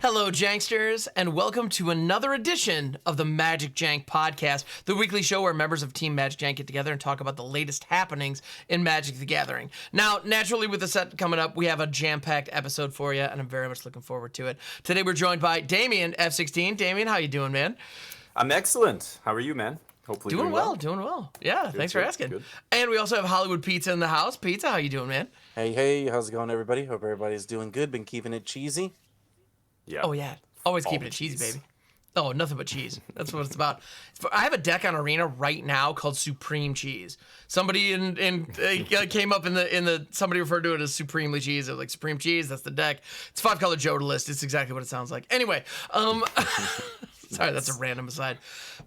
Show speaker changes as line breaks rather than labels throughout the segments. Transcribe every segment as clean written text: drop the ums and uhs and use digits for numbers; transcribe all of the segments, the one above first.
Hello, Janksters, and welcome to another edition of the MagicJank podcast, the weekly show where members of Team MagicJank get together and talk about the latest happenings in Magic the Gathering. Now, naturally, with the set coming up, we have a jam-packed episode for you, and I'm very much looking forward to it. Today, we're joined by Damien, F16. Damien, how you doing, man?
I'm excellent. How are you, man? Hopefully
doing well. Yeah, thanks for asking. Good. And we also have HollywoodPizza in the house. Pizza, how you doing, man?
Hey, how's it going, everybody? Hope everybody's doing good. Been keeping it cheesy.
Yeah. Oh, yeah. Always keeping it cheesy, baby. Oh, nothing but cheese. That's what it's about. I have a deck on Arena right now called Supreme Cheese. Somebody came up in the somebody referred to it as Supremely Cheese. Like Supreme Cheese, that's the deck. It's 5-color Jodalist. It's exactly what it sounds like. Anyway, sorry, that's a random aside.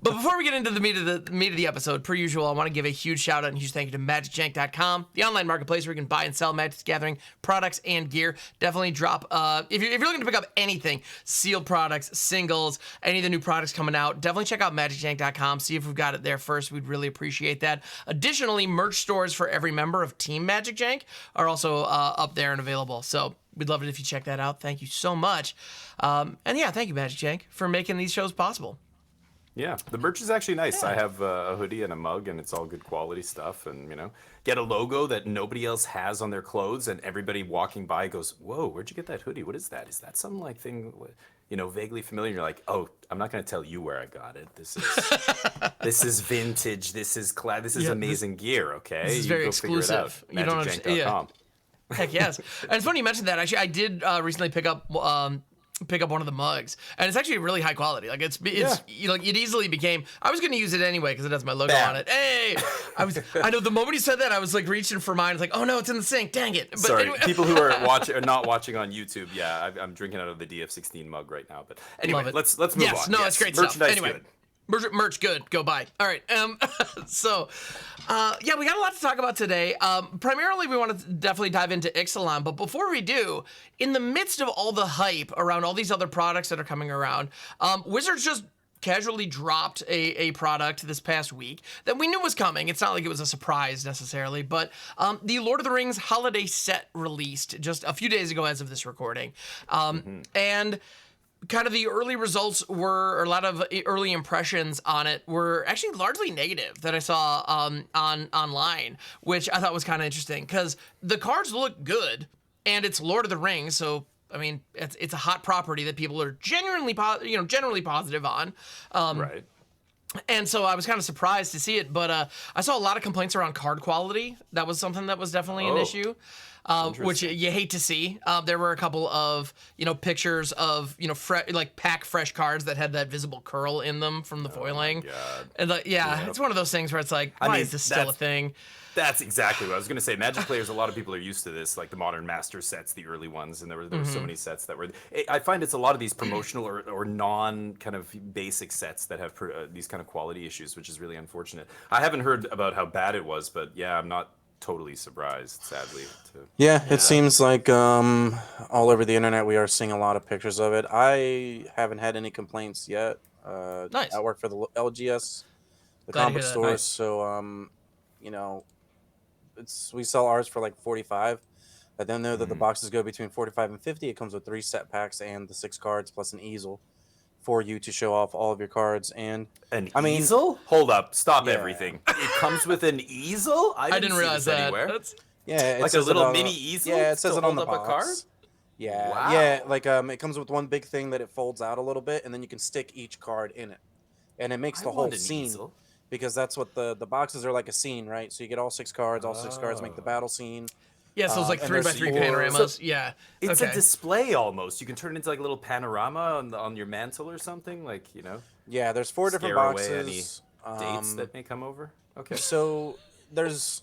But before we get into the meat of the episode, per usual, I want to give a huge shout out and huge thank you to MagicJank.com, the online marketplace where you can buy and sell Magic the Gathering products and gear. Definitely drop if you're looking to pick up anything, sealed products, singles, any of the new products coming out, definitely check out MagicJank.com. See if we've got it there first. We'd really appreciate that. Additionally, merch stores for every member of Team MagicJank are also up there and available. So we'd love it if you check that out. Thank you so much. And yeah, thank you, MagicJank, for making these shows possible.
Yeah, the merch is actually nice.
Yeah.
I have a hoodie and a mug, and it's all good quality stuff. And, get a logo that nobody else has on their clothes, and everybody walking by goes, whoa, where'd you get that hoodie? What is that? Is that some, thing, vaguely familiar? And you're like, oh, I'm not going to tell you where I got it. This is vintage. This is amazing gear, okay?
This is very exclusive.
You don't understand.
Yeah. Heck yes. And it's funny you mentioned that. Actually, I did recently pick up one of the mugs, and it's actually really high quality. Like it easily became. I was going to use it anyway because it has my logo on it. Hey, I know the moment you said that, I was like reaching for mine. It's like, oh no, it's in the sink. Dang it! But
sorry,
anyway.
people who are not watching on YouTube. Yeah, I'm drinking out of the DF16 mug right now. But anyway, let's move on.
Yes, no, it's great stuff. Anyway.
Good.
Merch good. Go buy. All right. So, we got a lot to talk about today. Primarily, we want to definitely dive into Ixalan. But before we do, in the midst of all the hype around all these other products that are coming around, Wizards just casually dropped a product this past week that we knew was coming. It's not like it was a surprise necessarily, but the Lord of the Rings holiday set released just a few days ago as of this recording. And kind of the early results or a lot of early impressions on it were actually largely negative that I saw online, which I thought was kind of interesting because the cards look good and it's Lord of the Rings, so I mean it's a hot property that people are generally positive on.
Right.
And so I was kind of surprised to see it, but I saw a lot of complaints around card quality. That was something that was definitely an issue. Which you hate to see. There were a couple of pictures of pack fresh cards that had that visible curl in them from the foiling, and it's one of those things where it's like, why is this still a thing?
That's exactly what I was going to say. Magic players, a lot of people are used to this, like the modern master sets, the early ones, and there were so many sets that were. I find it's a lot of these promotional or non kind of basic sets that have these kind of quality issues, which is really unfortunate. I haven't heard about how bad it was, but yeah, I'm not totally surprised, sadly.
It seems like all over the internet we are seeing a lot of pictures of it. I haven't had any complaints yet.
Nice.
I work for the LGS, the
Glad to
comic
hear that.
store,
Nice.
so we sell ours for like 45. I then know that the boxes go between 45 and 50. It comes with 3 set packs and the 6 cards plus an easel for you to show off all of your cards. And
easel? Hold up, stop everything. It comes with an easel? I didn't
realize that.
Anywhere.
It
like a
says
little mini easel.
Yeah, it says it on the
hold up
box.
a card.
Yeah,
wow.
Yeah, it comes with one big thing that it folds out a little bit, and then you can stick each card in it, and it makes the whole scene.
Easel.
Because that's what the boxes are like a scene, right? So you get all 6 cards. All 6 cards make the battle scene.
Yeah, so it's like 3x3 panoramas. So
it's a display almost. You can turn it into like a little panorama on your mantle or something,
Yeah, there's 4 different boxes.
Dates that may come over. Okay.
So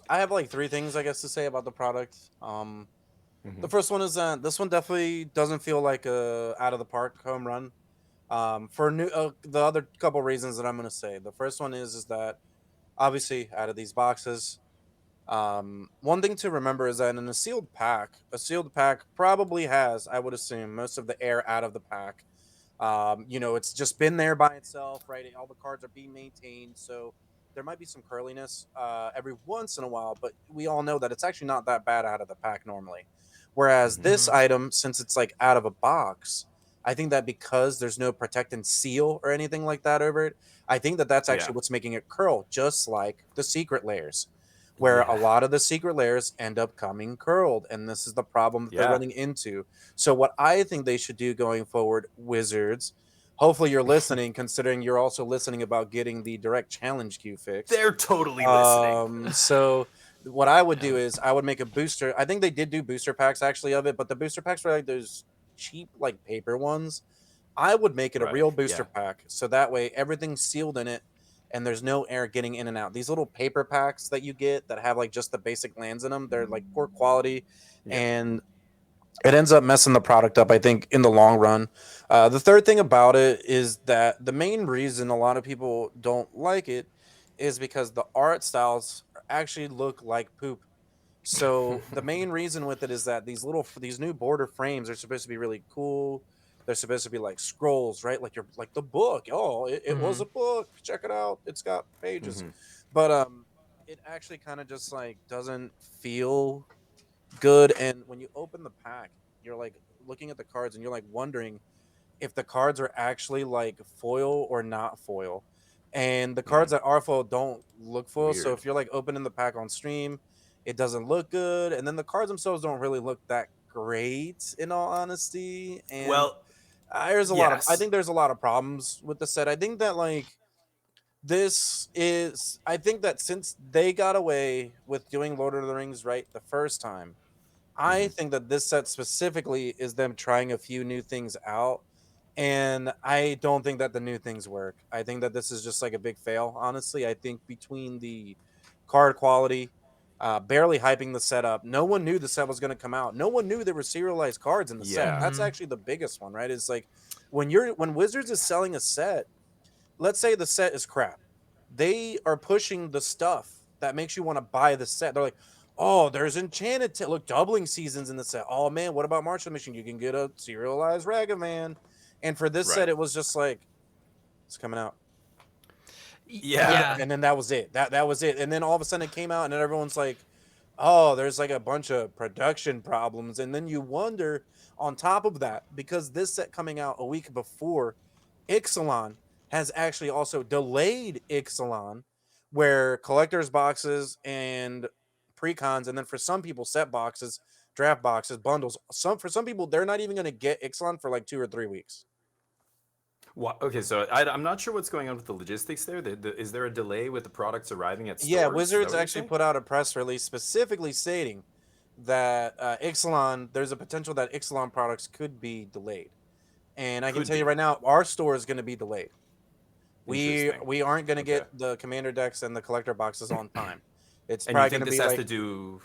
I have like 3 things I guess to say about the product. The first one is that this one definitely doesn't feel like a out of the park home run. For the other couple reasons that I'm going to say. The first one is that obviously out of these boxes, one thing to remember is that in a sealed pack probably has, I would assume, most of the air out of the pack. It's just been there by itself, right? All the cards are being maintained, so there might be some curliness every once in a while, but we all know that it's actually not that bad out of the pack normally. Whereas this item, since it's like out of a box, I think that because there's no protect and seal or anything like that over it, I think that that's actually what's making it curl, just like the secret layers, where a lot of the secret layers end up coming curled, and this is the problem that they're running into. So what I think they should do going forward, Wizards, hopefully you're listening, considering you're also listening about getting the direct challenge queue fixed.
They're totally listening.
So what I would do is I would make a booster. I think they did do booster packs actually of it, but the booster packs were like those cheap like paper ones. I would make it a real booster pack, so that way everything's sealed in it and there's no air getting in and out. These little paper packs that you get that have like just the basic lands in them, they're like poor quality, and it ends up messing the product up, I think, in the long run. The third thing about it is that the main reason a lot of people don't like it is because the art styles actually look like poop. So the main reason with it is that these new border frames are supposed to be really cool. They're supposed to be like scrolls, right? Like you're like the book. Oh, it was a book. Check it out. It's got pages. But it actually kind of just like doesn't feel good. And when you open the pack, you're like looking at the cards and you're like wondering if the cards are actually like foil or not foil. And the cards that are foil don't look foil. So if you're like opening the pack on stream, it doesn't look good. And then the cards themselves don't really look that great, in all honesty. And there's a lot of, I think there's a lot of problems with the set. I think that like I think that since they got away with doing Lord of the Rings right the first time, I think that this set specifically is them trying a few new things out. And I don't think that the new things work. I think that this is just like a big fail, honestly. I think between the card quality, barely hyping the setup, no one knew the set was going to come out. No one knew there were serialized cards in the set. That's actually the biggest one, right? It's like when Wizards is selling a set, let's say the set is crap. They are pushing the stuff that makes you want to buy the set. They're like, oh, there's enchanted look, doubling seasons in the set. Oh man, what about Martial Mission? You can get a serialized Ragavan. And for this set, it was just like, it's coming out. And then that was it. That was it. And then all of a sudden it came out and then everyone's like, oh, there's like a bunch of production problems. And then you wonder on top of that, because this set coming out a week before, Ixalan has actually also delayed Ixalan, where collector's boxes and precons, and then for some people, set boxes, draft boxes, bundles. For some people, they're not even going to get Ixalan for like 2 or 3 weeks.
Okay, so I'm not sure what's going on with the logistics there. Is there a delay with the products arriving at stores?
Yeah, Wizards actually put out a press release specifically stating that Ixalan, there's a potential that Ixalan products could be delayed. And I can tell you right now, our store is going to be delayed. We aren't going to get the commander decks and the collector boxes on time. It's probably going to be like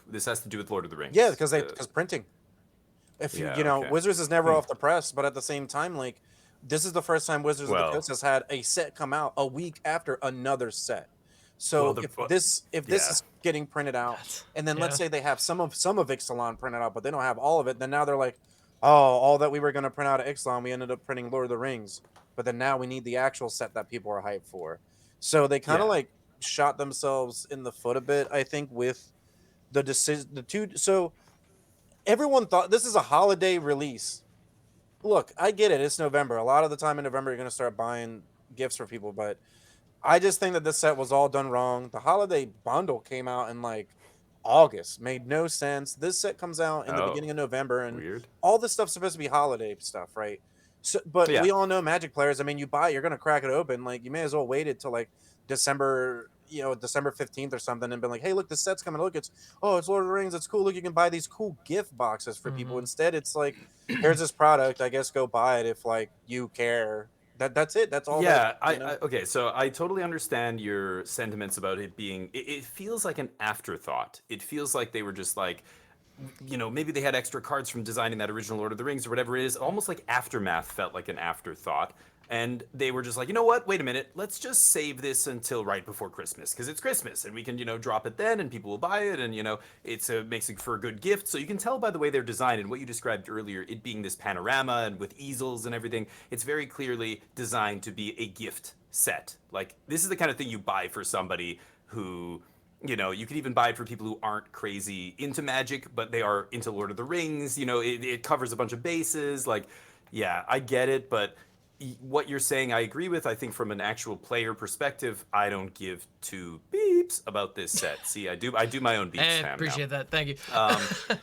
this has to do with Lord of the Rings.
Yeah, because printing. If you know, Wizards is never off the press, but at the same time, like this is the first time Wizards of the Coast has had a set come out a week after another set. So if this is getting printed out, and then let's say they have some of Ixalan printed out, but they don't have all of it, then now they're like, oh, all that we were going to print out of Ixalan, we ended up printing Lord of the Rings, but then now we need the actual set that people are hyped for. So they kind of like shot themselves in the foot a bit, I think, with the decision. So everyone thought this is a holiday release. Look, I get it. It's November. A lot of the time in November, you're going to start buying gifts for people, but I just think that this set was all done wrong. The holiday bundle came out in like August. Made no sense. This set comes out in the beginning of November, and all this stuff's supposed to be holiday stuff, right? So, but we all know Magic players. I mean, you buy, you're going to crack it open. Like, you may as well wait it till like December 15th or something and been like, hey, look, this set's coming. Look, it's Lord of the Rings. It's cool. Look, you can buy these cool gift boxes for people. Instead, it's like, here's this product. I guess go buy it if like you care. That's it. That's all.
Yeah. Okay. So I totally understand your sentiments about it being. It feels like an afterthought. It feels like they were just like, maybe they had extra cards from designing that original Lord of the Rings or whatever it is. Almost like Aftermath felt like an afterthought. And they were just like, you know what? Wait a minute. Let's just save this until right before Christmas because it's Christmas and we can, drop it then and people will buy it and, makes it for a good gift. So you can tell by the way they're designed and what you described earlier, it being this panorama and with easels and everything. It's very clearly designed to be a gift set. Like this is the kind of thing you buy for somebody who, you could even buy it for people who aren't crazy into Magic, but they are into Lord of the Rings. It covers a bunch of bases. Like, Yeah, I get it, but what you're saying, I agree with. I think from an actual player perspective, I don't give two beeps about this set. See, I do my own beeps,
I
fam.
appreciate that. Thank you.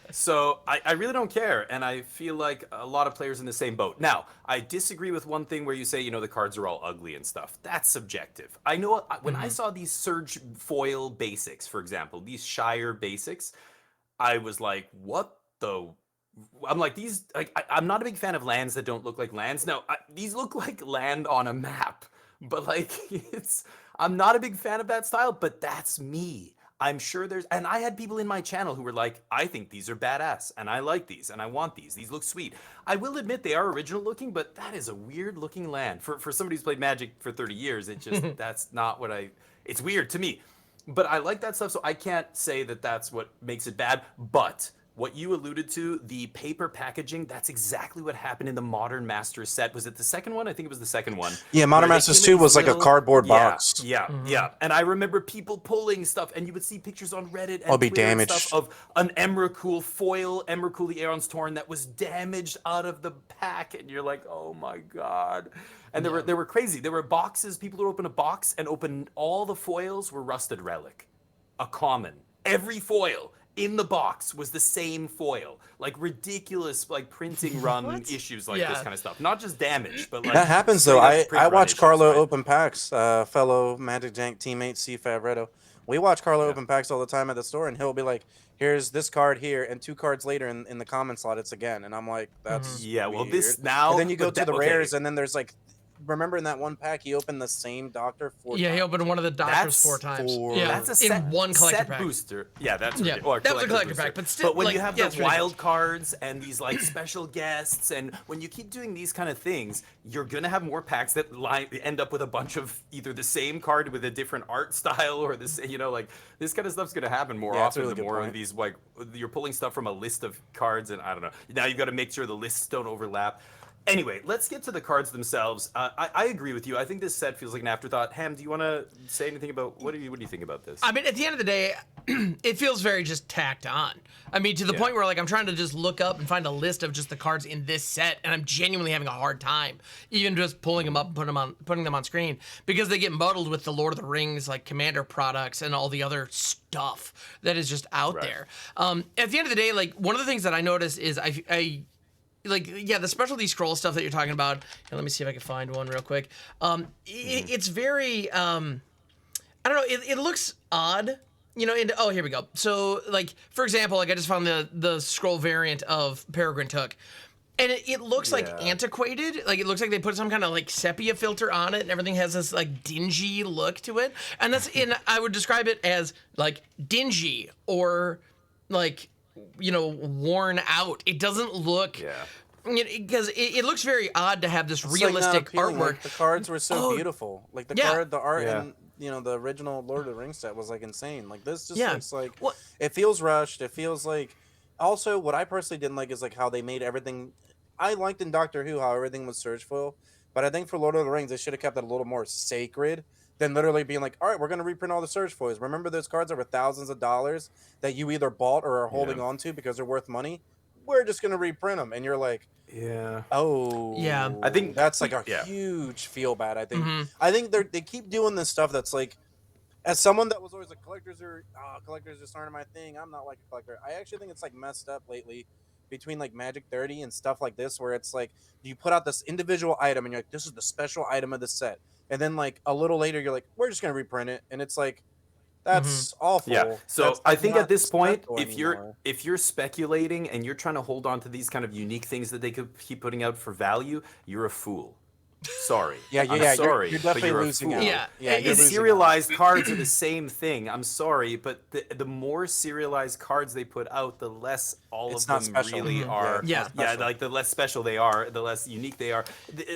So I really don't care, and I feel like a lot of players in the same boat. Now, I disagree with one thing where you say, the cards are all ugly and stuff. That's subjective. I know when I saw these Surge foil basics, for example, these Shire basics, I was like, what the? I'm like, these, like, I'm not a big fan of lands that don't look like lands. No, these look like land on a map, but like, I'm not a big fan of that style, but that's me. I'm sure and I had people in my channel who were like, I think these are badass, and I like these, and I want these. These look sweet. I will admit they are original looking, but that is a weird looking land. For somebody who's played Magic for 30 years, it just, that's not what it's weird to me. But I like that stuff, so I can't say that that's what makes it bad, but what you alluded to, the paper packaging, that's exactly what happened in the Modern Masters set. Was it the second one? I think it was the second one.
Yeah, Modern Masters 2 was like a cardboard box.
Yeah. And I remember people pulling stuff, and you would see pictures on Reddit and
be
Twitter and
damaged.
stuff of an Emrakul foil, Emrakul the Aeon's Torn, that was damaged out of the pack, and you're like, oh my god. And they were crazy. There were boxes, people would open a box and open all the foils were Rusted Relic. A common. Every foil in the box was the same foil. Like ridiculous, like printing run issues like this kind of stuff. Not just damage, but like
that happens though. I watch
issues,
Carlo
right?
open packs, fellow MagicJank teammate CFab Redo. We watch Carlo open packs all the time at the store, and he'll be like, "Here's this card here," and 2 cards later in the comment slot, it's again, and I'm like, "That's
well,
weird."
this now.
And then you go to the rares, and then there's like. Remember in that one pack, he opened the same Doctor 4 times?
Yeah, he opened one of the Doctors 4 times.
That's a set,
in one collector
set
pack.
booster. Yeah, that's
that was a collector pack, but still.
But when
like,
you have the
it's
wild cards and these like special guests, and when you keep doing these kind of things, you're gonna have more packs that end up with a bunch of either the same card with a different art style, or this, like this kind of stuff's gonna happen more often. Really the more of these, like you're pulling stuff from a list of cards, and I don't know. Now you've got to make sure the lists don't overlap. Anyway, let's get to the cards themselves. I agree with you. I think this set feels like an afterthought. Ham, do you want to say anything about what do you think about this?
I mean, at the end of the day, it feels very just tacked on. I mean, to the point where like I'm trying to just look up and find a list of just the cards in this set, and I'm genuinely having a hard time, even just pulling them up and putting them on screen, because they get muddled with the Lord of the Rings like Commander products and all the other stuff that is just out there. At the end of the day, like one of the things that I notice is the specialty scroll stuff that you're talking about. And let me see if I can find one real quick. It's very, I don't know. It looks odd, oh, here we go. So, like, for example, like I just found the scroll variant of Peregrine Took. And it looks like antiquated. Like, it looks like they put some kind of like sepia filter on it, and everything has this like dingy look to it. And I would describe it as like dingy or like, worn out. It doesn't look because it looks very odd to have this realistic artwork.
Like, the cards were so beautiful. Like the art in the original Lord of the Rings set was like insane. Like this just looks like it feels rushed. It feels like also what I personally didn't like is like how they made everything. I liked in Doctor Who how everything was Surge foil, but I think for Lord of the Rings they should have kept it a little more sacred than literally being like, all right, we're going to reprint all the Surge foils. Remember those cards that were thousands of dollars that you either bought or are holding on to because they're worth money? We're just going to reprint them. And you're like, I think that's like a huge feel bad. I think they keep doing this stuff that's like, as someone that was always like, collectors just aren't my thing. I'm not like a collector. I actually think it's like messed up lately between like Magic 30 and stuff like this, where it's like you put out this individual item and you're like, this is the special item of the set. And then like a little later, you're like, we're just going to reprint it. And it's like, that's awful.
Yeah. So I think at this point, if
anymore.
you're speculating and you're trying to hold on to these kind of unique things that they could keep putting out for value, you're a fool. Sorry. I'm sorry,
you're definitely losing out.
Serialized cards are the same thing. I'm sorry, but the more serialized cards they put out, the less of them really are. Like the less special they are, the less unique they are.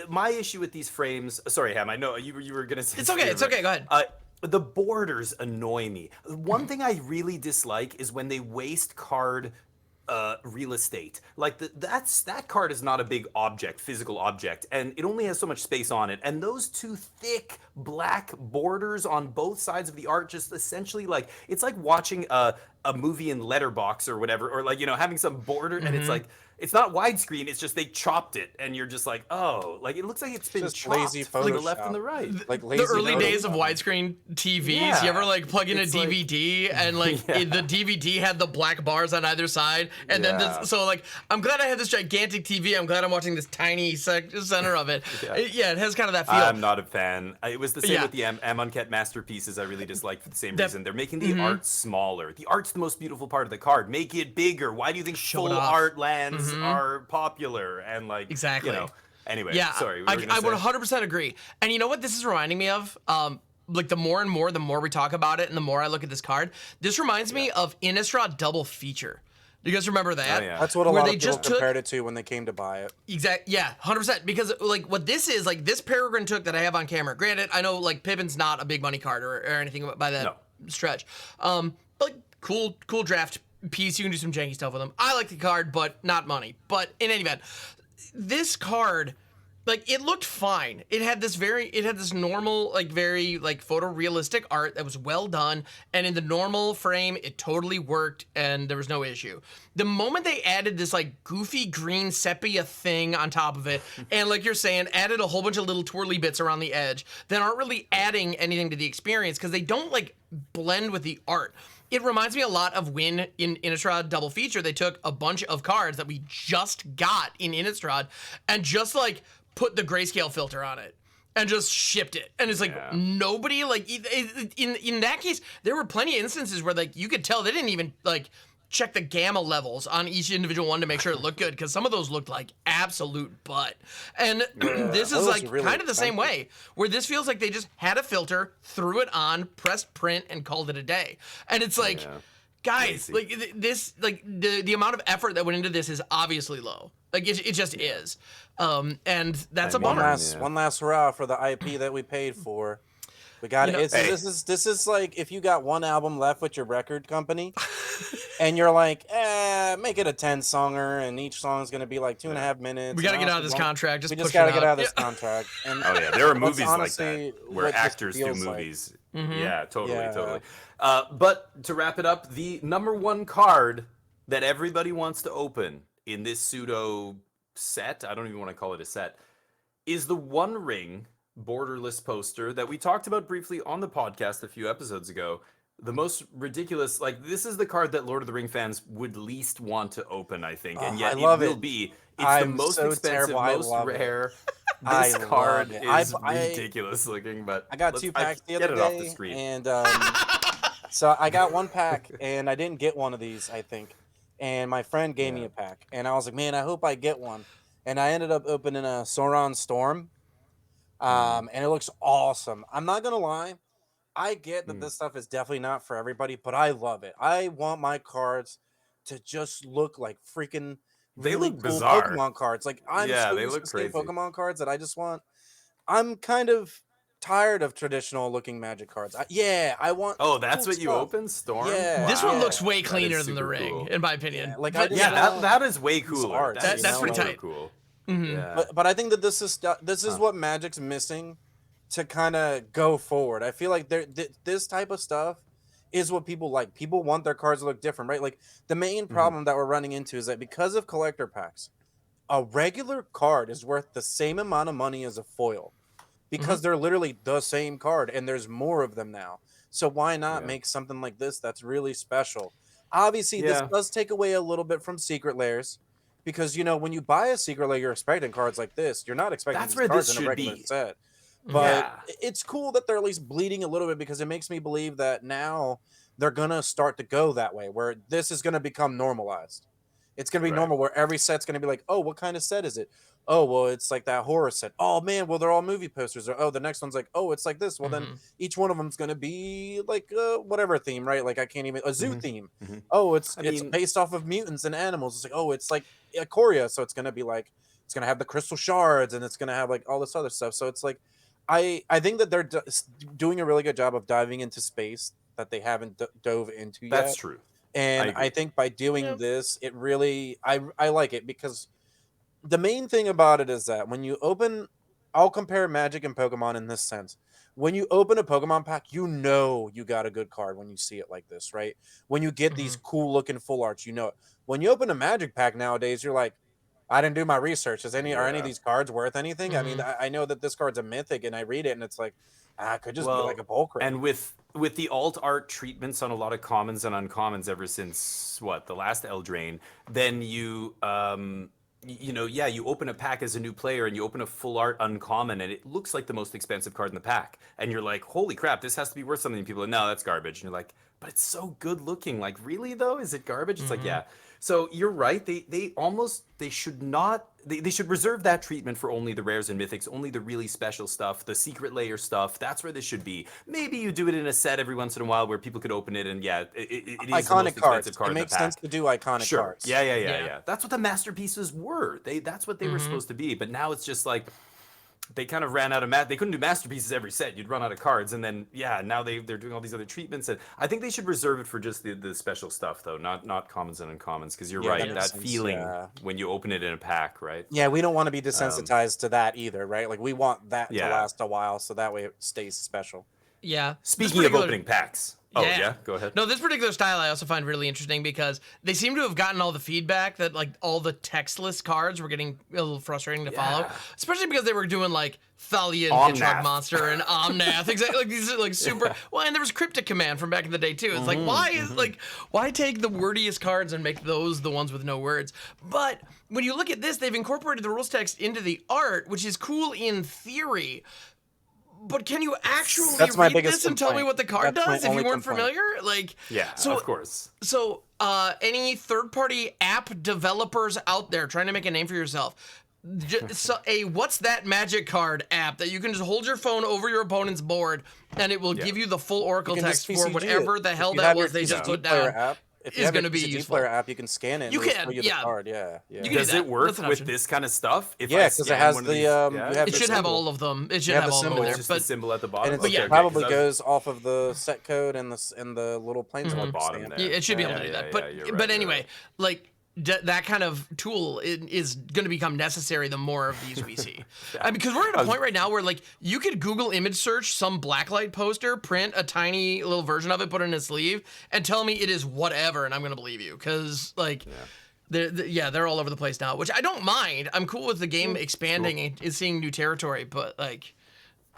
My issue with these frames. Sorry, Ham. I know you were gonna say.
It's okay. It's okay. Go ahead.
The borders annoy me. One thing I really dislike is when they waste card real estate. Like that card is not a big object, physical object, and it only has so much space on it. And those two thick black borders on both sides of the art just essentially like it's like watching a movie in letterbox or whatever, or like, having some border, and it's
Mm-hmm.
like, it's not widescreen, it's just they chopped it, and you're just like, oh, like it looks like it's been
just
chopped
lazy
from the left
Photoshop.
and the right.
Like
The
lazy
early days of
Photoshop.
widescreen TVs,
Yeah.
you ever like plug in a
It's like-
DVD and like
Yeah.
the DVD had the black bars on either side, and then
Yeah.
so like I'm glad I have this gigantic TV. I'm glad I'm watching this tiny center of it.
Yeah.
It has kind of that feel.
I'm not a fan. It was the same
Yeah.
with the M Uncut Masterpieces. I really disliked for the same
That-
reason. They're making the art smaller. The art's the most beautiful part of the card. Make it bigger. Why do you think
Show it
full
off.
art lands are popular? And like,
Exactly.
Anyway,
Yeah,
sorry.
I
we were gonna
would
say?
100% agree. And you know what this is reminding me of? Like the more and more, the more we talk about it, and the more I look at this card, this reminds me of Innistrad Double Feature. Do you guys remember that?
Oh, yeah.
That's what a
Where
lot
they
of people
just took-
compared it to when they came to buy it.
Yeah, 100%. Because like what this is, like this Peregrine Took that I have on camera. Granted, I know like Pippin's not a big money card or anything by that stretch. But cool draft piece. You can do some janky stuff with them. I like the card, but not money. But in any event, this card, like it looked fine. It had this normal, like very like photorealistic art that was well done, and in the normal frame, it totally worked, and there was no issue. The moment they added this like goofy green sepia thing on top of it, and like you're saying, added a whole bunch of little twirly bits around the edge that aren't really adding anything to the experience because they don't like blend with the art. It reminds me a lot of when in Innistrad Double Feature, they took a bunch of cards that we just got in Innistrad and just like put the grayscale filter on it and just shipped it. And it's like nobody like in that case, there were plenty of instances where like you could tell they didn't even like check the gamma levels on each individual one to make sure it looked good because some of those looked like absolute butt. And this is like
really
kind of the same
expensive.
way where this feels like they just had a filter, threw it on, pressed print, and called it a day. And it's like, guys,
Lazy.
like this, like the amount of effort that went into this is obviously low. Like it just is. And that's a
I mean,
bummer.
One last hurrah for the IP that we paid for. We got
You know-
it. This is like if you got one album left with your record company, and you're like, make it a 10-songer, and each song is gonna be like 2.5 minutes.
We got to
and
get out of this
honestly,
contract.
We
push
just gotta
it
get out of this
Yeah.
contract. And
Oh yeah, there are
that's
movies like
honestly
that where
what this
actors do
feels like.
movies.
Mm-hmm.
Yeah, totally,
Yeah.
totally. But to wrap it up, the number one card that everybody wants to open in this pseudo set, I don't even want to call it a set, is the One Ring borderless poster that we talked about briefly on the podcast a few episodes ago. The most ridiculous, like this is the card that Lord of the Ring fans would least want to open, I think, and yet
I love
it will
it.
be. It's the
I'm
most
so
expensive,
terrible. I
most
love it.
rare.
I
This
love
card
it.
is
I-
ridiculous looking, but
I got
let's-
2 packs the
get
other
it
day,
off the screen.
and so I got 1 pack, and I didn't get one of these, I think. And my friend gave me a pack, and I was like, man, I hope I get one. And I ended up opening a Sauron Storm, and it looks awesome. I'm not gonna lie, I get that this stuff is definitely not for everybody, but I love it. I want my cards to just look like freaking
They
really
look
cool
bizarre.
Pokemon cards. Like I'm
Yeah,
so
they
used
look
to seeing
crazy.
Pokemon cards that I just want. I'm kind of tired of traditional looking Magic cards. I want.
Oh, that's
cool
what you
stuff.
open, Storm?
Yeah.
This one
Yeah.
looks way
That
cleaner
is
than the
super
ring,
cool.
in my opinion.
Yeah, like, I
But
just
Yeah,
want
that is way cooler.
art.
That's
you know,
pretty
like-
tight.
Cool.
Mhm.
Yeah.
But I think that this is what Magic's missing to kind of go forward. I feel like this type of stuff is what people like. People want their cards to look different, right? Like the main problem that we're running into is that because of collector packs, a regular card is worth the same amount of money as a foil because they're literally the same card and there's more of them now. So why not make something like this that's really special? Obviously, this does take away a little bit from secret layers. Because when you buy a secret layer, you're expecting cards like this. You're not expecting
That's
these
where
cards
this
in a
should
regular
be.
set. But
Yeah.
it's cool that they're at least bleeding a little bit because it makes me believe that now they're gonna start to go that way, where this is gonna become normalized. It's gonna be
Right.
normal where every set's gonna be like, oh, what kind of set is it? Oh, well, it's like that horror set. Oh man, well they're all movie posters. Or oh, the next one's like, oh, it's like this. Well, then each one of them's gonna be like whatever theme, right? Like I can't even a zoo theme. Oh, it's
mean-
based off of mutants and animals. It's like oh, it's like Ikoria, so it's gonna be like it's gonna have the crystal shards and it's gonna have like all this other stuff. So it's like I think that they're doing a really good job of diving into space that they haven't dove into yet.
That's true.
And
agree.
I think by doing this, it really I like it because the main thing about it is that when you open, I'll compare Magic and Pokemon in this sense. when you open a Pokemon pack, you know you got a good card when you see it like this, right? When you get these cool looking full arts, you know it. When you open a Magic pack nowadays, you're like, I didn't do my research. Are any of these cards worth anything? I mean, I know that this card's a mythic, and I read it, and it's like, it could just be like a bulk rate.
And with the alt art treatments on a lot of commons and uncommons ever since the last Eldraine, then you you open a pack as a new player and you open a full art uncommon and it looks like the most expensive card in the pack. And you're like, holy crap, this has to be worth something. And people are like, no, that's garbage. And you're like, but it's so good looking. Like, really though? Is it garbage? It's like, yeah. So you're right. They should reserve that treatment for only the rares and mythics, only the really special stuff, the secret layer stuff. That's where this should be. Maybe you do it in a set every once in a while where people could open it and it is
iconic
the most expensive card
it
in the
makes
pack.
sense to do iconic cards.
Yeah. That's what the masterpieces were. That's what they were supposed to be. But now it's just like they kind of ran out of they couldn't do masterpieces every set. You'd run out of cards, and then now they're doing all these other treatments. And I think they should reserve it for just the special stuff though, not commons and uncommons, because you're right, that feeling when you open it in a pack, right?
Yeah, we don't want to be desensitized to that either, right? Like we want that to last a while, so that way it stays special.
Yeah.
Speaking of opening packs. Oh, yeah, go ahead.
No, this particular style I also find really interesting because they seem to have gotten all the feedback that like all the textless cards were getting a little frustrating to follow, especially because they were doing like Thalian, Hedgehog Monster, and Omnath. Exactly, like these are like super. Well, and there was Cryptic Command from back in the day too. It's like why take the wordiest cards and make those the ones with no words? But when you look at this, they've incorporated the rules text into the art, which is cool in theory. But can you actually read this and tell me what the card does if you weren't familiar? Like,
of course.
So, any third-party app developers out there trying to make a name for yourself, What's That Magic card app that you can just hold your phone over your opponent's board and it will give you the full Oracle text for whatever the hell that was they just put down.
If you have a PCG player app, you can scan it.
You can,
the card. Yeah.
Does it work with this kind of stuff?
Because it has the.
It should have all of them. It should have all of them.
It's just the symbol at the bottom.
And it probably goes off of the set code and the little planeswalker
bottom there.
Yeah, it should be able to do that. But anyway, like. That kind of tool is going to become necessary the more of these we see. Because we're at a point right now where, like, you could Google image search some blacklight poster, print a tiny little version of it, put it in a sleeve, and tell me it is whatever, and I'm going to believe you. Because, like, they're all over the place now, which I don't mind. I'm cool with the game expanding and seeing new territory, but, like,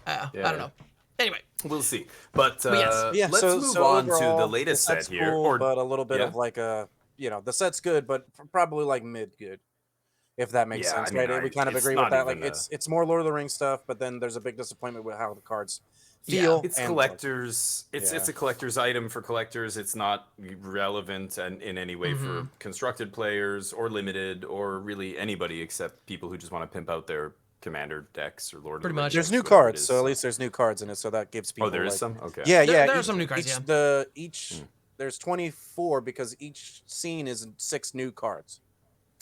I don't know. Anyway.
We'll see. But
let's
move on to the latest set here.
Cool, but a little bit of, like, a... the set's good, but probably like mid good, if that makes sense, right? We kind of agree with that. Like it's more Lord of the Rings stuff, but then there's a big disappointment with how the cards feel.
It's collectors. It's a collector's item for collectors. It's not relevant in any way for constructed players or limited or really anybody except people who just want to pimp out their Commander decks or Lord of the Rings.
There's new cards, so at least there's new cards in it, so that gives people.
Oh, there is some. Okay.
Yeah,
there are some new cards.
There's 24 because each scene is 6 new cards.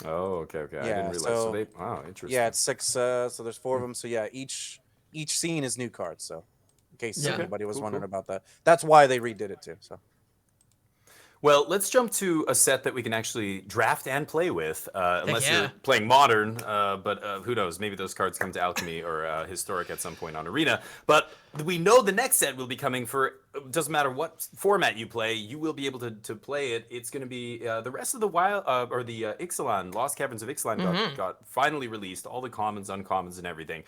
Oh, okay. I didn't realize. Wow, interesting.
Yeah, it's 6. So there's 4 of them. So yeah, each scene is new cards. So in case anybody was wondering about that, that's why they redid it too. So.
Well, let's jump to a set that we can actually draft and play with, unless you're playing Modern, but who knows, maybe those cards come to Alchemy or Historic at some point on Arena. But we know the next set will be coming for, doesn't matter what format you play, you will be able to play it. It's going to be the rest of the the Ixalan, Lost Caverns of Ixalan got finally released, all the commons, uncommons, and everything.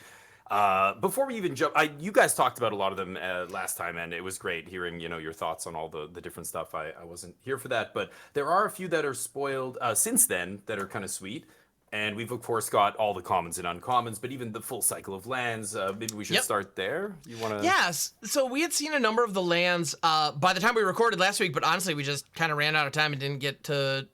Before we even jump, you guys talked about a lot of them last time, and it was great hearing your thoughts on all the different stuff. I wasn't here for that, but there are a few that are spoiled since then that are kind of sweet. And we've, of course, got all the commons and uncommons, but even the full cycle of lands. Maybe we should start there. You want to?
Yes. So we had seen a number of the lands by the time we recorded last week, but honestly, we just kind of ran out of time and didn't get to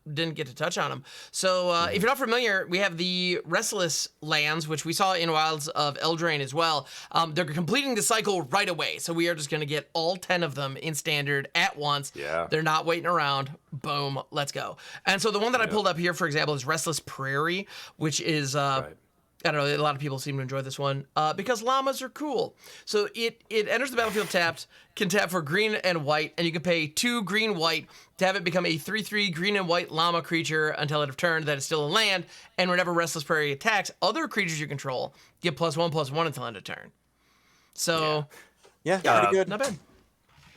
touch on them. So if you're not familiar, we have the Restless lands, which we saw in Wilds of Eldraine as well. They're completing the cycle right away, so we are just going to get all 10 of them in Standard at once.
Yeah.
They're not waiting around. Boom. Let's go. And so the one that I pulled up here, for example, is Restless Prairie, which is, I don't know, a lot of people seem to enjoy this one because llamas are cool. So it enters the battlefield tapped, can tap for green and white, and you can pay 2 green-white to have it become a 3/3 green and white llama creature until end of turn that is still a land, and whenever Restless Prairie attacks, other creatures you control get +1/+1 until end of turn. So...
Yeah,
Yeah,
pretty good.
not bad.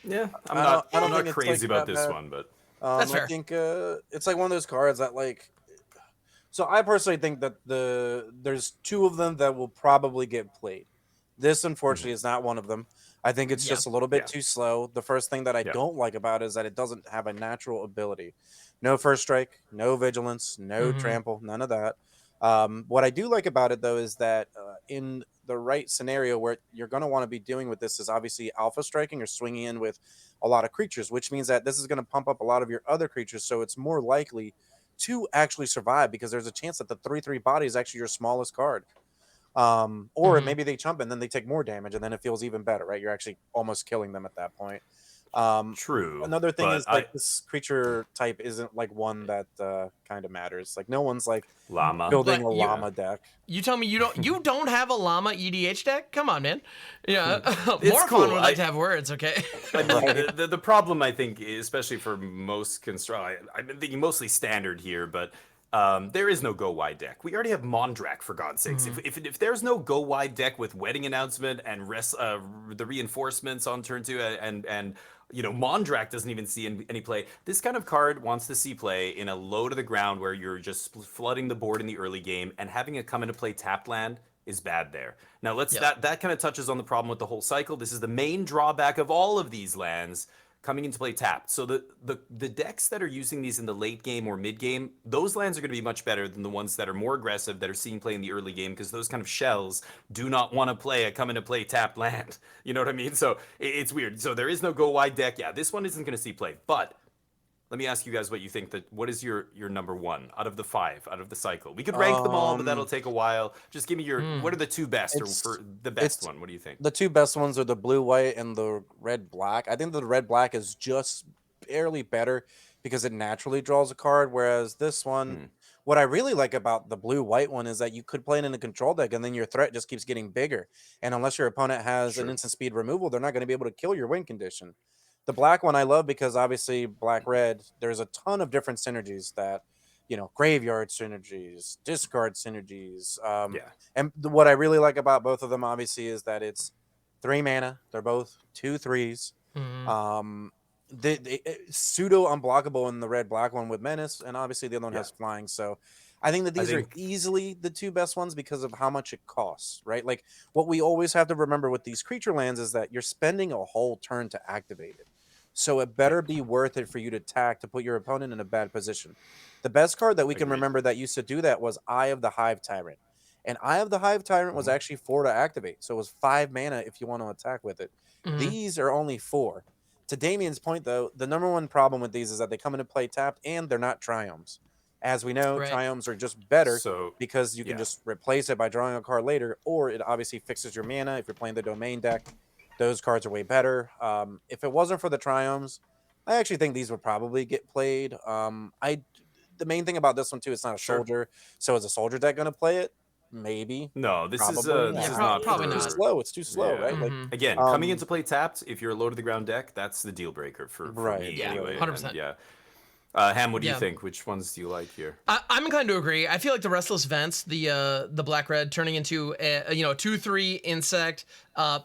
Yeah,
I don't
I'm
think
not
it's,
crazy
like,
about
that
this
bad.
one, but
That's fair.
I think it's like one of those cards that like. So I personally think that there's two of them that will probably get played. This unfortunately is not one of them. I think it's
Yeah.
just a little bit
Yeah.
too slow. The first thing that I
Yeah.
don't like about it is that it doesn't have a natural ability. No first strike, no vigilance, no
Mm-hmm.
trample, none of that. What I do like about it though is that in the right scenario where you're going to want to be doing with this is obviously alpha striking or swinging in with a lot of creatures, which means that this is going to pump up a lot of your other creatures. So it's more likely to actually survive because there's a chance that the 3/3 body is actually your smallest card. Or
Mm-hmm.
maybe they chump and then they take more damage and then it feels even better, right? You're actually almost killing them at that point.
true.
Another thing
But
is like this creature type isn't like one that kind of matters. Like no one's like
llama.
building
Like
a
you,
llama deck.
you tell me you don't have a llama EDH deck? Come on, man. Yeah,
It's
more
cool.
fun would like to have words. Okay.
I mean,
Right.
the problem I think, especially for most construct, I'm thinking mostly standard here, but there is no go wide deck. We already have Mondrak for God's sakes.
Mm-hmm.
If there's no go wide deck with wedding announcement and the reinforcements on turn 2 and Mondrak doesn't even see any play. This kind of card wants to see play in a low to the ground where you're just flooding the board in the early game, and having it come into play tapped land is bad there. Now that kind of touches on the problem with the whole cycle. This is the main drawback of all of these lands coming into play tapped. So the decks that are using these in the late game or mid game, those lands are going to be much better than the ones that are more aggressive that are seeing play in the early game, because those kind of shells do not want to play a come into play tapped land. You know what I mean? So it's weird. So there is no go wide deck. Yeah, this one isn't going to see play, but let me ask you guys what you think. What is your number one out of the 5 out of the cycle? We could rank them all, but that'll take a while. Just give me your what are the 2 best, or
It's
for the best
it's
one? What do you think?
the two best ones are the blue white and the red black. I think the red black is just barely better because it naturally draws a card, whereas this one,
Hmm.
what I really like about the blue white one is that you could play it in a control deck and then your threat just keeps getting bigger. And unless your opponent has an
True.
instant speed removal, they're not going to be able to kill your win condition. The black one I love because obviously black red, there's a ton of different synergies that, graveyard synergies, discard synergies.
Yeah.
And what I really like about both of them obviously is that it's 3 mana. They're both 2/3s.
Mm-hmm.
Pseudo unblockable in the red black one with menace, and obviously the other one
Yeah.
has flying. So I think that
I
these are
think
easily the 2 best ones because of how much it costs, right? Like what we always have to remember with these creature lands is that you're spending a whole turn to activate it. So it better be worth it for you to attack to put your opponent in a bad position. The best card that we can
agreed.
remember that used to do that was Eye of the Hive Tyrant. And Eye of the Hive Tyrant was
Mhm.
actually 4 to activate. So it was 5 mana if you want to attack with it.
Mm-hmm.
These are only 4. To Damien's point, though, the number one problem with these is that they come into play tapped and they're not Triomes. As we know,
Right.
Triomes are just better
So
because you can
yeah.
just replace it by drawing a card later, or it obviously fixes your mana if you're playing the domain deck. Those cards are way better. If it wasn't for the Triomes, I actually think these would probably get played. The main thing about this one too, it's not a
Sure.
soldier, so is a soldier deck going to play it? Maybe.
No, this
Probably.
is
Yeah,
not
probably
for
It's too
not.
slow. It's too slow,
Yeah.
right? Like,
Mm-hmm.
Again, coming
um,
into play tapped, if you're a low to the ground deck, that's the deal breaker for
Right,
me
Yeah,
anyway.
100%.
And yeah. Ham, what do you
Yeah.
think? Which ones do you like here?
I'm inclined to agree. I feel like the Restless Vents, the black red, turning into a 2/3 insect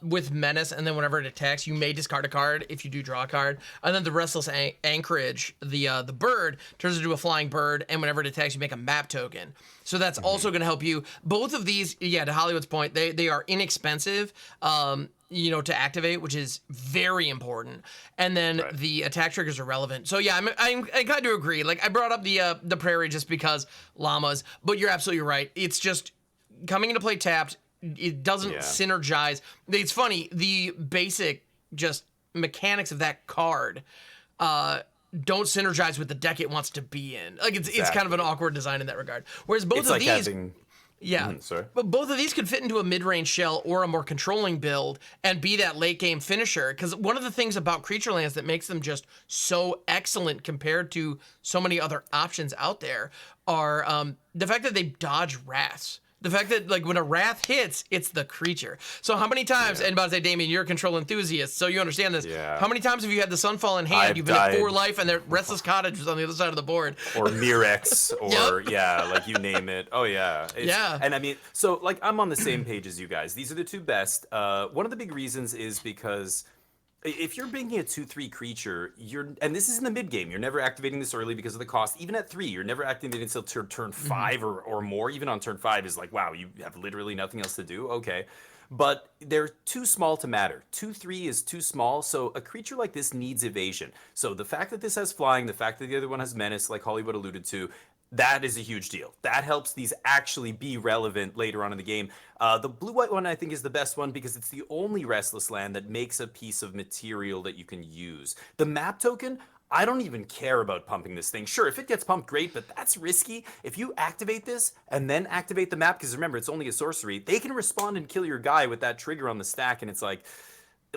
with menace, and then whenever it attacks, you may discard a card if you do draw a card. And then the Restless Anchorage, the bird, turns into a flying bird, and whenever it attacks, you make a map token. So that's also going to help you. Both of these, yeah, to Hollywood's point, they are inexpensive. To activate, which is very important, and then
Right.
the attack triggers are relevant. So yeah, I kind of agree. Like I brought up the prairie just because llamas, but you're absolutely right. It's just coming into play tapped. It doesn't
Yeah.
synergize. It's funny, the basic just mechanics of that card don't synergize with the deck it wants to be in. Like it's kind of an
Exactly.
awkward design in that regard. Whereas both
It's
of
like
these.
having
Yeah.
sorry.
But both of these could fit into a mid-range shell or a more controlling build and be that late game finisher. Because one of the things about creature lands that makes them just so excellent compared to so many other options out there are the fact that they dodge wraths. The fact that like when a Wrath hits, it's the creature. So how many times? And by the way, Damien, you're a control enthusiast, so you understand this.
Yeah.
How many times have you had the Sunfall in hand? You've been at 4 life, and the Restless Cottage was on the other side of the board.
Or Mirex, or like you name it. Oh yeah. And I mean, so like I'm on the same page as you guys. These are the 2 best. One of the big reasons is because if you're making a 2/3 creature, and this is in the mid game, you're never activating this early because of the cost. Even at 3, you're never activating until turn 5 or more. Even on turn 5 is like, wow, you have literally nothing else to do. Okay. But they're too small to matter. 2/3 is too small, so a creature like this needs evasion. So the fact that this has flying, the fact that the other one has menace, like Hollywood alluded to, that is a huge deal. That helps these actually be relevant later on in the game. The blue-white one, I think, is the best one because it's the only restless land that makes a piece of material that you can use. The map token, I don't even care about pumping this thing. Sure, if it gets pumped, great, but that's risky. If you activate this and then activate the map, because remember, it's only a sorcery, they can respond and kill your guy with that trigger on the stack, and it's like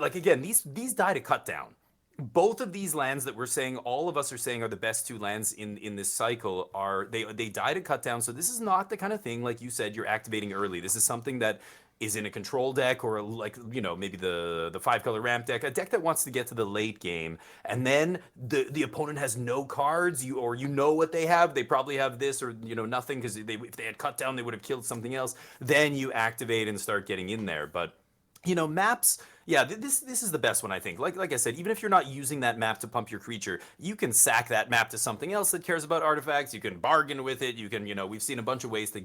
again, these die to cut down. Both of these lands that we're saying, all of us are saying are the best 2 lands in this cycle, are they die to cut down. So this is not the kind of thing, like you said, you're activating early. This is something that is in a control deck, or like, maybe the 5-color ramp deck, a deck that wants to get to the late game, and then the opponent has no cards, you know what they have. They probably have this or nothing, because if they had cut down, they would have killed something else. Then you activate and start getting in there. But maps, yeah, this is the best one, I think. Like I said, even if you're not using that map to pump your creature, you can sack that map to something else that cares about artifacts. You can bargain with it. You can, we've seen a bunch of ways to,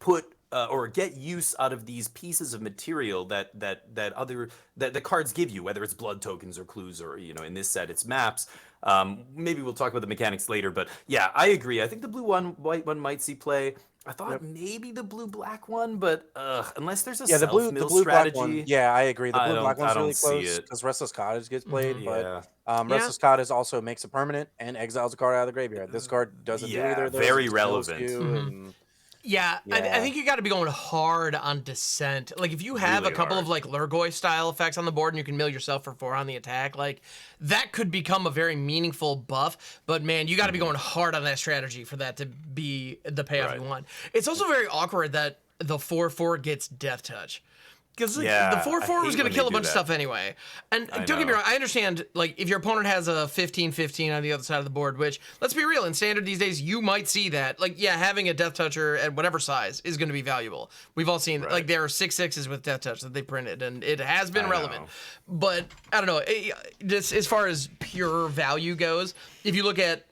put or get use out of these pieces of material that the cards give you, whether it's blood tokens or clues, or in this set it's maps. Maybe we'll talk about the mechanics later, but yeah, I agree. I think the white one might see play. I thought maybe the blue-black one, but unless there's a self-mill strategy.
One, yeah, I agree. The blue-black one's really close because Restless Cottage gets played, but Restless Cottage also makes a permanent and exiles a card out of the graveyard. This card doesn't do either of those.
Very relevant.
I think you got to be going hard on Descent. Like, if you have a couple of like Lurgoy style effects on the board and you can mill yourself for 4 on the attack, like that could become a very meaningful buff. But man, you got to be going hard on that strategy for that to be the payoff you want. It's also very awkward that the 4/4 gets Death Touch. Because the 4/4 was going to kill a bunch of stuff anyway. And don't get me wrong, I understand, like, if your opponent has a 15/15 on the other side of the board, which, let's be real, in Standard these days, you might see that. Like, yeah, having a Death Toucher at whatever size is going to be valuable. We've all seen, like, there are 6/6s with Death Touch that they printed, and it has been relevant. But, I don't know, just as far as pure value goes, if you look at,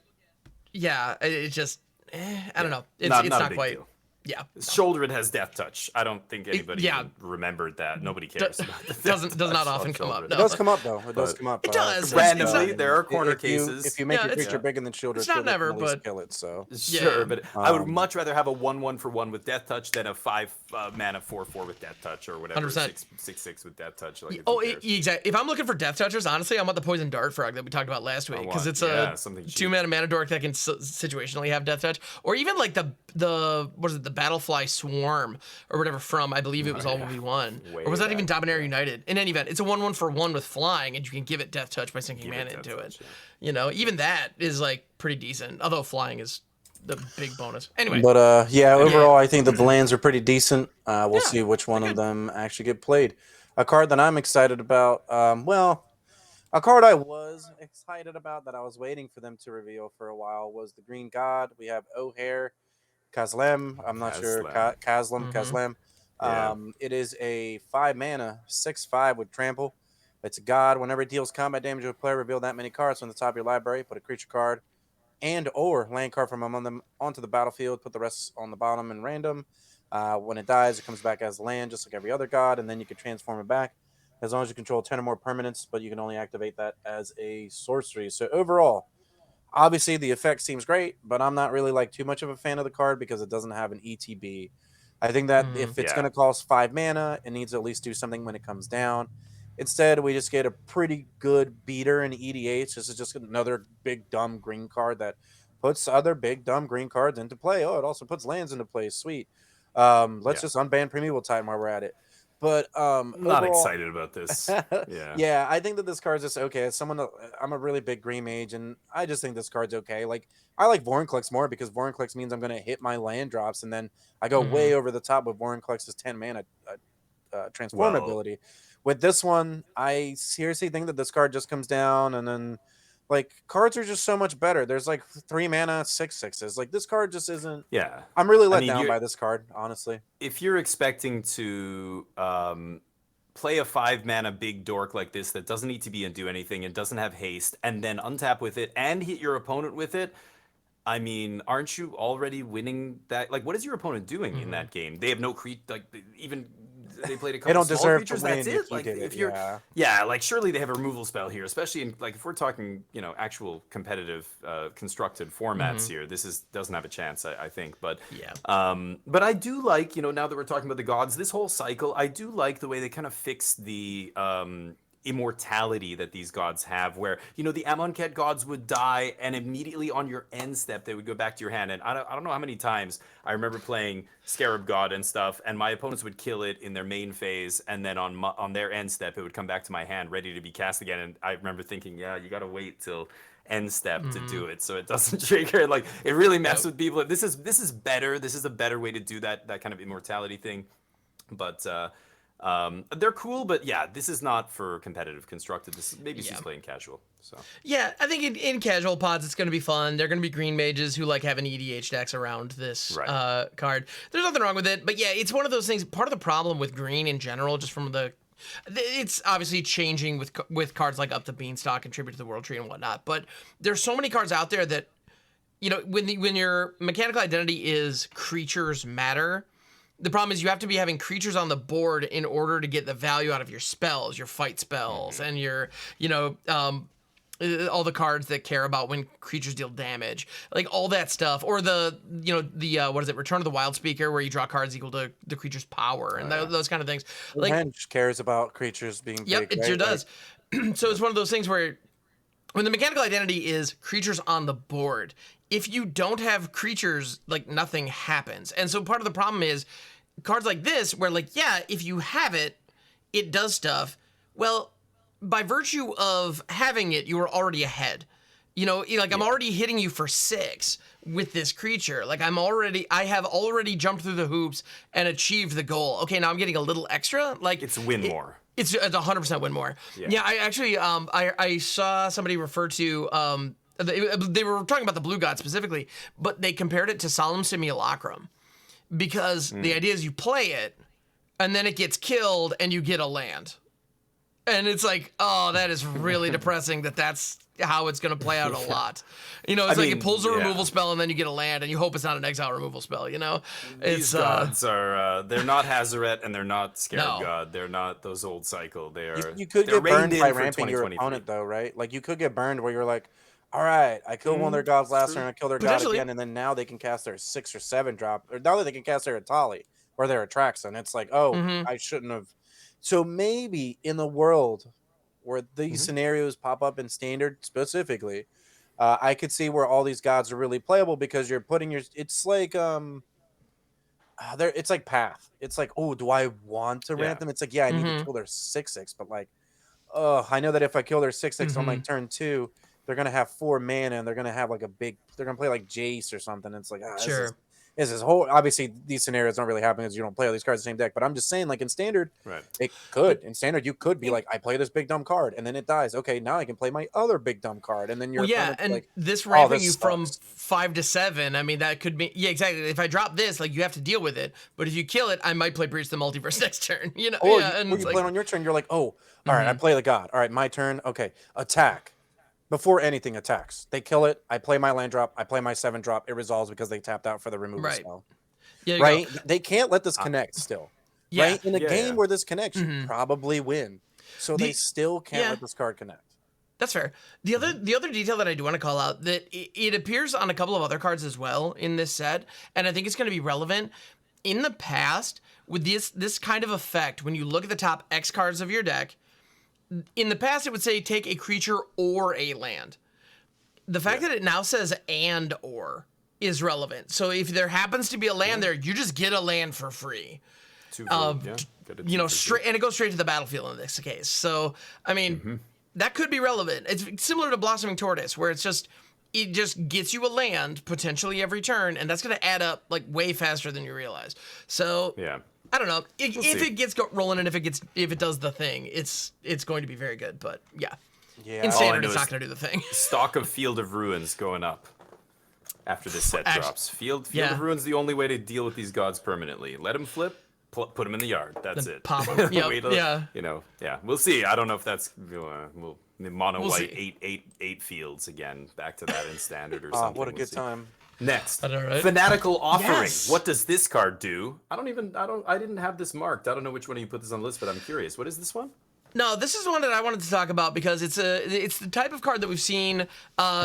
it just, I don't know. It's not quite. Deal. Yeah.
Shoulder it has Death Touch. I don't think anybody even remembered that. Nobody cares about that.
Does not often come up. No.
It does come up, though. It does come up.
It does.
Randomly, there are corner cases.
If you make your creature bigger than Shoulder,
it's not never, but
kill it. So
sure, but I would much rather have a 1/1 with Death Touch than a 5 mana 4/4 with Death Touch, or whatever. 6/6 with Death Touch. Like,
exactly. If I'm looking for Death Touchers, honestly, I want the Poison Dart Frog that we talked about last week, because it's a 2-mana dork that can situationally have Death Touch, or even like the Battlefly Swarm or whatever from, I believe it was all V1, or was that even Dominaria United? In any event, it's a 1/1 with flying, and you can give it Death Touch by sinking mana into it. Even that is like pretty decent, although flying is the big bonus. Anyway,
but overall, I think that the lands are pretty decent. We'll see which one of them actually get played. A card that I'm excited about, a card I was excited about that I was waiting for them to reveal for a while was the Green God. We have O'Hare Kazlem. I'm not sure. Kazlem. It is a 5 mana, 6/5 with trample. It's a god. Whenever it deals combat damage to a player, reveal that many cards from the top of your library. Put a creature card and or land card from among them onto the battlefield. Put the rest on the bottom in random. When it dies, it comes back as land, just like every other god, and then you can transform it back as long as you control 10 or more permanents, but you can only activate that as a sorcery. So overall, obviously, the effect seems great, but I'm not really like too much of a fan of the card because it doesn't have an ETB. I think that if it's going to cost 5 mana, it needs to at least do something when it comes down. Instead, we just get a pretty good beater in EDH. This is just another big, dumb green card that puts other big, dumb green cards into play. Oh, it also puts lands into play. Sweet. Let's just unban Primeval Titan while we're at it. But
Not
overall,
excited about this. Yeah.
yeah, I think that this card's just okay. As someone, I'm a really big green mage, and I just think this card's okay. Like, I like Vorinclex more because Vorinclex means I'm going to hit my land drops, and then I go way over the top with Vorinclex's 10 mana transform
Well,
ability. With this one, I seriously think that this card just comes down, and then like cards are just so much better. There's like 3 mana 6/6s. Like this card just isn't.
yeah.
I'm really
I
let
mean,
down by this card, honestly.
if you're expecting to play a 5 mana big dork like this that doesn't need to be and do anything and doesn't have haste, and then untap with it and hit your opponent with it, I mean, aren't you already winning that? Like, what is your opponent doing in that game? They have no like even they played a
They
couple
don't
small
deserve
creatures.
to win
That's
if
it.
you
Like,
did it.
if you're
Yeah.
like surely they have a removal spell here, especially in like if we're talking actual competitive constructed formats here. This doesn't have a chance, I think. But but I do like now that we're talking about the gods, this whole cycle, I do like the way they kind of fix the immortality that these gods have, where the Amonkhet gods would die and immediately on your end step they would go back to your hand. And I don't know how many times I remember playing Scarab God and stuff, and my opponents would kill it in their main phase, and then on their end step it would come back to my hand ready to be cast again. And I remember thinking, yeah, you got to wait till end step to do it so it doesn't trigger. Like, it really messes with people. This is better. This is a better way to do that kind of immortality thing. But they're cool, but yeah, this is not for competitive constructed. This is maybe she's playing casual. So
yeah, I think in casual pods it's going to be fun. They're going to be green mages who like having EDH decks around this card. There's nothing wrong with it, but yeah, it's one of those things. Part of the problem with green in general, just from it's obviously changing with cards like Up the Beanstalk and Tribute to the World Tree and whatnot. But there's so many cards out there that when your mechanical identity is creatures matter. The problem is you have to be having creatures on the board in order to get the value out of your spells, your fight spells, and your, all the cards that care about when creatures deal damage, like all that stuff, or what is it, Return of the Wild Speaker, where you draw cards equal to the creature's power, and those kind of things. Like,
Revenge cares about creatures being big.
Yep, it sure does. So it's one of those things where when the mechanical identity is creatures on the board, if you don't have creatures, like nothing happens. And so part of the problem is cards like this, where like, yeah, if you have it, it does stuff. Well, by virtue of having it, you are already ahead. I'm already hitting you for 6 with this creature. Like I have already jumped through the hoops and achieved the goal. Okay, now I'm getting a little extra. Like
it's win more.
It's 100% win more. Yeah, I actually I saw somebody refer to they were talking about the Blue God specifically, but they compared it to Solemn Simulacrum because the idea is you play it and then it gets killed and you get a land. And it's like, oh, that is really depressing that's how it's going to play out a lot. It pulls a removal spell and then you get a land and you hope it's not an exile removal spell,
These gods are, they're not Hazaret and they're not Scarab God. They're not those old cycle. They are.
You could get burned by ramping your opponent though, right? Like you could get burned where you're like, all right, I killed one of their gods last turn, I killed their god again, and then now they can cast their 6 or 7 drop, or now that they can cast their Atali or their Atraxa, and it's like, oh, I shouldn't have. So maybe in the world where these scenarios pop up in Standard specifically, I could see where all these gods are really playable because you're putting it's like it's like Path. It's like, oh, do I want to ramp them? It's like, yeah, I need to kill their 6/6, but like, I know that if I kill their 6/6 on like turn 2, they're gonna have 4 mana and they're gonna have like they're gonna play like Jace or something. It's like, this is whole. Obviously, these scenarios don't really happen because you don't play all these cards in the same deck. But I'm just saying, like in Standard, it could. In Standard, you could be like, I play this big dumb card, and then it dies. Okay, now I can play my other big dumb card, and then you're
and
like,
this ramping you from 5 to 7. I mean, that could be exactly. If I drop this, like you have to deal with it. But if you kill it, I might play Breach the Multiverse next turn.
Or you play it on your turn. You're like, oh, all right, I play the god. All right, my turn. Okay, attack. Before anything attacks, they kill it. I play my land drop. I play my 7 drop. It resolves because they tapped out for the removal spell.
Yeah,
right? They can't let this connect still. Right? In a game where this connects, you probably win. So they still can't let this card connect.
That's fair. The other detail that I do want to call out, that it appears on a couple of other cards as well in this set, and I think it's going to be relevant. In the past, with this kind of effect, when you look at the top X cards of your deck, in the past, it would say take a creature or a land. The fact that it now says and or is relevant. So if there happens to be a land there, you just get a land for free. straight, and it goes straight to the battlefield in this case. So, I mean, that could be relevant. It's similar to Blossoming Tortoise, where it just gets you a land potentially every turn, and that's going to add up like way faster than you realize. So,
yeah.
I don't know if it gets rolling and if it does the thing, it's going to be very good. But yeah. In standard, it's not going to do the thing.
Stock of Field of Ruins going up after this set drops. Field of Ruins the only way to deal with these gods permanently. Let them flip, put them in the yard. That's it.
Pop them.
We'll see. I don't know if that's mono white 8 fields again. Back to that in standard or something.
What a good time.
Next,
right?
Fanatical Offering.
Yes.
What does this card do? I didn't have this marked. I don't know which one of you put this on the list, but I'm curious. What is this one?
No, this is one that I wanted to talk about because it's the type of card that we've seen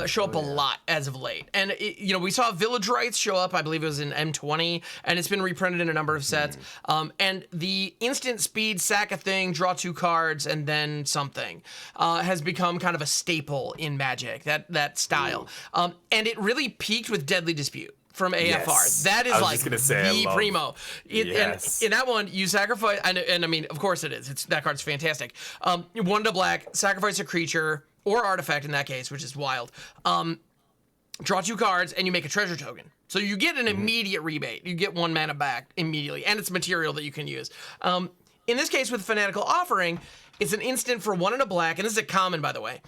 show up a lot as of late. And we saw Village Rites show up, I believe it was in M20, and it's been reprinted in a number of sets. And the instant speed, sack a thing, draw 2 cards, and then something has become kind of a staple in Magic, that style. And it really peaked with Deadly Dispute from AFR.
Yes.
That is like the primo.
Yes.
And in that one, you sacrifice, and I mean, of course it is. That card's fantastic. 1 to black, sacrifice a creature or artifact in that case, which is wild. Draw 2 cards, and you make a treasure token. So you get an immediate rebate. You get 1 mana back immediately, and it's material that you can use. In this case, with Fanatical Offering, it's an instant for 1 and a black, and this is a common, by the way.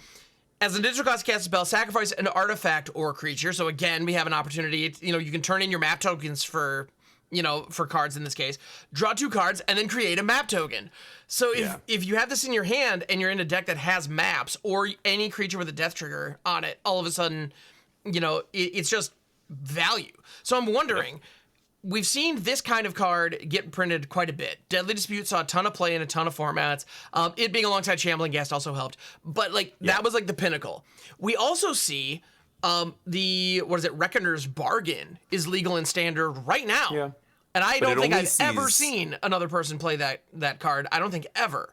As an additional cost, cast a spell, sacrifice an artifact or creature. So again, we have an opportunity. You can turn in your map tokens for cards in this case. Draw 2 cards and then create a map token. So if you have this in your hand and you're in a deck that has maps or any creature with a death trigger on it, all of a sudden, it's just value. So I'm wondering. We've seen this kind of card get printed quite a bit. Deadly Dispute saw a ton of play in a ton of formats. It being alongside Shambling Ghast also helped. But that was like the pinnacle. We also see Reckoner's Bargain is legal in standard right now.
Yeah.
And I don't think I've ever seen another person play that card. I don't think ever.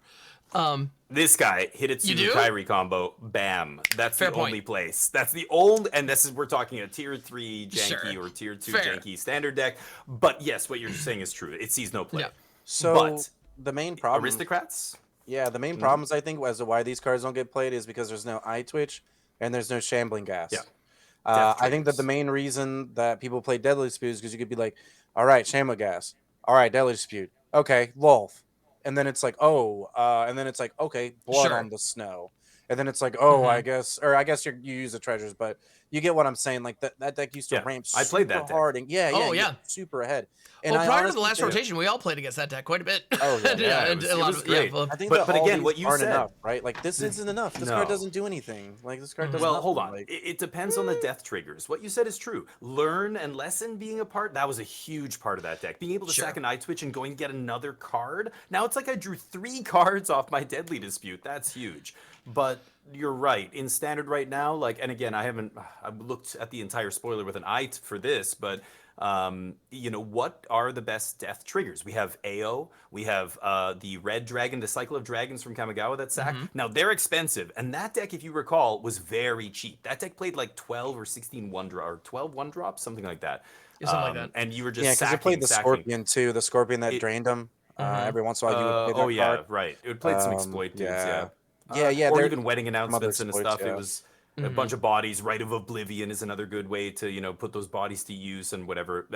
This guy, Hidetsugu Kairi combo, bam. That's the only place. That's the only, and we're talking a tier 3 janky or tier 2 janky standard deck. But yes, what you're saying is true. It sees no play.
Yeah.
So the main problem,
Aristocrats?
Yeah, the main problems I think as to why these cards don't get played is because there's no Eye Twitch and there's no Shambling Ghast.
Yeah.
I think that the main reason that people play Deadly Dispute is because you could be like, all right, Shambling Ghast. All right, Deadly Dispute. Okay, Lolth. And then it's like, and then it's like, okay, blood on the snow. And then it's like, I guess you use the treasures, but you get what I'm saying. Like that deck used to ramp super
I played that
hard.
deck.
And super ahead. And
prior to the last rotation, we all played against that deck quite a bit.
Oh, yeah. It was great.
I think
but again, what you said.
Enough, right? Like, this isn't enough. This card doesn't do anything. Like, this card doesn't.
Well, hold on. It depends on the death triggers. What you said is true. Learn and lesson being a part, that was a huge part of that deck. Being able to sack an Eye Twitch and go and get another card. Now it's like I drew 3 cards off my Deadly Dispute. That's huge. But you're right. In standard right now, and again, I've looked at the entire spoiler with an eye for this, but what are the best death triggers? We have AO, we have the Red Dragon, the Cycle of Dragons from Kamigawa that sack. Now they're expensive, and that deck, if you recall, was very cheap. That deck played like 12 or 16 or 12 1-drops, something like that.
Something like that.
And you were just
because it played the Scorpion too, the Scorpion that drained them. Every once in a while, you would play that card.
Right. It would play some exploit dudes,
or
even wedding announcements and stuff. It was a bunch of bodies. Rite of Oblivion is another good way to put those bodies to use and whatever.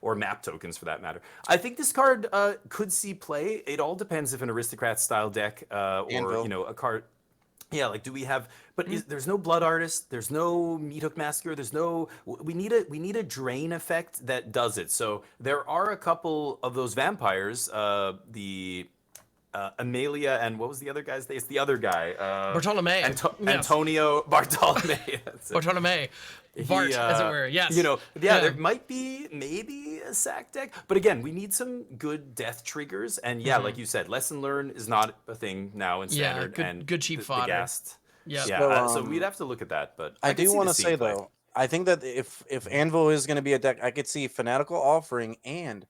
Or map tokens for that matter. I think this card could see play. It all depends if an aristocrat style deck or a card. Yeah, do we have? But there's no Blood Artist. There's no Meathook Massacre. There's no. We need a drain effect that does it. So there are a couple of those vampires. Amelia and what was the other guy's name? It's the other guy.
Bartolome.
Antonio Bartolome.
Bartolome. Bart, as it were. Yes.
There might be maybe a sack deck, but again, we need some good death triggers. And like you said, lesson learn is not a thing now in standard.
Yeah, good cheap fodder.
Ghast.
Yeah.
So we'd have to look at that. But
I do want to say though, I think that if Anvil is going to be a deck, I could see Fanatical Offering and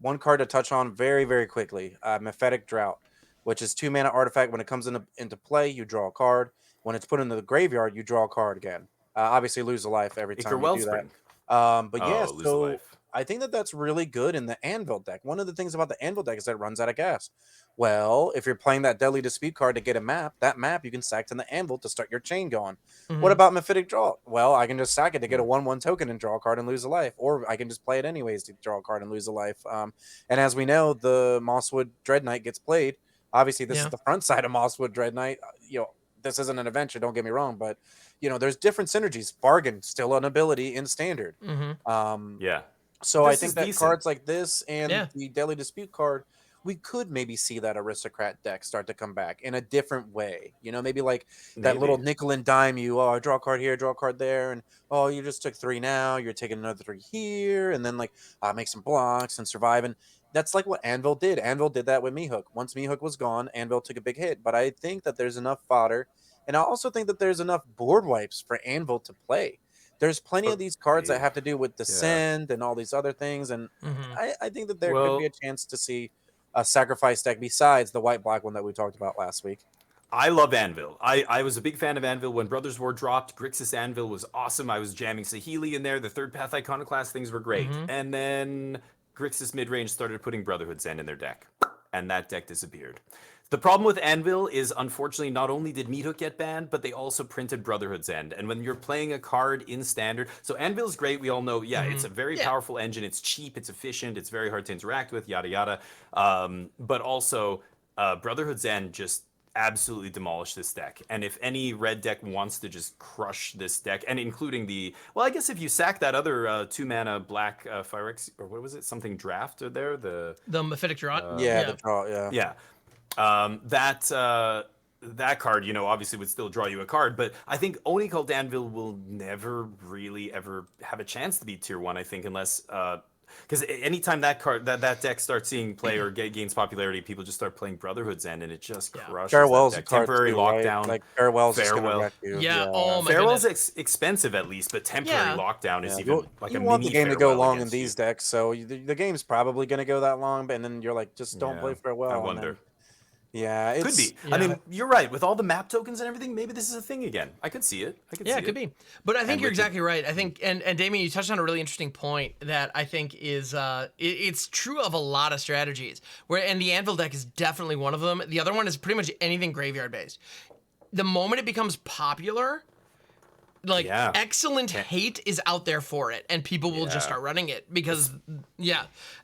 one card to touch on very, very quickly, Mephetic Drought, which is 2 mana artifact. When it comes into play, you draw a card. When it's put into the graveyard, you draw a card again. Obviously, lose a life every time you do that. But I think that that's really good in the Anvil deck. One of the things about the Anvil deck is that it runs out of gas. Well, if you're playing that Deadly Dispute card to get a map, that map you can sack to the Anvil to start your chain going. What about Mephitic Draw? Well, I can just sack it to get a 1/1 token and draw a card and lose a life, or I can just play it anyways to draw a card and lose a life. And as we know, the Mosswood Dread Knight gets played. Obviously, this is the front side of Mosswood Dread Knight. This isn't an adventure, don't get me wrong, but there's different synergies. Bargain, still an ability in standard. So I think that decent. Cards like this and the Deadly Dispute card, we could maybe see that Aristocrat deck start to come back in a different way. Maybe like that little nickel and dime I draw a card here, draw a card there, and you just took 3 now, you're taking another 3 here, and then make some blocks and survive. And that's like what Anvil did. Anvil did that with Meehook. Once Meehook was gone, Anvil took a big hit. But I think that there's enough fodder, and I also think that there's enough board wipes for Anvil to play. There's plenty of these cards that have to do with Descend and all these other things, and I think that there could be a chance to see a sacrifice deck besides the white-black one that we talked about last week.
I love Anvil. I was a big fan of Anvil when Brothers War dropped. Grixis Anvil was awesome. I was jamming Saheeli in there. The Third Path Iconoclast things were great. And then Grixis mid-range started putting Brotherhood's End in their deck, and that deck disappeared. The problem with Anvil is, unfortunately, not only did Meathook get banned, but they also printed Brotherhood's End. And when you're playing a card in Standard, so Anvil's great, we all know, it's a very powerful engine, it's cheap, it's efficient, it's very hard to interact with, yada yada. But also, Brotherhood's End just absolutely demolished this deck. And if any red deck wants to just crush this deck, and including I guess if you sack that other 2-mana black Phyrex, or what was it, something draft there? The
Mephitic Draw?
The draw,
Yeah. That card, obviously would still draw you a card, but I think Oni Called Anvil will never really ever have a chance to be tier 1, I think, unless because anytime that card that deck starts seeing play or gains popularity, people just start playing Brotherhood's End, and it just crushes
Farewell's
that deck. Temporary
too,
lockdown.
Right? Like Farewell's
Farewell.
Oh my
Farewell's expensive at least, but temporary lockdown is even like a mini.
You want the game to go long in these
you.
decks, so the game's probably going to go that long, and then you're like, just don't play Farewell.
I wonder.
Yeah,
could be. Yeah. I mean, you're right. With all the map tokens and everything, maybe this is a thing again. I could see it.
It could be. But I think you're exactly right. I think, and Damien, you touched on a really interesting point that I think is it's true of a lot of strategies. And the Anvil deck is definitely one of them. The other one is pretty much anything graveyard based. The moment it becomes popular, excellent hate is out there for it, and people will just start running it because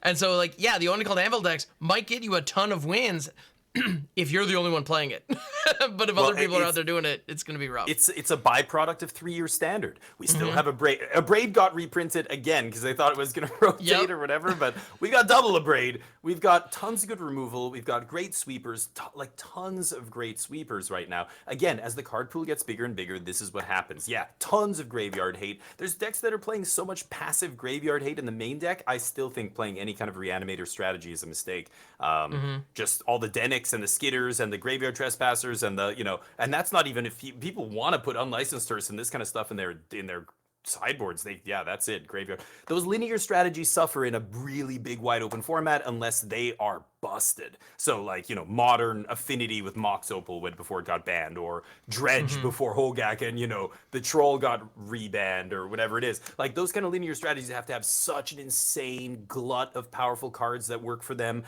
and so the Oni Called Anvil decks might get you a ton of wins if you're the only one playing it. But if other people are out there doing it, it's going to be rough.
It's a byproduct of 3-year Standard. We still have a Braid. A Braid got reprinted again because they thought it was going to rotate or whatever, but we got double a Braid. We've got tons of good removal. We've got great sweepers, tons of great sweepers right now. Again, as the card pool gets bigger and bigger, this is what happens. Yeah, tons of graveyard hate. There's decks that are playing so much passive graveyard hate in the main deck. I still think playing any kind of Reanimator strategy is a mistake. Just all the Denix and the Skitters and the Graveyard Trespassers and the and that's not even if people want to put unlicensed tourists and this kind of stuff in their sideboards. That's it. Graveyard. Those linear strategies suffer in a really big wide open format unless they are busted. So Modern Affinity with Mox Opal before it got banned, or Dredge before Hogak and the Troll got rebanned or whatever it is. Like those kind of linear strategies have to have such an insane glut of powerful cards that work for them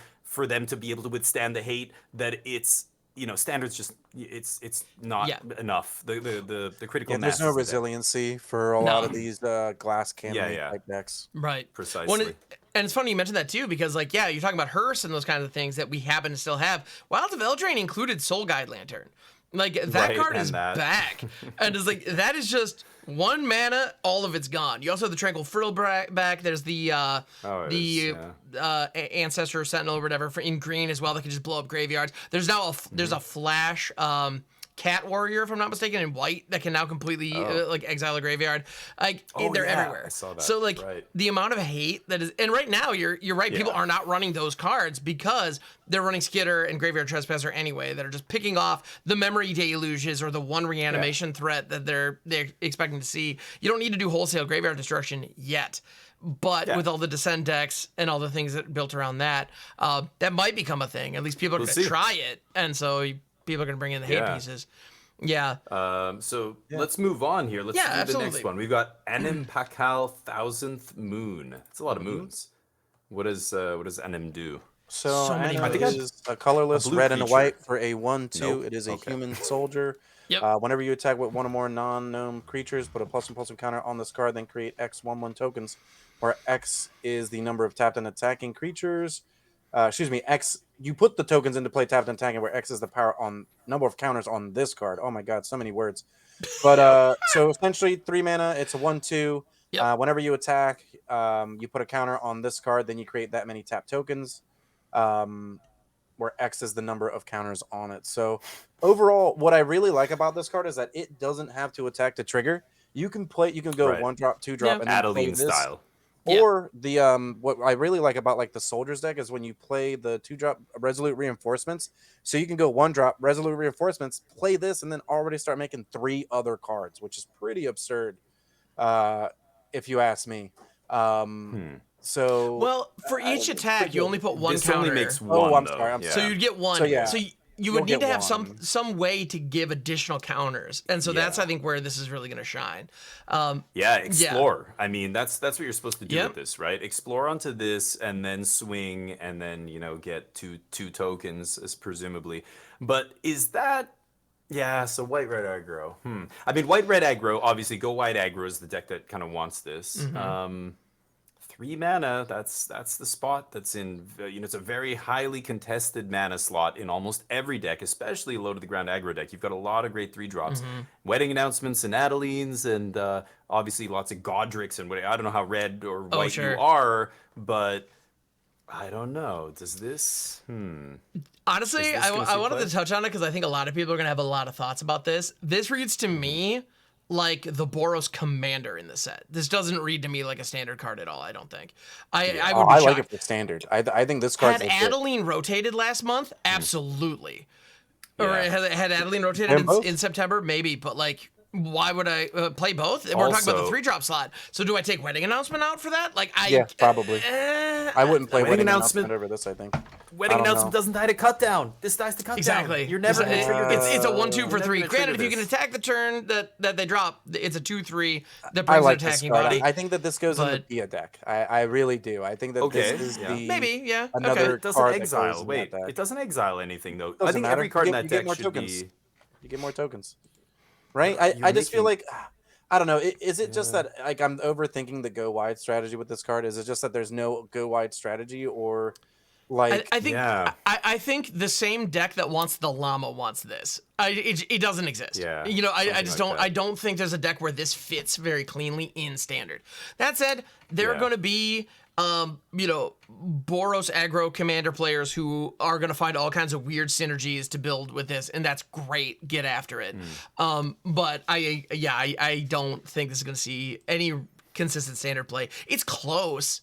to be able to withstand the hate that it's Standard's just it's not enough. The critical mass.
There's no resiliency for a lot of these glass cannon type decks.
Right.
Precisely.
And it's funny you mentioned that too, because you're talking about Hearse and those kinds of things that we happen to still have. Wilds of Eldraine included Soul Guide Lantern. That card is back. And it's that is just 1 mana, all of it's gone. You also have the Tranquil Fertile back. There's the Ancestor Sentinel or whatever in green as well that can just blow up graveyards. There's now there's a Flash Cat Warrior, if I'm not mistaken, in white that can now completely exile a graveyard. They're everywhere.
I saw that.
So the amount of hate that is, and right now you're right. People are not running those cards because they're running Skitter and Graveyard Trespasser anyway. That are just picking off the memory deluges or the one reanimation threat that they're expecting to see. You don't need to do wholesale graveyard destruction yet. But with all the Descend decks and all the things that built around that, that might become a thing. At least people are going to try it, and so people are going to bring in the hate pieces. Yeah.
So let's move on here. Let's do the
absolutely.
next one. We've got Enem Pakal 1000th Moon. That's a lot of moons. What does Enem do?
So
many
Anna
moons.
is a colorless
blue
red and a
creature.
white for a 1/2.
Nope.
It is a
Okay.
human soldier.
Yep.
Whenever you attack with one or more non-gnome creatures, put a +1/+1 counter on this card, then create X/1/1 tokens, where X is the number of tapped and attacking creatures. X. You put the tokens into play tapped and attacking, where X is the power on number of counters on this card. Oh my god, so many words. But so essentially 3 mana. It's a 1/2.
Yep.
Whenever you attack, you put a counter on this card, then you create that many tap tokens. Where X is the number of counters on it. So overall, what I really like about this card is that it doesn't have to attack to trigger. You can go
Right.
1 drop, 2 drop, and then play
Adeline
this.
style.
Or the what I really like about like the soldiers deck is when you play the 2 drop resolute reinforcements. So you can go 1 drop resolute reinforcements, play this, and then already start making 3 other cards, which is pretty absurd, if you ask me. So
Well, for each attack, you only put 1
This
counter.
only makes one.
I'm
though.
sorry, I'm
Yeah.
So you'd get 1.
So, yeah.
So you
You'll
would need
get
to have
1.
some way to give additional counters, and so that's I think where this is really going to shine.
Explore. I mean, that's what you're supposed to do
Yep.
with this, right? Explore onto this, and then swing, and then get two tokens, as presumably. But is that? Yeah. So white red aggro. I mean, white red aggro. Obviously, go white aggro is the deck that kind of wants this. 3 mana. That's the spot that's in. It's a very highly contested mana slot in almost every deck, especially low to the ground aggro deck. You've got a lot of great 3 drops, wedding announcements and Adelines, and obviously lots of Godric's and what. I don't know how red or white you are, but I don't know. Does this?
Honestly,
Is this gonna
I
see
wanted
play?
to touch on it because I think a lot of people are going to have a lot of thoughts about this. This reads to me like the Boros Commander in the set. This doesn't read to me like a standard card at all, I don't think. I would be
I like
shocked.
it for standard. I think this card's
Had
legit.
Adeline rotated last month? Absolutely. Or
Yeah.
had Adeline rotated
And both?
in September? Maybe, but like, why would I play both? We're talking about the
Also-
3-drop slot. So do I take Wedding Announcement out for that? Like,
Yeah, probably. I wouldn't play
Wedding
wedding
announcement-
announcement over this, I think.
Wedding
I don't
announcement
know.
doesn't die to cut down. This dies to cut
Exactly.
down. You're never going to trigger this.
It's a 1/2 for
You're never
3.
gonna
Granted, if
trigger
you can
this.
attack the turn that they drop, it's a 2/3 that
I
brings
like
an
this
attacking
card.
body.
I think that this goes in the
but-
Dia deck. I really do. I think that
Okay,
this is
yeah.
the
Maybe, yeah.
another
Okay.
It doesn't
card that
exile.
goes in
Wait,
that deck.
it doesn't exile anything though. I
Doesn't
think
matter.
every card
You
in
get-
that
you get
deck
more
should
tokens.
be.
You get more tokens, right?
You're
I just feel
making-
like I don't know. Is it just that like I'm overthinking the go wide strategy with this card? Is it just that there's no go wide strategy, or like
I think
Yeah.
I think the same deck that wants the llama wants this. It doesn't exist.
Yeah,
I
something
just
like
don't.
that.
I don't think there's a deck where this fits very cleanly in standard. That said, there are
Yeah.
going to be Boros aggro commander players who are going to find all kinds of weird synergies to build with this, and that's great. Get after it. But I don't think this is going to see any consistent standard play. It's close,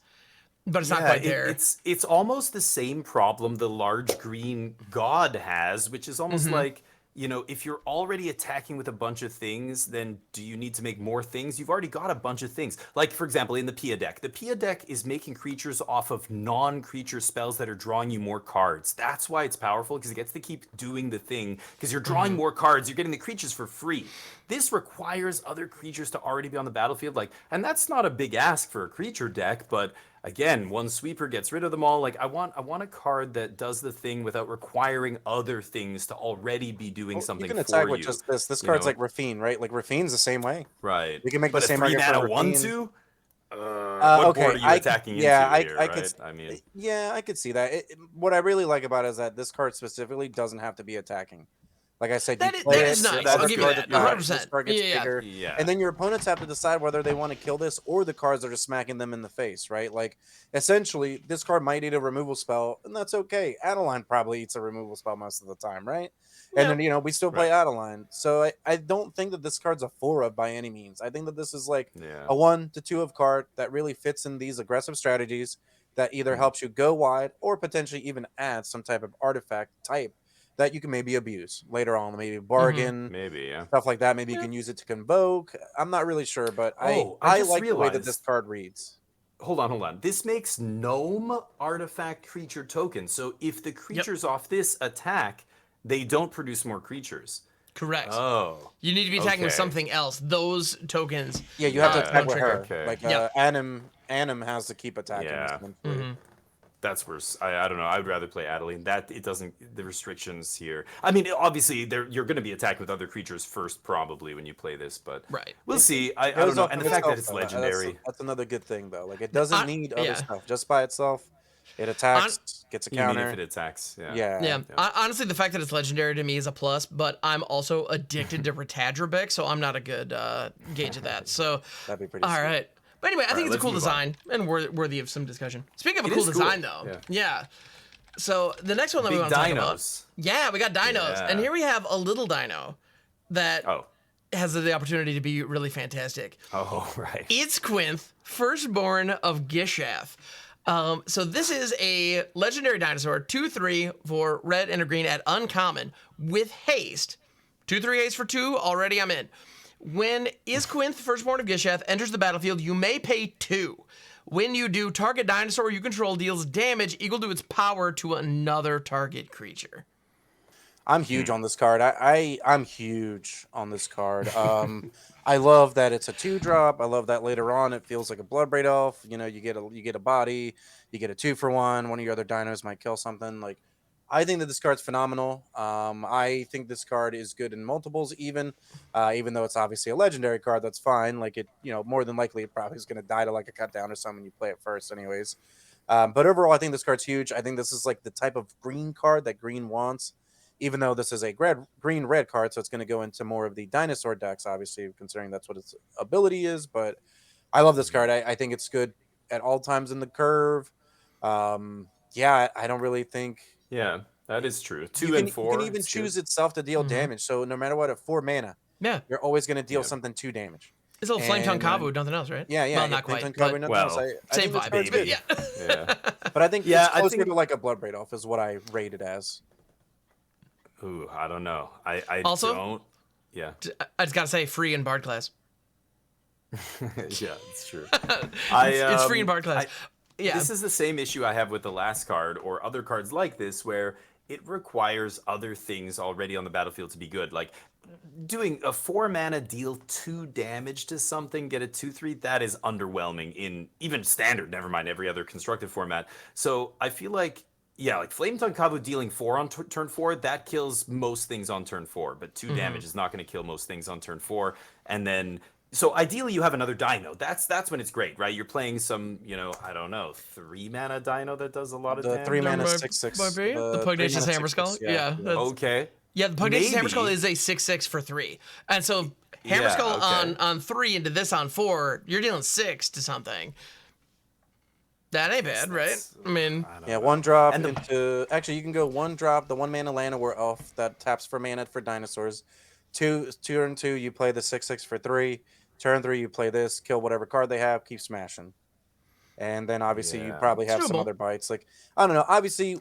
but it's not quite there.
It's almost the same problem the large green god has, which is almost like, if you're already attacking with a bunch of things, then do you need to make more things? You've already got a bunch of things. Like, for example, in the Pia deck. The Pia deck is making creatures off of non-creature spells that are drawing you more cards. That's why it's powerful, because it gets to keep doing the thing. Because you're drawing more cards, you're getting the creatures for free. This requires other creatures to already be on the battlefield. And that's not a big ask for a creature deck, but again, one sweeper gets rid of them all. I want a card that does the thing without requiring other things to already be doing something
you can
for
attack
you.
with just this. This
you
card's
know?
like Rafine, right? Like Rafine's the same way.
Right.
You can make
but
the same
a 3
argument for
mana
Rafine.
1/2. What
Okay,
board are you attacking into here,
I
right?
could.
I mean,
Yeah, I could see that. What I really like about it is that this card specifically doesn't have to be attacking. Like I said,
That
you
is-
play
that
it,
is nice.
that's
I'll
the
give you
card
that.
dies,
100%.
This card gets
Yeah.
bigger,
Yeah.
and then your opponents have to decide whether they want to kill this or the cards that are smacking them in the face, right? Like, essentially, this card might eat a removal spell, and that's okay. Adeline probably eats a removal spell most of the time, right? And then, we still play Adeline. So I don't think that this card's a 4 of by any means. I think that this is like
yeah.
a 1 to 2 of card that really fits in these aggressive strategies that either helps you go wide or potentially even add some type of artifact type that you can maybe abuse later on, maybe bargain,
Maybe, yeah.
stuff like that. Maybe you can use it to convoke. I'm not really sure, but
Oh,
I
I just
like the way that this
realized-
card reads.
Hold on. This makes gnome artifact creature tokens. So if the creatures off this attack, they don't produce more creatures.
Correct.
Oh.
You need to be attacking with
Okay.
something else. Those tokens.
Yeah, you have to attack with
trigger.
her.
Okay.
Like
Yep.
Anim has to keep attacking
Yeah.
this one for you.
That's worse. I don't know. I would rather play Adeline. That it doesn't. The restrictions here. I mean, obviously, you're going to be attacking with other creatures first, probably when you play this. But
Right.
we'll see. I
Goes
don't know.
off
And
of
the fact that
itself,
it's
though.
legendary.
That's another good thing, though. Like, it doesn't need other
yeah.
stuff. Just by itself, it attacks, gets a
You mean
counter.
if it attacks? Yeah.
Yeah. Honestly, the fact that it's legendary to me is a plus, but I'm also addicted to Retadrabic, so I'm not a good gauge of that. So,
That'd be pretty
all
sweet.
right. But anyway, I think it's a
let's
cool
move on.
design and worthy of some discussion. Speaking of a
It
cool
is cool.
design, though, yeah. So the next one that we
Big
want to talk about,
dinos.
yeah, we got dinos,
Yeah.
and here we have a little dino that
Oh.
has the opportunity to be really fantastic.
Oh, right.
It's Quinth, firstborn of Gishath. So this is a legendary dinosaur, 2/3 for red and a green at uncommon with haste. 2/3 haste for 2, already I'm in. When Isquinth, firstborn of Gishath, enters the battlefield, you may pay 2. When you do, target dinosaur you control deals damage equal to its power to another target creature.
I'm huge on this card. I'm huge on this card. I love that it's a 2-drop. I love that later on it feels like a Bloodbraid Elf. You know, you get a body, you get a 2-for-1. One of your other dinos might kill something. Like, I think that this card's phenomenal. I think this card is good in multiples, even though it's obviously a legendary card. That's fine. Like, it, more than likely it probably is going to die to like a cut down or something. You play it first, anyways. But overall, I think this card's huge. I think this is like the type of green card that green wants. Even though this is a green-red card, so it's going to go into more of the dinosaur decks, obviously, considering that's what its ability is. But I love this card. I think it's good at all times in the curve. Yeah, I don't really think...
Yeah, that is true. 2
you
and 4.
can even choose itself to deal damage. So no matter what, at 4 mana, you're always going to deal something 2 damage.
It's a little Flame Tongue Kavu, nothing else, right?
Yeah.
Well, not quite.
Nothing else. I
same
think this
vibe.
card's good.
Yeah.
But I think it's closer to like a Bloodbraid Elf is what I rate it as.
Ooh, I don't know. I
Also,
don't. Yeah.
I just got to say, free in Bard class.
Yeah, it's true.
It's free in Bard class. Yeah.
This is the same issue I have with the last card or other cards like this where it requires other things already on the battlefield to be good. Like doing a 4 mana deal 2 damage to something, get a 2/3, that is underwhelming in even standard, never mind every other constructed format. So I feel like, yeah, like Flame Tongue Kavu dealing 4 on turn 4, that kills most things on turn 4, but 2 damage is not going to kill most things on turn 4. And then, so ideally you have another dino. That's when it's great, right? You're playing some, I don't know, 3 mana dino that does a lot of damage.
The 3 mana 6/6.
The Pugnacious Hammer Skull? Yeah.
Okay.
Yeah, the Pugnacious Hammer Skull is a 6/6 for 3. And so Hammer Skull on 3 into this on 4, you're dealing 6 to something. That ain't bad, right? I mean,
yeah, 1 drop into... Actually, you can go 1 drop, the 1 mana Llanowar Elf that taps for mana for dinosaurs. Turn 2, you play the 6/6 for 3. Turn 3, you play this, kill whatever card they have, keep smashing. And then obviously you probably have some other bites. Like, I don't know. Obviously,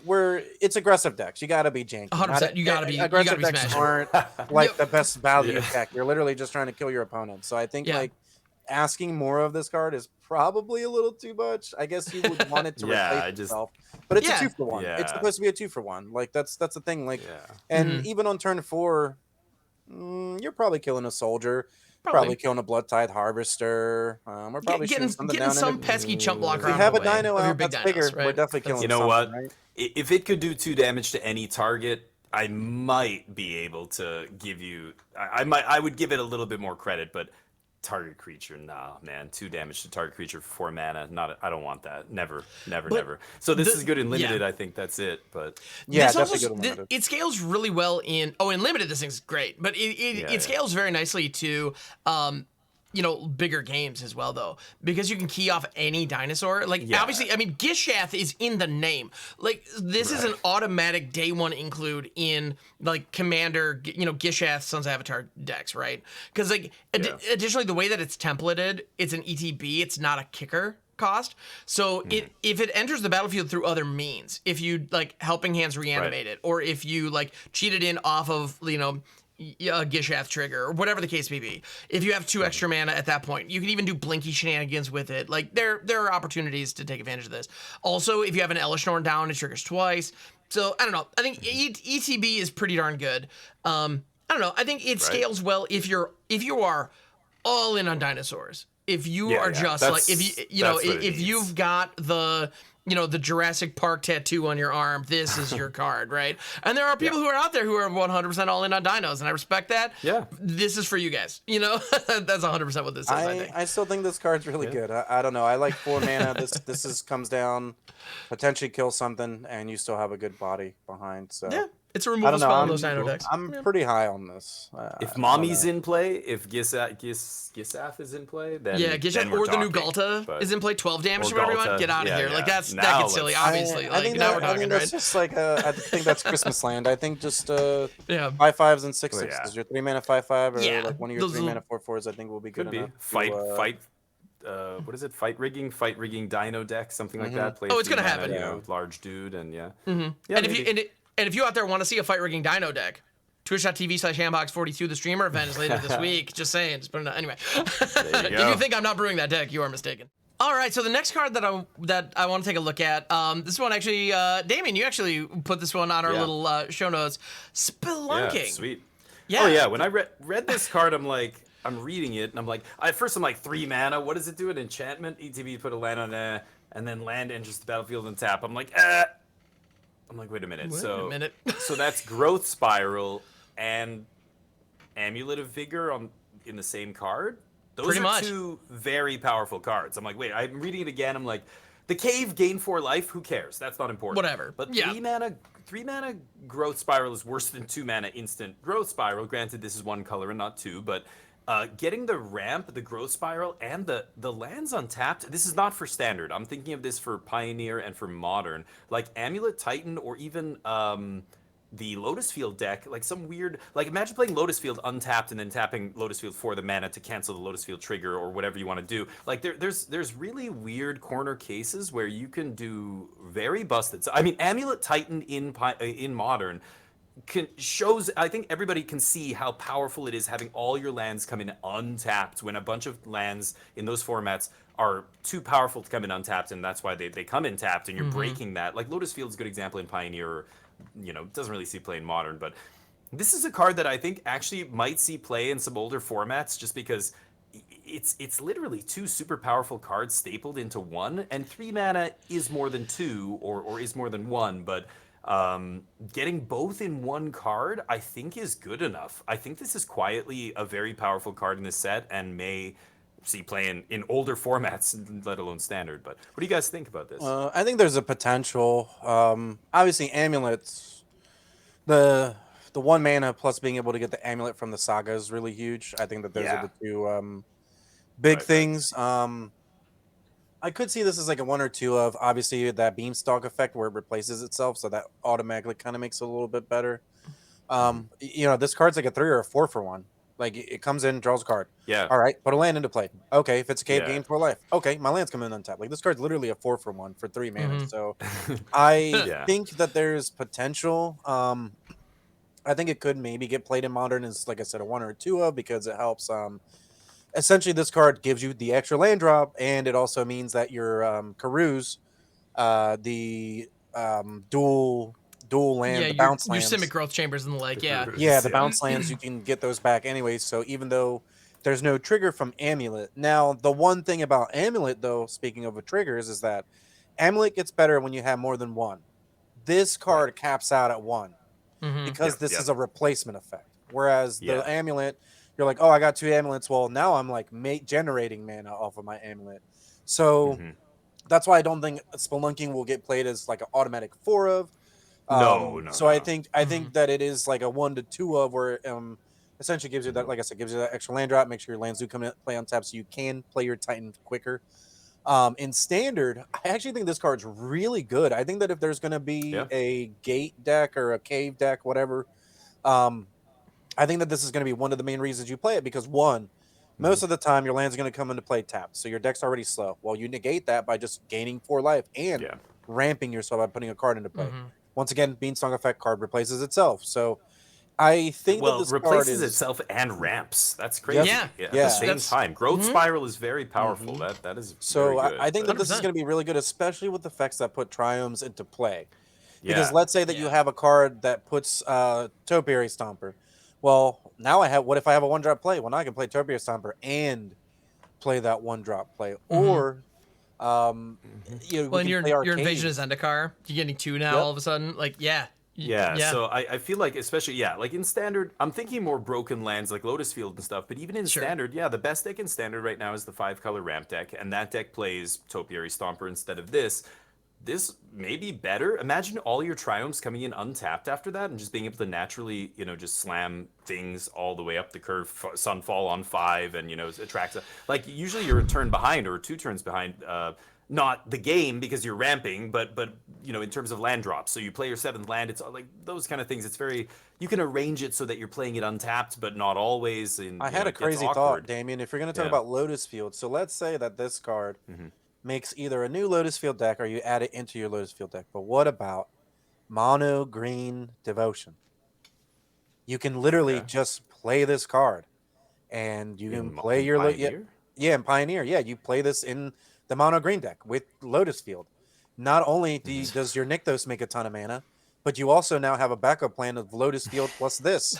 it's aggressive decks. You got to be janky.
100%. You got to be
aggressive decks
smashing.
aren't like the best value deck. You're literally just trying to kill your opponent. So I think like asking more of this card is probably a little too much. I guess you would want it to replace itself. But it's a 2-for-1.
Yeah.
It's supposed to be a 2-for-1. Like that's the thing. Like, and even on turn 4, you're probably killing a soldier. Probably killing a Blood Tithe Harvester. We're probably
getting some pesky chump blocker.
If we have a dino out that's bigger,
right?
we're definitely killing.
You know what?
Right?
If it could do 2 damage to any target, I might be able to give you. I would give it a little bit more credit, but target creature, nah, man. 2 damage to target creature for 4 mana. I don't want that. Never. So this is good in limited. I think that's it. But
yeah, definitely good in limited.
It scales really well in limited. This thing's great, but it scales very nicely to bigger games as well, though, because you can key off any dinosaur. Like, obviously, I mean, Gishath is in the name. Like, this is an automatic day 1 include in, like, Commander, Gishath Sons of Avatar decks, right? Because, like, additionally, the way that it's templated, it's an ETB, it's not a kicker cost. So if it enters the battlefield through other means, if you, like, Helping Hands reanimate it, or if you, like, cheat it in off of, a Gishath trigger, or whatever the case may be. If you have 2 extra mana at that point, you can even do Blinky shenanigans with it. Like, there are opportunities to take advantage of this. Also, if you have an Elishnorn down, it triggers twice. So, I don't know. I think ETB is pretty darn good. I don't know. I think it scales well if you are all in on dinosaurs. If you are just like if you've got the the Jurassic Park tattoo on your arm, this is your card, right? And there are people who are out there who are 100% all in on dinos, and I respect that.
Yeah.
This is for you guys. That's 100% what this is. I think.
I still think this card's really good. I don't know. I like 4 mana. This comes down, potentially kill something, and you still have a good body behind. So
yeah. It's a removal spell in those dino decks.
I'm pretty high on this.
If Mommy's in play, if Gisaf is in play, then
Gisaf or the new Galta is in play, 12 damage from everyone. Get out of here. Like that gets silly, obviously.
I think
now we're talking,
I think that's just like I think that's Christmas land. I think just 5/5s and 6/6s. Your 3 mana 5/5 or like one of your 3 mana 4/4s. I think will be good enough.
Fight. What is it? Fight rigging dino deck, something like that. Play
it's gonna happen.
Large dude and
And if you out there want to see a fight rigging dino deck, twitch.tv/handbox42, the streamer event is later this week. Just saying. Just put it anyway. If you think I'm not brewing that deck, you are mistaken. All right, so the next card that I want to take a look at, this one actually, Damien, you actually put this one on our little show notes. Spelunking.
Yeah, sweet. Yeah. Oh yeah, when I read this card, I'm reading it and I'm like, at first I'm like 3 mana. What does it do? An enchantment? ETB put a land on and then land enters the battlefield and tap. I'm like, wait a minute. So that's Growth Spiral and Amulet of Vigor in the same card? Those are 2 very powerful cards. I'm like, wait, I'm reading it again. I'm like, the cave gain 4 life, who cares? That's not important.
Whatever.
But 3 mana Growth Spiral is worse than 2 mana instant Growth Spiral. Granted, this is 1 color and not 2, but getting the ramp, the Growth Spiral, and the lands untapped, this is not for Standard. I'm thinking of this for Pioneer and for Modern. Like Amulet Titan or even the Lotus Field deck, like some weird... Like imagine playing Lotus Field untapped and then tapping Lotus Field for the mana to cancel the Lotus Field trigger or whatever you want to do. Like there's really weird corner cases where you can do very busted... I mean, Amulet Titan in Modern... shows, I think everybody can see how powerful it is having all your lands come in untapped when a bunch of lands in those formats are too powerful to come in untapped, and that's why they come in tapped, and you're breaking that. Like Lotus Field's a good example in Pioneer, doesn't really see play in Modern, but this is a card that I think actually might see play in some older formats just because it's literally 2 super powerful cards stapled into 1, and 3 mana is more than 2 or is more than 1, but getting both in 1 card, I think is good enough. I think this is quietly a very powerful card in this set and may see play in older formats, let alone Standard. But what do you guys think about this?
I think there's a potential. Obviously, Amulets, the 1 mana plus being able to get the Amulet from the Saga is really huge. I think that those are the 2 big things. I could see this as like a 1 or 2 of obviously that Beanstalk effect where it replaces itself, so that automatically kind of makes it a little bit better. This card's like a 3 or a 4 for 1. Like it comes in, draws a card.
Yeah.
All right, put a land into play. Okay, if it's a cave, gain 4 life. Okay, my land's coming in untapped. Like this card's literally a 4 for 1 for 3 mana. So I think that there's potential. I think it could maybe get played in Modern as, like I said, a 1 or a 2 of because it helps. Essentially, this card gives you the extra land drop, and it also means that your Karuz, the dual land, the bounce lands,
your Simic Growth Chambers and the like,
the bounce lands, you can get those back anyway. So even though there's no trigger from Amulet, now the one thing about Amulet, though, speaking of triggers, is that Amulet gets better when you have more than 1. This card caps out at 1 because this is a replacement effect, whereas the Amulet. You're like, oh, I got 2 amulets. Well, now I'm like generating mana off of my amulet. So that's why I don't think Spelunking will get played as like an automatic 4 of.
No.
So I think that it is like a 1 to 2 of where essentially gives you that, like I said, gives you that extra land drop. Make sure your lands do come in play on tap so you can play your Titan quicker. In Standard, I actually think this card's really good. I think that if there's going to be a gate deck or a cave deck, whatever, I think that this is going to be one of the main reasons you play it because, one, most of the time your land's going to come into play tapped, so your deck's already slow. Well, you negate that by just gaining 4 life and ramping yourself by putting a card into play. Once again, Beanstalk effect card replaces itself. So I think that this
replaces
card
itself and ramps. That's crazy.
Yeah.
At the same time. Growth Spiral is very powerful. That is
so
very good.
I think that this is going to be really good, especially with effects that put Triomes into play. Because let's say that you have a card that puts Topiary Stomper. Well, now I have. What if I have a 1-drop play? Well, now I can play Turbio Stomper and play that 1-drop play, or
Well,
we
and
can
your
play
your Invasion of
arcades.
Zendikar, you're getting 2 now
Yep.
all of a sudden. Like, yeah.
Yeah,
Yeah.
so I feel like, especially, yeah, like in standard, I'm thinking more broken lands like Lotus Field and stuff, but even in
Sure.
standard, yeah, the best deck in standard right now is the 5-color ramp deck, and that deck plays Topiary Stomper instead of this. This may be better. Imagine all your Triumphs coming in untapped after that and just being able to naturally, just slam things all the way up the curve, Sunfall on 5, and, attracts, like, usually you're a turn behind or 2 turns behind, not the game because you're ramping, but in terms of land drops. So you play your 7th land. It's like those kind of things. It's very, you can arrange it so that you're playing it untapped, but not always. And
I had a
it gets
crazy thought,
awkward.
Damien. If you're going to talk
Yeah.
about Lotus Field, so let's say that this card makes either a new Lotus Field deck or you add it into your Lotus Field deck. But what about Mono Green Devotion? You can literally
Okay.
just play this card, and you can play your
Pioneer?
in Pioneer. Yeah, you play this in the Mono Green deck with Lotus Field. Not only does your Nykthos make a ton of mana, but you also now have a backup plan of Lotus Field plus this.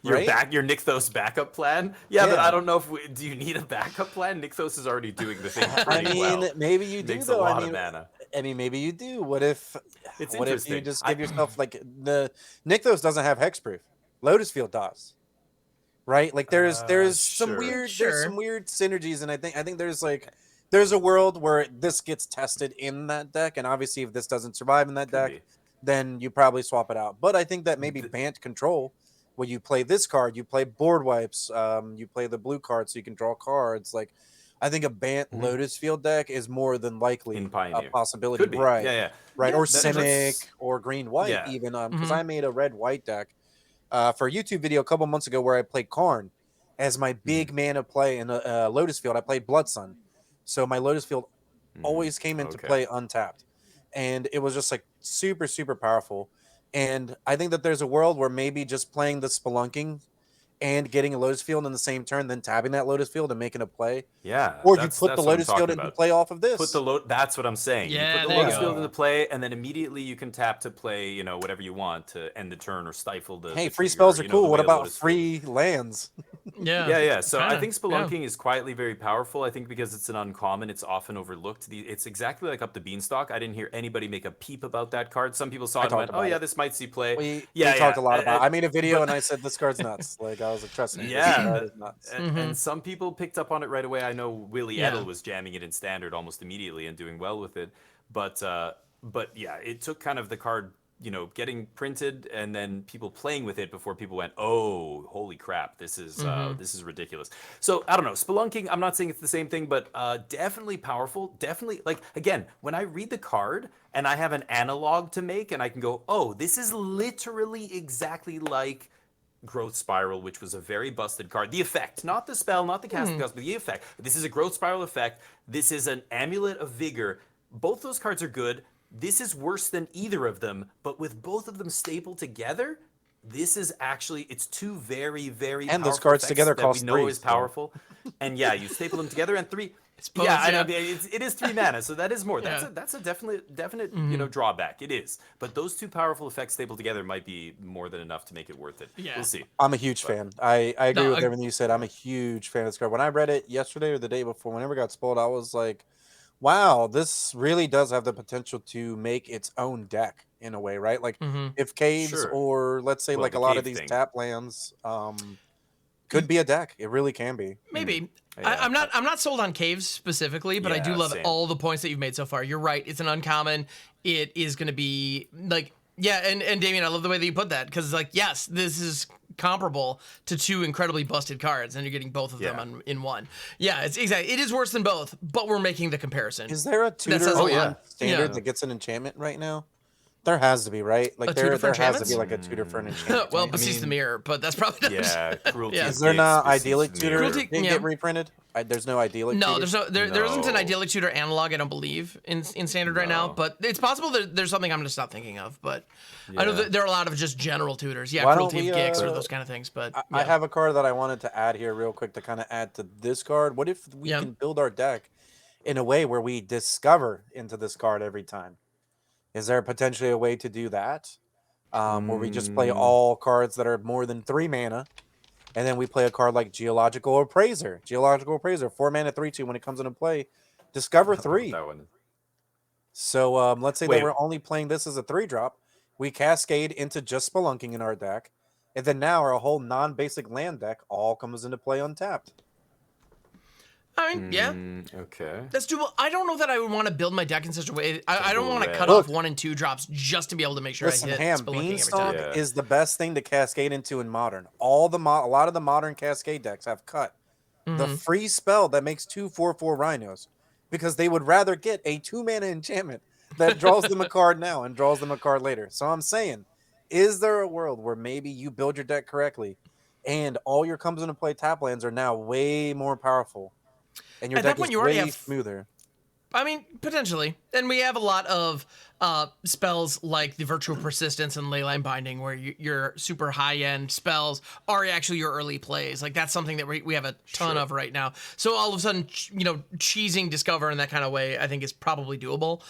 Your
Right?
your Nykthos backup plan? Yeah, but
Yeah.
I don't know if do you need a backup plan? Nykthos is already doing the thing
I
pretty
mean,
well.
maybe you do
Makes
though.
a lot of mana.
I mean, maybe you do. What if
It's
you
interesting.
just give yourself like the Nykthos doesn't have hexproof. Lotus Field does. Right? Like there's some
Sure.
weird
Sure.
there's some weird synergies, and I think there's a world where this gets tested in that deck, and obviously if this doesn't survive in that
Could
deck,
be.
then you probably swap it out. But I think that maybe Bant Control, where you play this card, you play board wipes, you play the blue card so you can draw cards. Like I think a Bant Lotus Field deck is more than likely
In
a
Pioneer.
possibility.
Could be.
Right.
Yeah, yeah.
Right.
Yeah,
Or
that's-
Simic or green white
Yeah.
even. Because I made a red white deck for a YouTube video a couple months ago where I played Karn as my big mana play in a Lotus Field. I played Blood Sun. So my Lotus Field always came into play untapped. And it was just like super, super powerful. And I think that there's a world where maybe just playing the Spelunking and getting a Lotus Field in the same turn, then tabbing that Lotus Field and making a play.
Yeah.
Or you
that's
put the
what I'm
Lotus Field
talking
into
about.
play off of this.
That's what I'm saying.
Yeah,
you put the
there you
Lotus
go.
Field into play, and then immediately you can tap to play, whatever you want to end the turn or stifle the.
Hey,
the
free
trigger,
spells are
the
cool.
way
What
a
about
Lotus Field-
free lands?
Yeah.
Yeah. So I
Kinda,
think
yeah.
Spelunking is quietly very powerful. I think because it's an uncommon, it's often overlooked. It's exactly like Up the Beanstalk. I didn't hear anybody make a peep about that card. Some people saw it and
talked
went, "Oh
about
yeah,
it.
this might see play."
We
yeah.
talked a lot about it. I made a video and I said this card's nuts. Like I was like, trust me, this
Yeah,
card is nuts.
and some people picked up on it right away. I know Willie
Yeah.
Edel was jamming it in standard almost immediately and doing well with it. But yeah, it took kind of the card, getting printed and then people playing with it before people went, "Oh, holy crap, this is ridiculous." So I don't know, Spelunking. I'm not saying it's the same thing, but definitely powerful. Definitely, like again, when I read the card and I have an analog to make, and I can go, "Oh, this is literally exactly like." Growth Spiral, which was a very busted card. The effect, not the spell, not the casting cost, but the effect. This is a Growth Spiral effect. This is an Amulet of Vigor. Both those cards are good. This is worse than either of them, but with both of them stapled together, this is actually, it's two very, very
And
powerful
those cards
effects
together
that
cost
we know
3,
is
so-
powerful. And yeah, you staple them together and 3.
Suppose,
I
yeah.
mean, it is 3 mana, so that is more.
Yeah.
That's a definite drawback. It is, but those two powerful effects stapled together might be more than enough to make it worth it.
Yeah.
We'll see.
I'm a huge fan. I agree
No,
with everything you said. I'm a huge fan of this card. When I read it yesterday or the day before, whenever it got spoiled, I was like, wow, this really does have the potential to make its own deck in a way, right? Like if caves
Sure.
or let's say
Well,
like
the
a lot
cave
of these
thing.
tap lands could be a deck. It really can be.
Maybe.
Yeah.
I'm not sold on caves specifically, but I do
Yeah,
love
same.
all the points that you've made so far. You're right. It's an uncommon. It is going to be like, yeah. And Damien, I love the way that you put that because like, yes, this is comparable to 2 incredibly busted cards and you're getting both of them in one. Yeah, it's exactly. It is worse than both, but we're making the comparison.
Is there a tutor
says a
on
lot.
standard
Yeah.
that gets an enchantment right now? There has to be, right? Like
A tutor for
there has to
enchantments?
be like a tutor for an enchantment.
Well,
right?
Beseech the Mirror, but that's probably not.
Yeah, cruelty.
Yeah.
Is there not idyllic
Beseech
tutor?
Mirror.
Cruelty-
Didn't
yeah.
get reprinted. There's no idyllic.
No,
tutor?
there isn't an
No.
idyllic tutor analog. I don't believe in standard right now,
No.
but it's possible that there's something I'm just not thinking of. But I know
Yeah.
that there are a lot of just general tutors. Yeah,
Why don't
cruelty of
we,
Gix or those kind of things. But
I
yeah.
have a card that I wanted to add here real quick to kind of add to this card. What if we
Yeah.
can build our deck in a way where we discover into this card every time? Is there potentially a way to do that? where we just play all cards that are more than 3 mana. And then we play a card like Geological Appraiser. Geological Appraiser, 4 mana, 3/2. When it comes into play, discover 3.
That one.
So let's say
Wait.
that we're only playing this as a 3-drop. We cascade into just Spelunking in our deck. And then now our whole non-basic land deck all comes into play untapped.
I mean, yeah.
Okay.
That's doable. I don't know that I would want to build my deck in such a way. I don't want to cut off 1 and 2 drops just to be able to make sure
Listen,
I hit
Ham,
Spelunking every
Beanstalk
time.
is the best thing to cascade into in Modern. A lot of the Modern Cascade decks have cut the free spell that makes 2 4/4 Rhinos because they would rather get a 2-mana enchantment that draws them a card now and draws them a card later. So I'm saying, is there a world where maybe you build your deck correctly and all your comes into play tap lands are now way more powerful and your deck is way smoother?
I mean, potentially. And we have a lot of spells like the Virtual Persistence and Leyline Binding where your super high-end spells are actually your early plays. Like, that's something that we have a ton of right now. So all of a sudden, cheesing Discover in that kind of way, I think is probably doable.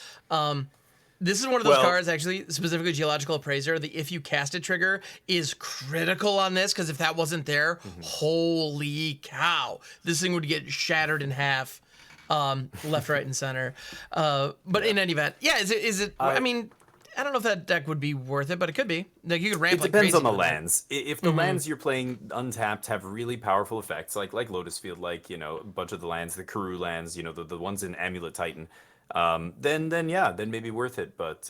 This is one of those cards, actually, specifically Geological Appraiser. The if you cast it trigger is critical on this, because if that wasn't there, holy cow, this thing would get shattered in half. Left, right, and center. But in any event, yeah, is it? I mean, I don't know if that deck would be worth it, but it could be. Like, you could ramp.
It depends on the lands. If the lands you're playing untapped have really powerful effects, like Lotus Field, like a bunch of the lands, the Karoo lands, the ones in Amulet Titan, then maybe worth it. But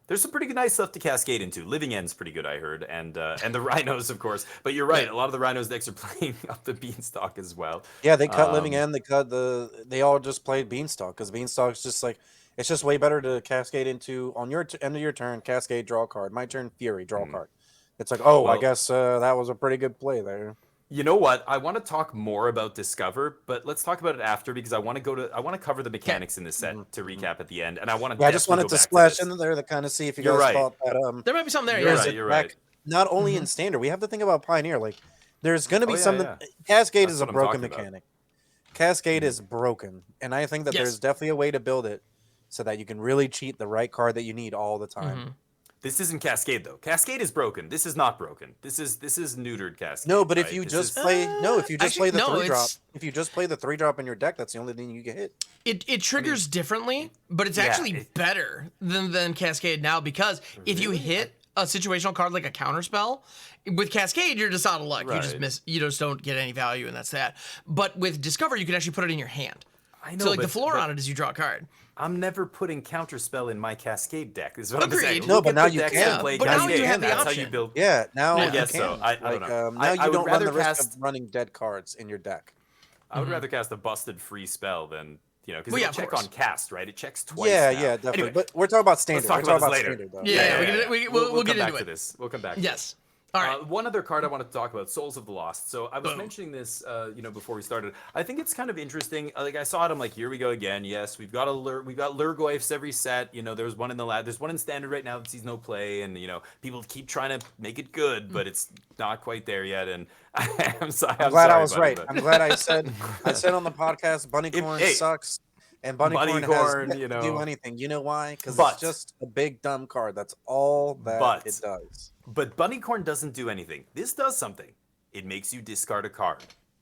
there's some pretty nice stuff to cascade into. Living End's pretty good, I heard, and the Rhinos, of course. But you're right, a lot of the Rhinos decks are playing up the Beanstalk as well.
Yeah, they cut Living End. They all just played Beanstalk because Beanstalk's just like, it's just way better to cascade into on your end of your turn. Cascade, draw a card. My turn, Fury, draw a card. It's like, I guess that was a pretty good play there.
You know what? I want to talk more about Discover, but let's talk about it after because I want to cover the mechanics in this set to recap at the end, and I want to.
Yeah, I just wanted to splash in there to kind of see if you guys thought that.
There might be something there.
You're right.
Not only in Standard, we have to think about Pioneer. Like, there's going to be something. Yeah. Cascade is a broken mechanic. Cascade is broken, and I think that there's definitely a way to build it so that you can really cheat the right card that you need all the time.
This isn't Cascade though. Cascade is broken. This is not broken. This is neutered Cascade.
No, but if you just play play the 3-drop, if you just play the 3-drop in your deck, that's the only thing you get hit.
It triggers differently, but it's actually better than Cascade now because if you hit a situational card like a counterspell, with Cascade you're just out of luck. You just miss. You just don't get any value, and that's that. But with Discover, you can actually put it in your hand.
I know.
So the floor on it is you draw a card.
I'm never putting Counterspell in my Cascade deck. Is what I'm saying.
No, but now you can.
Play
but
Cascade.
now you have the
That's
option.
how you build.
Yeah, now
I guess so. I don't know.
Now you don't run the risk of running dead cards in your deck.
I would rather cast a busted free spell than because it'll check on cast, right? It checks twice.
Yeah,
now.
definitely.
Anyway,
but we're talking about Standard.
Let's talk about this later.
Standard, though.
Yeah, we'll get
come
into
back
it.
to this. We'll come back.
Yes. All right.
One other card I want to talk about, Souls of the Lost. So I was mentioning this, before we started. I think it's kind of interesting. Like I saw it, I'm like, here we go again. Yes, we've got Lurgoyfs every set. There's one in the there's one in Standard right now that sees no play, and people keep trying to make it good, but it's not quite there yet. And I'm glad
I was right. I'm glad I said on the podcast, Bunnycorn sucks. And Bunnycorn doesn't do anything. You know why? Because it's just a big dumb card. That's all that it does.
But Bunnycorn doesn't do anything. This does something. It makes you discard a card.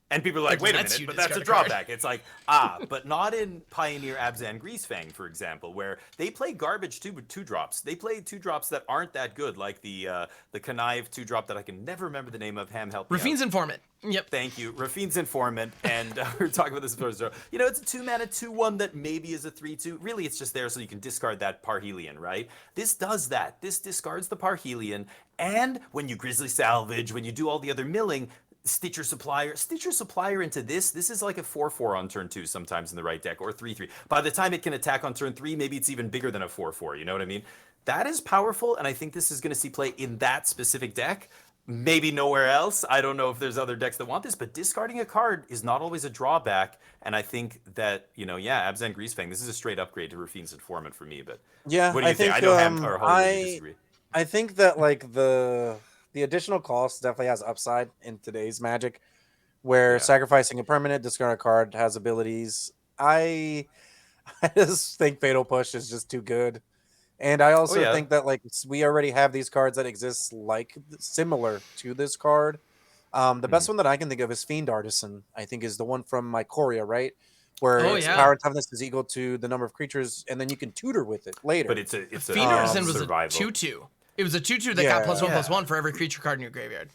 And people are like, wait a minute, but that's a drawback. It's like, but not in Pioneer Abzan Greasefang, for example, where they play garbage too with 2-drops. They play 2-drops that aren't that good, like the Connive 2-drop that I can never remember the name of. Ham, help me
Rafine's Informant. Yep.
Thank you. Rafine's Informant. And we were talking about this before. So, it's a 2-mana 2/1 that maybe is a 3/2. Really, it's just there so you can discard that Parhelion, right? This does that. This discards the Parhelion. And when you Grizzly Salvage, when you do all the other milling, Stitch your Supplier into this. This is like a 4/4 on turn 2 sometimes in the right deck, or 3/3. By the time it can attack on turn 3, maybe it's even bigger than a 4/4. You know what I mean? That is powerful, and I think this is going to see play in that specific deck. Maybe nowhere else. I don't know if there's other decks that want this, but discarding a card is not always a drawback. And I think that, Abzan Greasefang, this is a straight upgrade to Rafine's Informant for me. But what do you think? I know Ham or Holly disagree.
I think that the additional cost definitely has upside in today's Magic, where sacrificing a permanent, discard a card has abilities. I just think Fatal Push is just too good. And I also
yeah.
think that like we already have these cards that exist like similar to this card. The best one that I can think of is Fiend Artisan. I think is the one from Mycoria, right? Where
Oh,
its
yeah.
power and toughness is equal to the number of creatures, and then you can tutor with it later.
But it's a
Fiend Artisan was a
survival.
2/2. It was a 2/2 that got
Yeah.
+1/+1 for every creature card in your graveyard.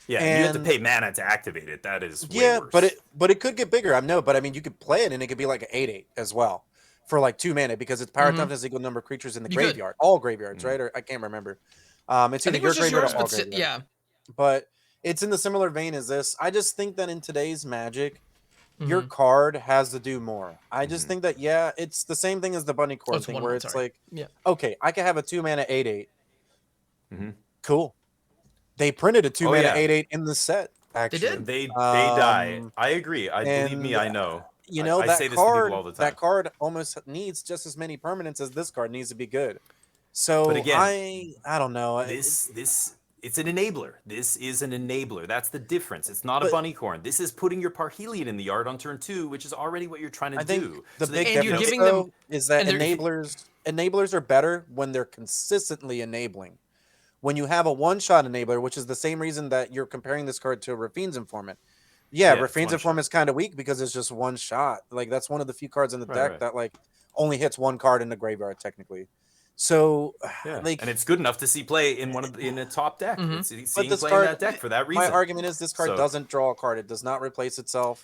Yeah, you have to
And-
pay mana to activate it. That is way
Yeah,
worse.
but it could get bigger. I know, but I mean, you could play it, and it could be like an 8/8 as well for like 2 mana because its power and toughness is equal to the number of creatures in the
You could.
graveyard, all graveyards, right? Or I can't remember. It's
I
either
think it
your
was just
graveyard
yours,
or all
but
graveyard.
yeah.
But it's in the similar vein as this. I just think that in today's Magic, your card has to do more. I just think that it's the same thing as the Bunny Core
it's
thing,
1/1,
where it's
sorry.
like,
Yeah.
okay, I can have a 2 mana 8/8. Cool. They printed a 2 mana
yeah.
8/8 in the set. Actually,
did.
They die. I agree. Believe
and,
me, I know.
You know,
I
that
say this
card,
to people all the time.
that card almost needs just as many permanents as this card needs to be good. So
But again,
I don't know.
It's an enabler. This is an enabler. That's the difference. It's not a bunnycorn. This is putting your Parhelion in the yard on turn 2, which is already what you're trying to
I think
do.
the
So
big
that-
And you're
difference
giving them-
though, is that
and they're-
enablers are better when they're consistently enabling. When you have a one-shot enabler, which is the same reason that you're comparing this card to a Rafine's Informant. Yeah,
Yeah, it's
Rafine's
one
Informant is kind of weak because it's just one shot. Like that's one of the few cards in the deck
right.
that like only hits one card in the graveyard technically. So like
and it's good enough to see play in in a top deck. It's seeing
this
play
card-
in that deck for that reason.
my argument is this card
So-
doesn't draw a card. It does not replace itself.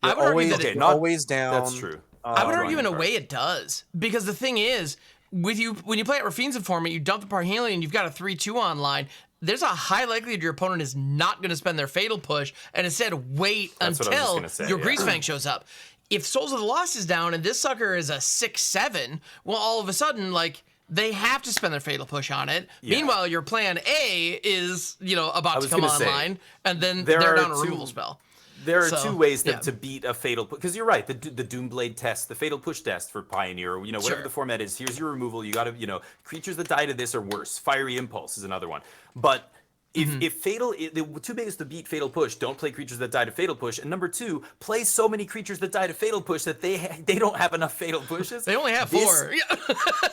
I
You're
would argue
always,
that
you're
not-
always down.
That's true.
I would
drawing
argue in a
card.
way it does, because the thing is, when you play at Rafine's Informant, you dump the Parhelion, you've got a 3/2 online. There's a high likelihood your opponent is not going to spend their Fatal Push and instead wait
That's what I was just
until
gonna say,
your
yeah.
Greasefang shows up. If Souls of the Lost is down and this sucker is a 6/7, well, all of a sudden, like, they have to spend their Fatal Push on it.
Yeah.
Meanwhile, your plan A is, about to
was
come
gonna say,
online, and then
there
they're
are
down a
two-
removal spell.
There are
So,
two ways
yeah.
to beat a fatal because you're right. The Doomblade test, the fatal push test for Pioneer, whatever
Sure.
the format is. Here's your removal. You got to, creatures that die to this are worse. Fiery Impulse is another one. But if fatal, the two ways to beat fatal push: don't play creatures that die to fatal push, and number two, play so many creatures that die to fatal push that they don't have enough fatal pushes.
They only have
This-
4. Yeah.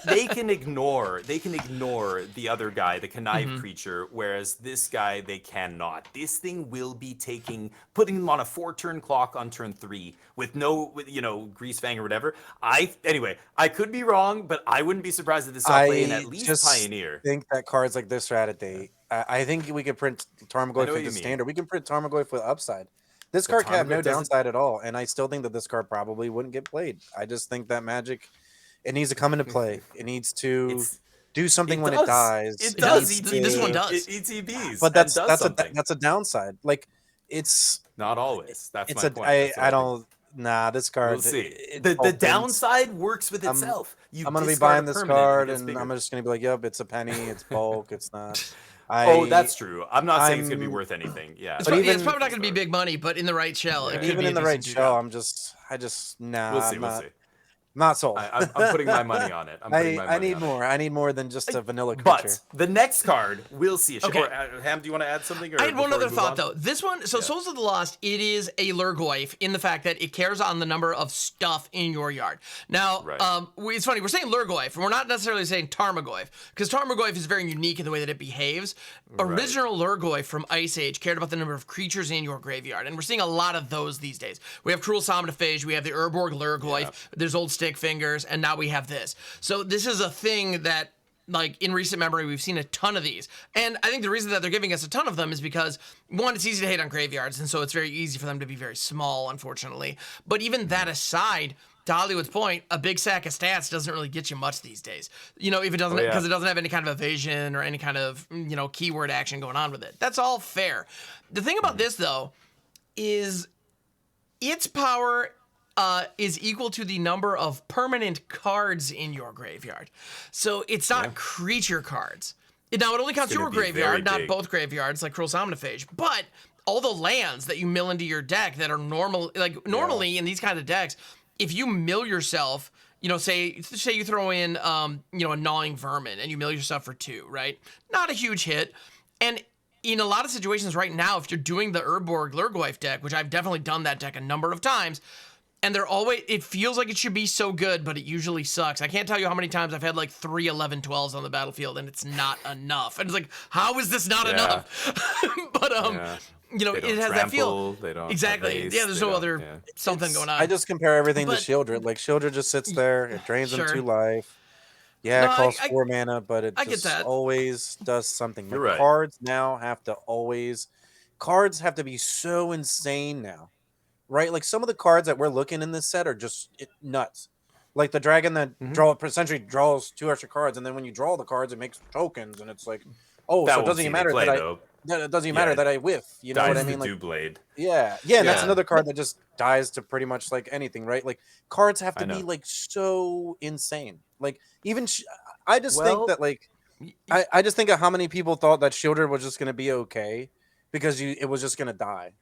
they can ignore the other guy, the connive creature, whereas this guy they cannot. This thing will be putting them on a 4-turn clock on turn 3 with Greasefang or whatever. I could be wrong, but I wouldn't be surprised if this saw play in at least
just
Pioneer.
think that cards like this are out of date. I think we could print Tarmogoyf
what
with
you
the
mean.
standard. We can print Tarmogoyf with upside. This card can have no
Tarmogoyf doesn't-
downside at all, and I still think that this card probably wouldn't get played. I just think that Magic, it needs to come into play. It needs to
It's-
do something when
does.
it dies.
It
It
does.
does. This one does.
It ETBs.
But
and does something.
that's a downside. Like it's
Not always. That's
it's
my
a
point.
I
That's what
I
think.
don't this card.
We'll see.
it
The
opens.
downside works with itself. You
I'm gonna be
discard a
buying this
permanent,
card,
it gets
and
bigger.
I'm just gonna be like, "Yep, it's a penny. It's bulk. It's not."
Oh, that's true. I'm not saying it's gonna be
I'm-
worth anything. Yeah.
It's,
But
probably,
even-
not going to be big money, but in the right shell, it
Yeah.
could
Even
be
in
a
the right
decent
shell,
shot.
I just nah.
We'll see.
I'm
We'll
not,
see.
not sold.
I'm putting my money on it.
I need more. I need more than just a vanilla creature.
But the next card, we'll see.
Okay.
Or, Ham, do you want to add something? Or
I had one
before we
other
move
thought
on?
though. This one, Souls of the Lost, it is a Lurgoyf in the fact that it cares on the number of stuff in your yard. Now,
Right.
it's funny, we're saying Lurgoyf, and we're not necessarily saying Tarmogoyf, because Tarmogoyf is very unique in the way that it behaves. Original Lurgoyf from Ice Age cared about the number of creatures in your graveyard, and we're seeing a lot of those these days. We have Cruel Somnophage, we have the Urborg Lurgoyf, there's Old Stick Fingers, and now we have this. So this is a thing that, like, in recent memory, we've seen a ton of these. And I think the reason that they're giving us a ton of them is because, one, it's easy to hate on graveyards, and so it's very easy for them to be very small, unfortunately. But even that aside, to Hollywood's point, a big sack of stats doesn't really get you much these days. If it doesn't, because it doesn't have any kind of evasion or any kind of, keyword action going on with it. That's all fair. The thing about this, though, is its power is equal to the number of permanent cards in your graveyard. So it's not creature cards. Now, it only counts your
gonna be
graveyard,
very
not
big.
both graveyards, like Cruel Somnophage. But all the lands that you mill into your deck that are normally in these kind of decks, if you mill yourself, say you throw in, a Gnawing Vermin and you mill yourself for 2, right? Not a huge hit. And in a lot of situations right now, if you're doing the Urborg Lurgoyf deck, which I've definitely done that deck a number of times, and they're always, it feels like it should be so good, but it usually sucks. I can't tell you how many times I've had like 3 11-12s on the battlefield, and it's not enough. And it's like, how is this not enough? But you know, it has that feel.
They don't
exactly.
haste,
Yeah, there's no other something going on.
I just compare everything to Shieldred. Like Shieldred just sits there, it drains them 2 life. Yeah, it costs 4 mana, but it just always does something. Like,
You're right.
Cards now have to always, cards have to be so insane now, right? Like some of the cards that we're looking in this set are just nuts. Like the dragon that essentially draws 2 extra cards, and then when you draw the cards, it makes tokens, and it's like, oh, so it doesn't even matter that it doesn't even matter that I whiff. You know what I mean? Like
Blade.
Yeah, and that's another card that just dies to pretty much like anything, right? Like cards have to be like so insane. Like even I just think that like I just think of how many people thought that Shieldred was just gonna be okay because it was just gonna die.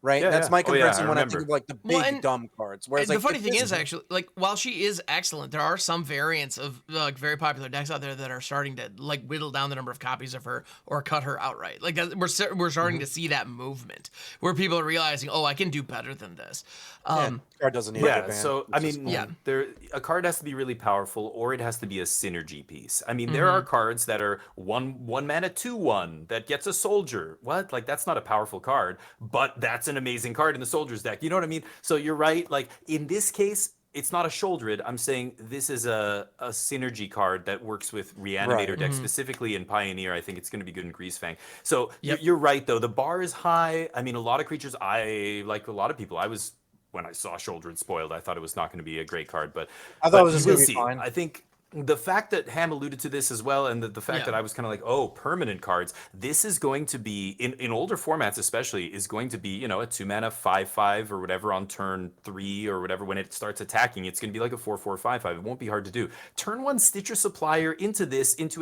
Right, that's my comparison when I think of like the big dumb cards. Whereas
the
like,
funny thing is, actually, like while she is excellent, there are some variants of like very popular decks out there that are starting to like whittle down the number of copies of her or cut her outright. Like we're starting to see that movement where people are realizing, oh, I can do better than this.
Card doesn't need
so I mean, a card has to be really powerful, or it has to be a synergy piece. I mean, there are cards that are one mana 2/1 that gets a soldier. What? Like that's not a powerful card, but that's an amazing card in the soldiers deck. You know what I mean? So you're right. Like in this case, it's not a Shieldred. I'm saying this is a synergy card that works with Reanimator deck, specifically in Pioneer. I think it's going to be good in Greasefang. So you're right, though. The bar is high. I mean, a lot of creatures, like a lot of people, when I saw Shieldred spoiled, I thought it was not going to be a great card. But
I thought it was just going to be fine.
I think the fact that Ham alluded to this as well, and the fact that I was kind of like, oh, permanent cards, this is going to be, in older formats especially, is going to be, you know, a 2 mana 5/5 or whatever on turn 3 or whatever. When it starts attacking, it's going to be like a 4/4 5/5. It won't be hard to do. Turn 1 Stitcher Supplier into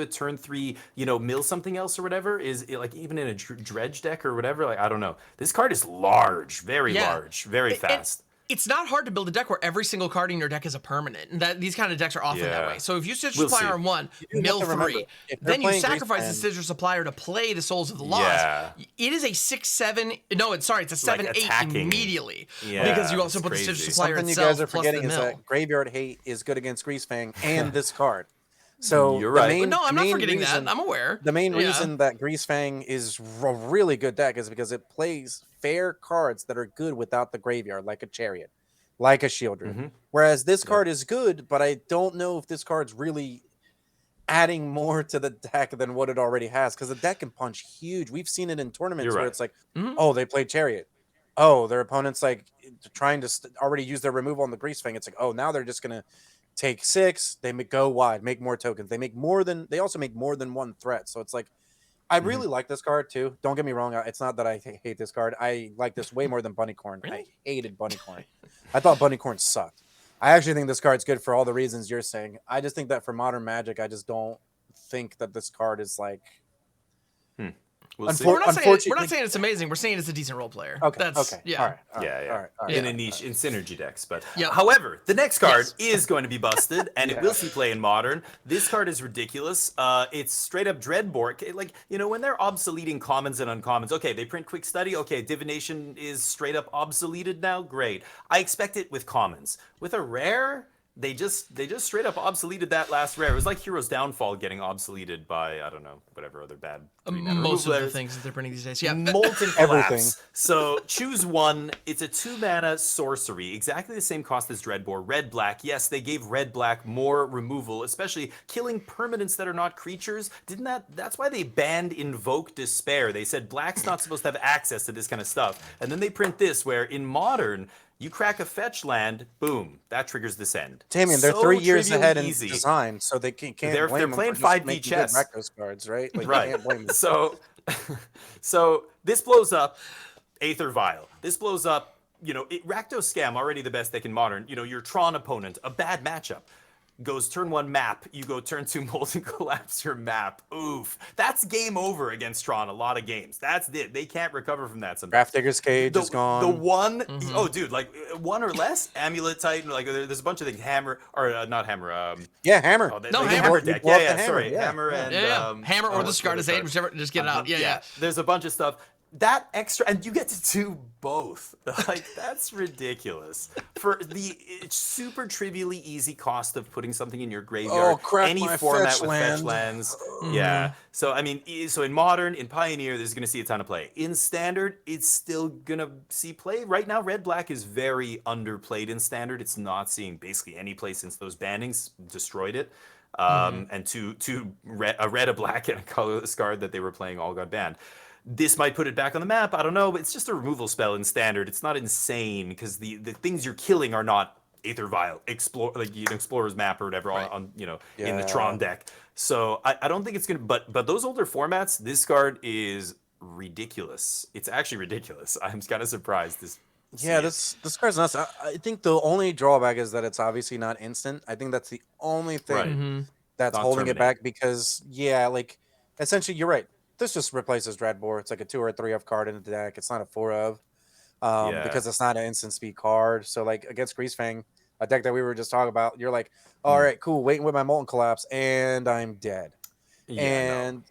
a turn 3, you know, mill something else or whatever, is like even in a dredge deck or whatever. Like, I don't know. This card is large, very large, very fast.
It's not hard to build a deck where every single card in your deck is a permanent, and that these kind of decks are often that way. So if you Stitcher Supplier on 1, mill 3, then you sacrifice the Stitcher Supplier to play the Souls of the Lost. It is a 6/7. No, it's a 7/8 immediately because you also put the Stitcher Supplier
Something
itself.
You guys are forgetting is that Graveyard Hate is good against Greasefang and this card. So
you're right.
No, I'm not forgetting that. I'm aware.
The main reason that Greasefang is a really good deck is because it plays fair cards that are good without the graveyard, like a Chariot, like a Shieldred. Whereas this card is good, but I don't know if this card's really adding more to the deck than what it already has, because the deck can punch huge. We've seen it in tournaments where it's like, oh, they played Chariot. Oh, their opponent's like trying to already use their removal on the Greasefang. It's like, oh, now they're just gonna take 6, they go wide, make more tokens. They also make more than 1 threat. So it's like, I really like this card too. Don't get me wrong. It's not that I hate this card. I like this way more than Bunnycorn.
Really?
I hated Bunnycorn. I thought Bunnycorn sucked. I actually think this card's good for all the reasons you're saying. I just think that for Modern Magic, I just don't think that this card is like...
We're not saying it's amazing. We're saying it's a decent role player.
Okay. All
right. In a niche, in synergy decks. But however, the next card is going to be busted, and it will see play in Modern. This card is ridiculous. It's straight up Dreadbore. Like, you know, when they're obsoleting commons and uncommons, okay, they print Quick Study. Okay, Divination is straight up obsoleted now. Great. I expect it with commons. With a rare, they just straight up obsoleted that last rare. It was like Hero's Downfall getting obsoleted by, I don't know, whatever other bad
most of the things that they're printing these days. Yeah,
Molten Collapse. So choose 1. It's a 2 mana sorcery, exactly the same cost as Dreadbore. Red black. Yes, they gave red black more removal, especially killing permanents that are not creatures. That's why they banned Invoke Despair. They said black's not supposed to have access to this kind of stuff. And then they print this, where in Modern, you crack a fetch land, boom, that triggers this end.
Damien, they're 3 years ahead in design, so they can't blame them. They're playing 5D chess. Reckless cards, right? Like,
right. You can't blame them. So this blows up Aether Vial. This blows up, you know, Rakdos Scam, already the best deck in Modern. You know, your Tron opponent, a bad matchup. Goes turn 1 map, you go turn 2 Molten Collapse your map. Oof. That's game over against Tron a lot of games. That's it. They can't recover from that sometimes.
Grafdigger's Cage is gone.
The one, oh dude, like 1 or less, Amulet Titan, like there's a bunch of things. Hammer, or not Hammer.
Hammer.
Hammer deck. Sorry. Hammer and
Hammer or the Discarded Aid, whichever, just get it out. Yeah.
There's a bunch of stuff. That extra, and you get to do both. Like, that's ridiculous. For the super trivially easy cost of putting something in your graveyard,
crack
any
my
format
fetch
with
land.
fetch lands. Yeah. So, I mean, so in Modern, in Pioneer, this is going to see a ton of play. In Standard, it's still going to see play. Right now, Red-Black is very underplayed in Standard. It's not seeing basically any play since those bannings destroyed it. And a red, a black, and a colorless card that they were playing all got banned. This might put it back on the map. I don't know, but it's just a removal spell in Standard. It's not insane because the things you're killing are not Aether Vial, Explorer's Map or whatever on in the Tron deck. So I don't think it's gonna. But those older formats, this card is ridiculous. It's actually ridiculous. I'm kind of surprised.
This card's nuts. I think the only drawback is that it's obviously not instant. I think that's the only thing that's holding it back because essentially you're right. This just replaces Dreadbore. It's like a 2 or a 3 of card in the deck. It's not a 4 of because it's not an instant speed card. So like against Greasefang, a deck that we were just talking about, you're like, all right, cool, waiting with my Molten Collapse, and I'm dead.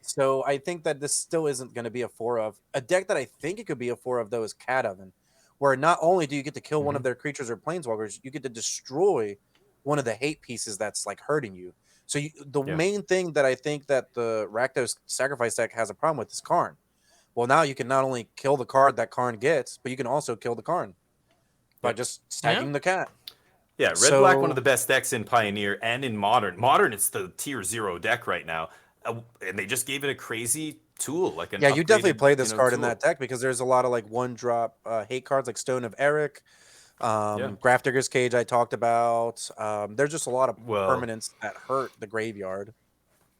So I think that this still isn't going to be a 4 of. A deck that I think it could be a 4 of though is Cat Oven, where not only do you get to kill one of their creatures or planeswalkers, you get to destroy one of the hate pieces that's like hurting you. So the main thing that I think that the Rakdos Sacrifice deck has a problem with is Karn. Well, now you can not only kill the card that Karn gets, but you can also kill the Karn by just stacking the cat.
Yeah, Red-Black, one of the best decks in Pioneer and in Modern. Modern, it's the tier 0 deck right now. And they just gave it a crazy tool.
You definitely play this card in that deck because there's a lot of like 1-drop hate cards like Stone of Eric. Grafdigger's Cage I talked about. There's just a lot of permanents that hurt the graveyard.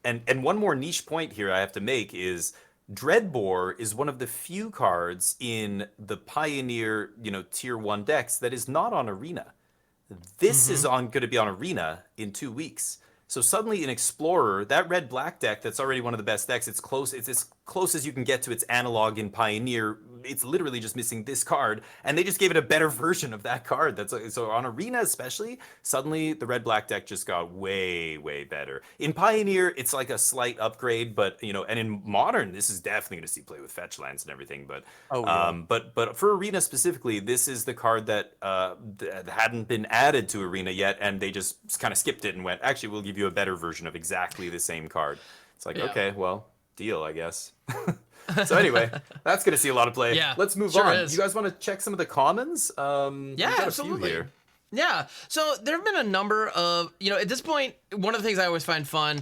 And one more niche point here I have to make is Dreadbore is one of the few cards in the Pioneer, tier 1 decks that is not on Arena. This is going to be on Arena in 2 weeks. So suddenly an Explorer, that red-black deck that's already one of the best decks, it's as close as you can get to its analog in Pioneer. It's literally just missing this card, and they just gave it a better version of that card. So on Arena especially, suddenly the red-black deck just got way, way better. In Pioneer, it's like a slight upgrade, but and in Modern, this is definitely going to see play with fetch lands and everything. But but for Arena specifically, this is the card that hadn't been added to Arena yet, and they just kind of skipped it and went, actually, we'll give you a better version of exactly the same card. It's like, okay, well, deal, I guess. So anyway, that's going to see a lot of play.
Yeah,
let's move on. You guys want to check some of the commons?
Yeah, absolutely. Yeah, so there have been a number of, at this point, one of the things I always find fun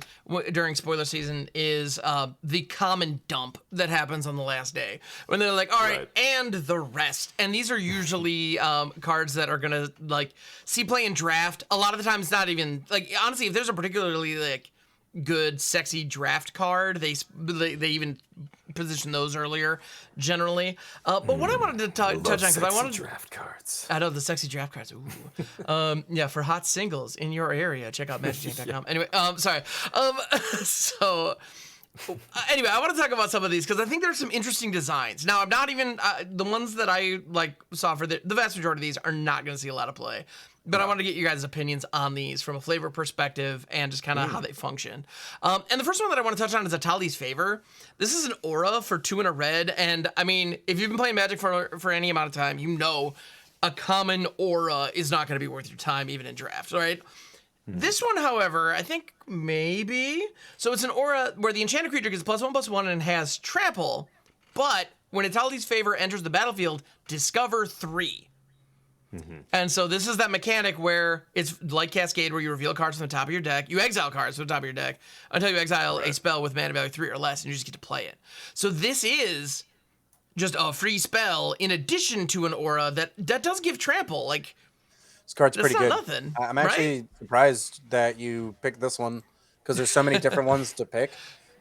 during spoiler season is the common dump that happens on the last day. When they're like, all right, and the rest. And these are usually cards that are going to, see play in draft. A lot of the time, it's not even, honestly, if there's a particularly, good, sexy draft card, they even position those earlier, generally. But what I wanted to touch on, because I wanted
draft cards.
I know the sexy draft cards. Ooh. For hot singles in your area, check out MagicJank.com. Anyway, sorry. Anyway, I want to talk about some of these because I think there's some interesting designs. Now, I'm not even the ones that I saw for the vast majority of these are not going to see a lot of play. But I want to get you guys' opinions on these from a flavor perspective and just kind of how they function. And the first one that I want to touch on is Atali's Favor. This is an aura for 2 and a red. And I mean, if you've been playing Magic for any amount of time, a common aura is not going to be worth your time even in drafts, right? This one, however, I think maybe. So it's an aura where the enchanted creature gets +1/+1 and has trample. But when Atali's Favor enters the battlefield, discover 3. And so this is that mechanic where it's like Cascade, where you reveal cards from the top of your deck, you exile cards from the top of your deck until you exile a spell with mana value 3 or less, and you just get to play it. So this is just a free spell in addition to an aura that does give trample.
This card's pretty good.
Nothing,
I'm actually surprised that you picked this one because there's so many different ones to pick.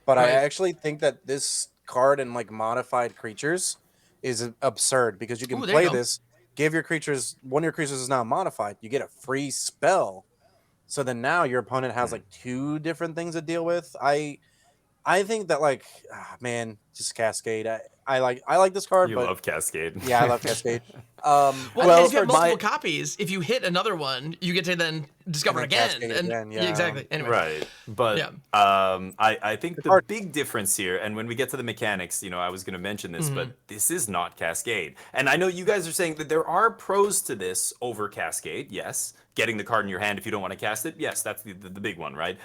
But I actually think that this card in modified creatures is absurd because you can play this. Give your creatures, one of your creatures is now modified. You get a free spell. So then now your opponent has 2 different things to deal with. I think that just Cascade. I like this card.
You
but
love Cascade.
Yeah, I love Cascade.
Well, if you have multiple copies, if you hit another one, you get to then discover again. Yeah, exactly. Anyway.
Right. But
yeah.
I think the big difference here, and when we get to the mechanics, I was going to mention this, but this is not Cascade. And I know you guys are saying that there are pros to this over Cascade. Yes. Getting the card in your hand if you don't want to cast it. Yes, that's the big one, right?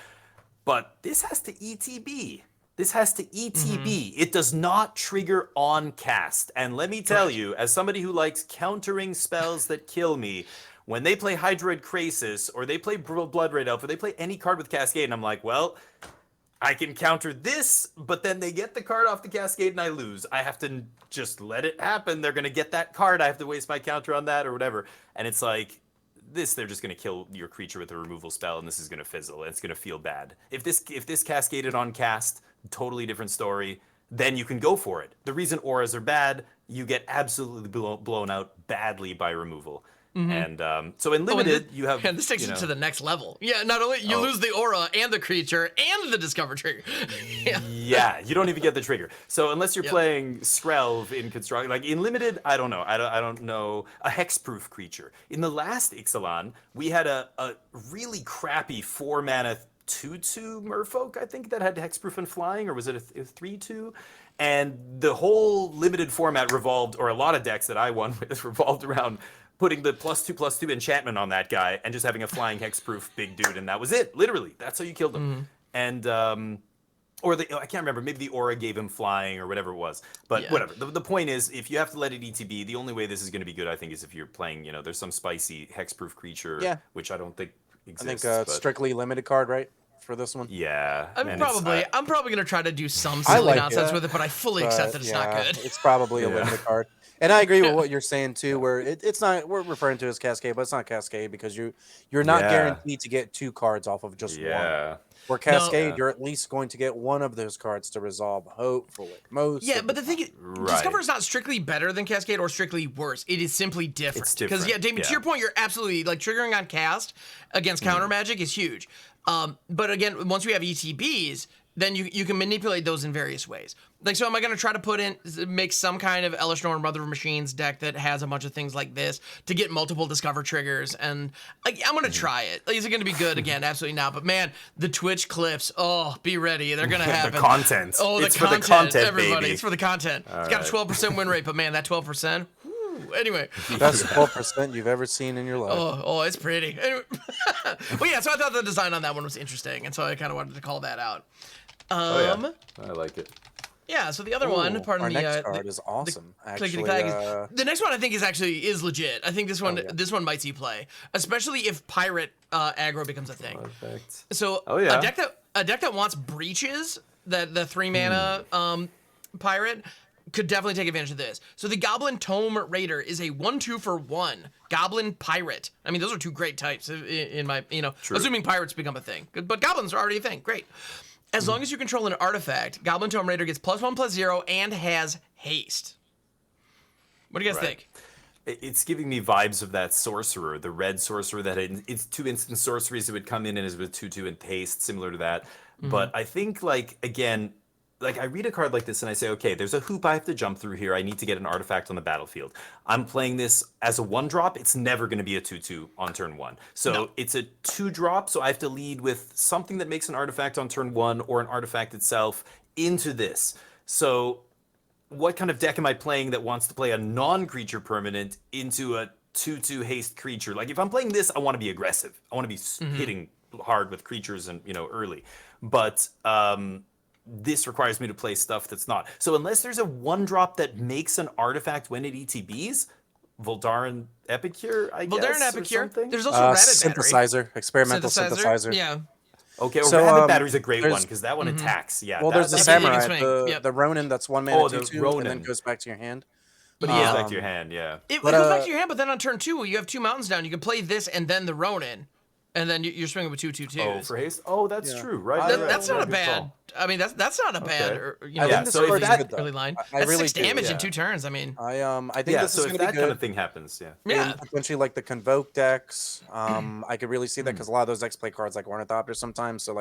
But this has to ETB. This has to ETB. It does not trigger on cast. And let me tell you, as somebody who likes countering spells that kill me, when they play Hydroid Krasis, or they play Blood Red Elf, or they play any card with Cascade, and I'm like, well, I can counter this, but then they get the card off the Cascade and I lose. I have to just let it happen. They're going to get that card. I have to waste my counter on that or whatever. And it's like, they're just going to kill your creature with a removal spell, and this is going to fizzle, and it's going to feel bad. If this cascaded on cast, totally different story, then you can go for it. The reason auras are bad, you get absolutely blown out badly by removal. And so in limited, you have...
And this takes you to the next level. Yeah, not only you lose the aura and the creature and the discover trigger.
Yeah, you don't even get the trigger. So unless you're playing Skrelv in construct, like in limited, I don't know. I don't know a hexproof creature. In the last Ixalan, we had a really crappy 4-mana 2/2 Merfolk, I think, that had hexproof and flying, or was it a 3/2? And the whole limited format revolved, or a lot of decks that I won with revolved around putting the +2/+2 enchantment on that guy and just having a flying hexproof big dude, and that was it. Literally, that's how you killed him. And or I can't remember. Maybe the aura gave him flying or whatever it was. But whatever. The point is, if you have to let it ETB, the only way this is going to be good, I think, is if you're playing. There's some spicy hexproof creature, which I don't think exists.
I think strictly limited card, right? For this one.
Yeah.
I'm probably gonna try to do some silly nonsense with it, but I fully accept that it's not good.
It's probably a limited card. And I agree with what you're saying too, where it's not, we're referring to it as Cascade, but it's not Cascade because you're not guaranteed to get 2 cards off of just one. Where Cascade, you're at least going to get one of those cards to resolve, hopefully.
But the thing is, Discover is not strictly better than Cascade or strictly worse. It is simply different.
It's different.
Because, Damien, to your point, you're absolutely, like, triggering on cast against counter magic is huge. But again, once we have ETBs, then you can manipulate those in various ways. Like, so am I going to try to make some kind of Elesh Norn Mother of Machines deck that has a bunch of things like this to get multiple Discover triggers? And I'm going to try it. Is it going to be good? Again, absolutely not. But man, the Twitch clips, be ready. They're going to happen.
The content.
It's
for the content,
everybody.
baby.
It's for the content. It's got a 12% win rate, but man, that 12%. Anyway,
best 12% you've ever seen in your life.
It's pretty. Anyway. Well, yeah. So I thought the design on that one was interesting, and so I kind of wanted to call that out.
I like it.
Yeah. So the other one,
our next card is awesome. Actually,
the next one I think is legit. I think this one might see play, especially if pirate aggro becomes a thing.
Perfect.
So a deck that wants breaches, the 3 mana pirate, could definitely take advantage of this. So the Goblin Tome Raider is a 1/2 for 1 Goblin Pirate. I mean, those are 2 great types in my, assuming pirates become a thing. But goblins are already a thing. Great. As long as you control an artifact, Goblin Tome Raider gets +1/+0 and has haste. What do you guys think?
It's giving me vibes of that sorcerer, the red sorcerer that it's 2 instant sorceries that would come in and is with 2/2 and haste, similar to that. But I think, again, I read a card like this and I say, okay, there's a hoop I have to jump through here. I need to get an artifact on the battlefield. I'm playing this as a 1-drop. It's never going to be a 2/2 on turn 1. So it's a 2-drop. So I have to lead with something that makes an artifact on turn 1 or an artifact itself into this. So what kind of deck am I playing that wants to play a non-creature permanent into a 2/2 haste creature? Like, if I'm playing this, I want to be aggressive. I want to be hitting hard with creatures and, early. But this requires me to play stuff that's not. So unless there's a 1-drop that makes an artifact when it ETBs, Voldaren Epicure, I guess.
Voldaren Epicure. There's also Rabbit
Synthesizer, experimental synthesizer.
Yeah.
Okay, Rabbit Battery's a great one because that one attacks. Yeah.
Well, there's the Samurai, the Ronin that's 1 mana 2/2, and then goes back to your hand.
But it goes back to your hand, yeah.
It goes back to your hand, but then on turn 2, you have 2 mountains down. You can play this and then the Ronin. And then you're swinging with 2/2/2.
Oh, for haste? Oh, that's true. Right.
That's not a bad. I mean, that's not a bad.
So
for that early line, that's really 6 damage in 2 turns. I mean,
I think this is going to be
that
good.
kind of thing happens.
Yeah. Potentially like the Convoke decks. I could really see that because a lot of those decks play cards like Ornithopter sometimes. So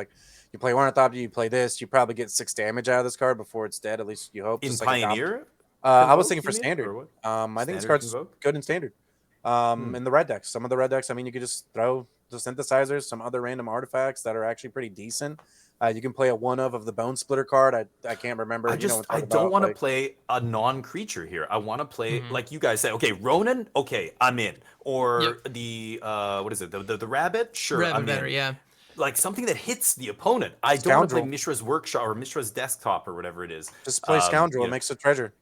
you play Ornithopter, you play this, you probably get 6 damage out of this card before it's dead. At least you hope.
In Pioneer.
I was
Convoke,
thinking for
you mean?
standard.
Or what?
I think this
Standard
card's
Convoke?
good in standard. In the red decks, some of the red decks, I mean, you could just throw the synthesizers, some other random artifacts that are actually pretty decent. You can play a one of the Bone Splitter card. I can't remember.
I
You know
just
what I'm
I
talking
don't
about.
want to
Like,
play a non-creature here. I want to play
Mhm.
like you guys say. Okay, Ronan. Okay, I'm in. Or
Yep.
the what is it? The rabbit. Sure,
Rabbit
I'm in.
battery, yeah.
Like something that hits the opponent. I don't want to play
Scoundrel.
Mishra's Workshop or Mishra's Desktop or whatever it is.
Just play Scoundrel.
You
It
know.
makes a treasure.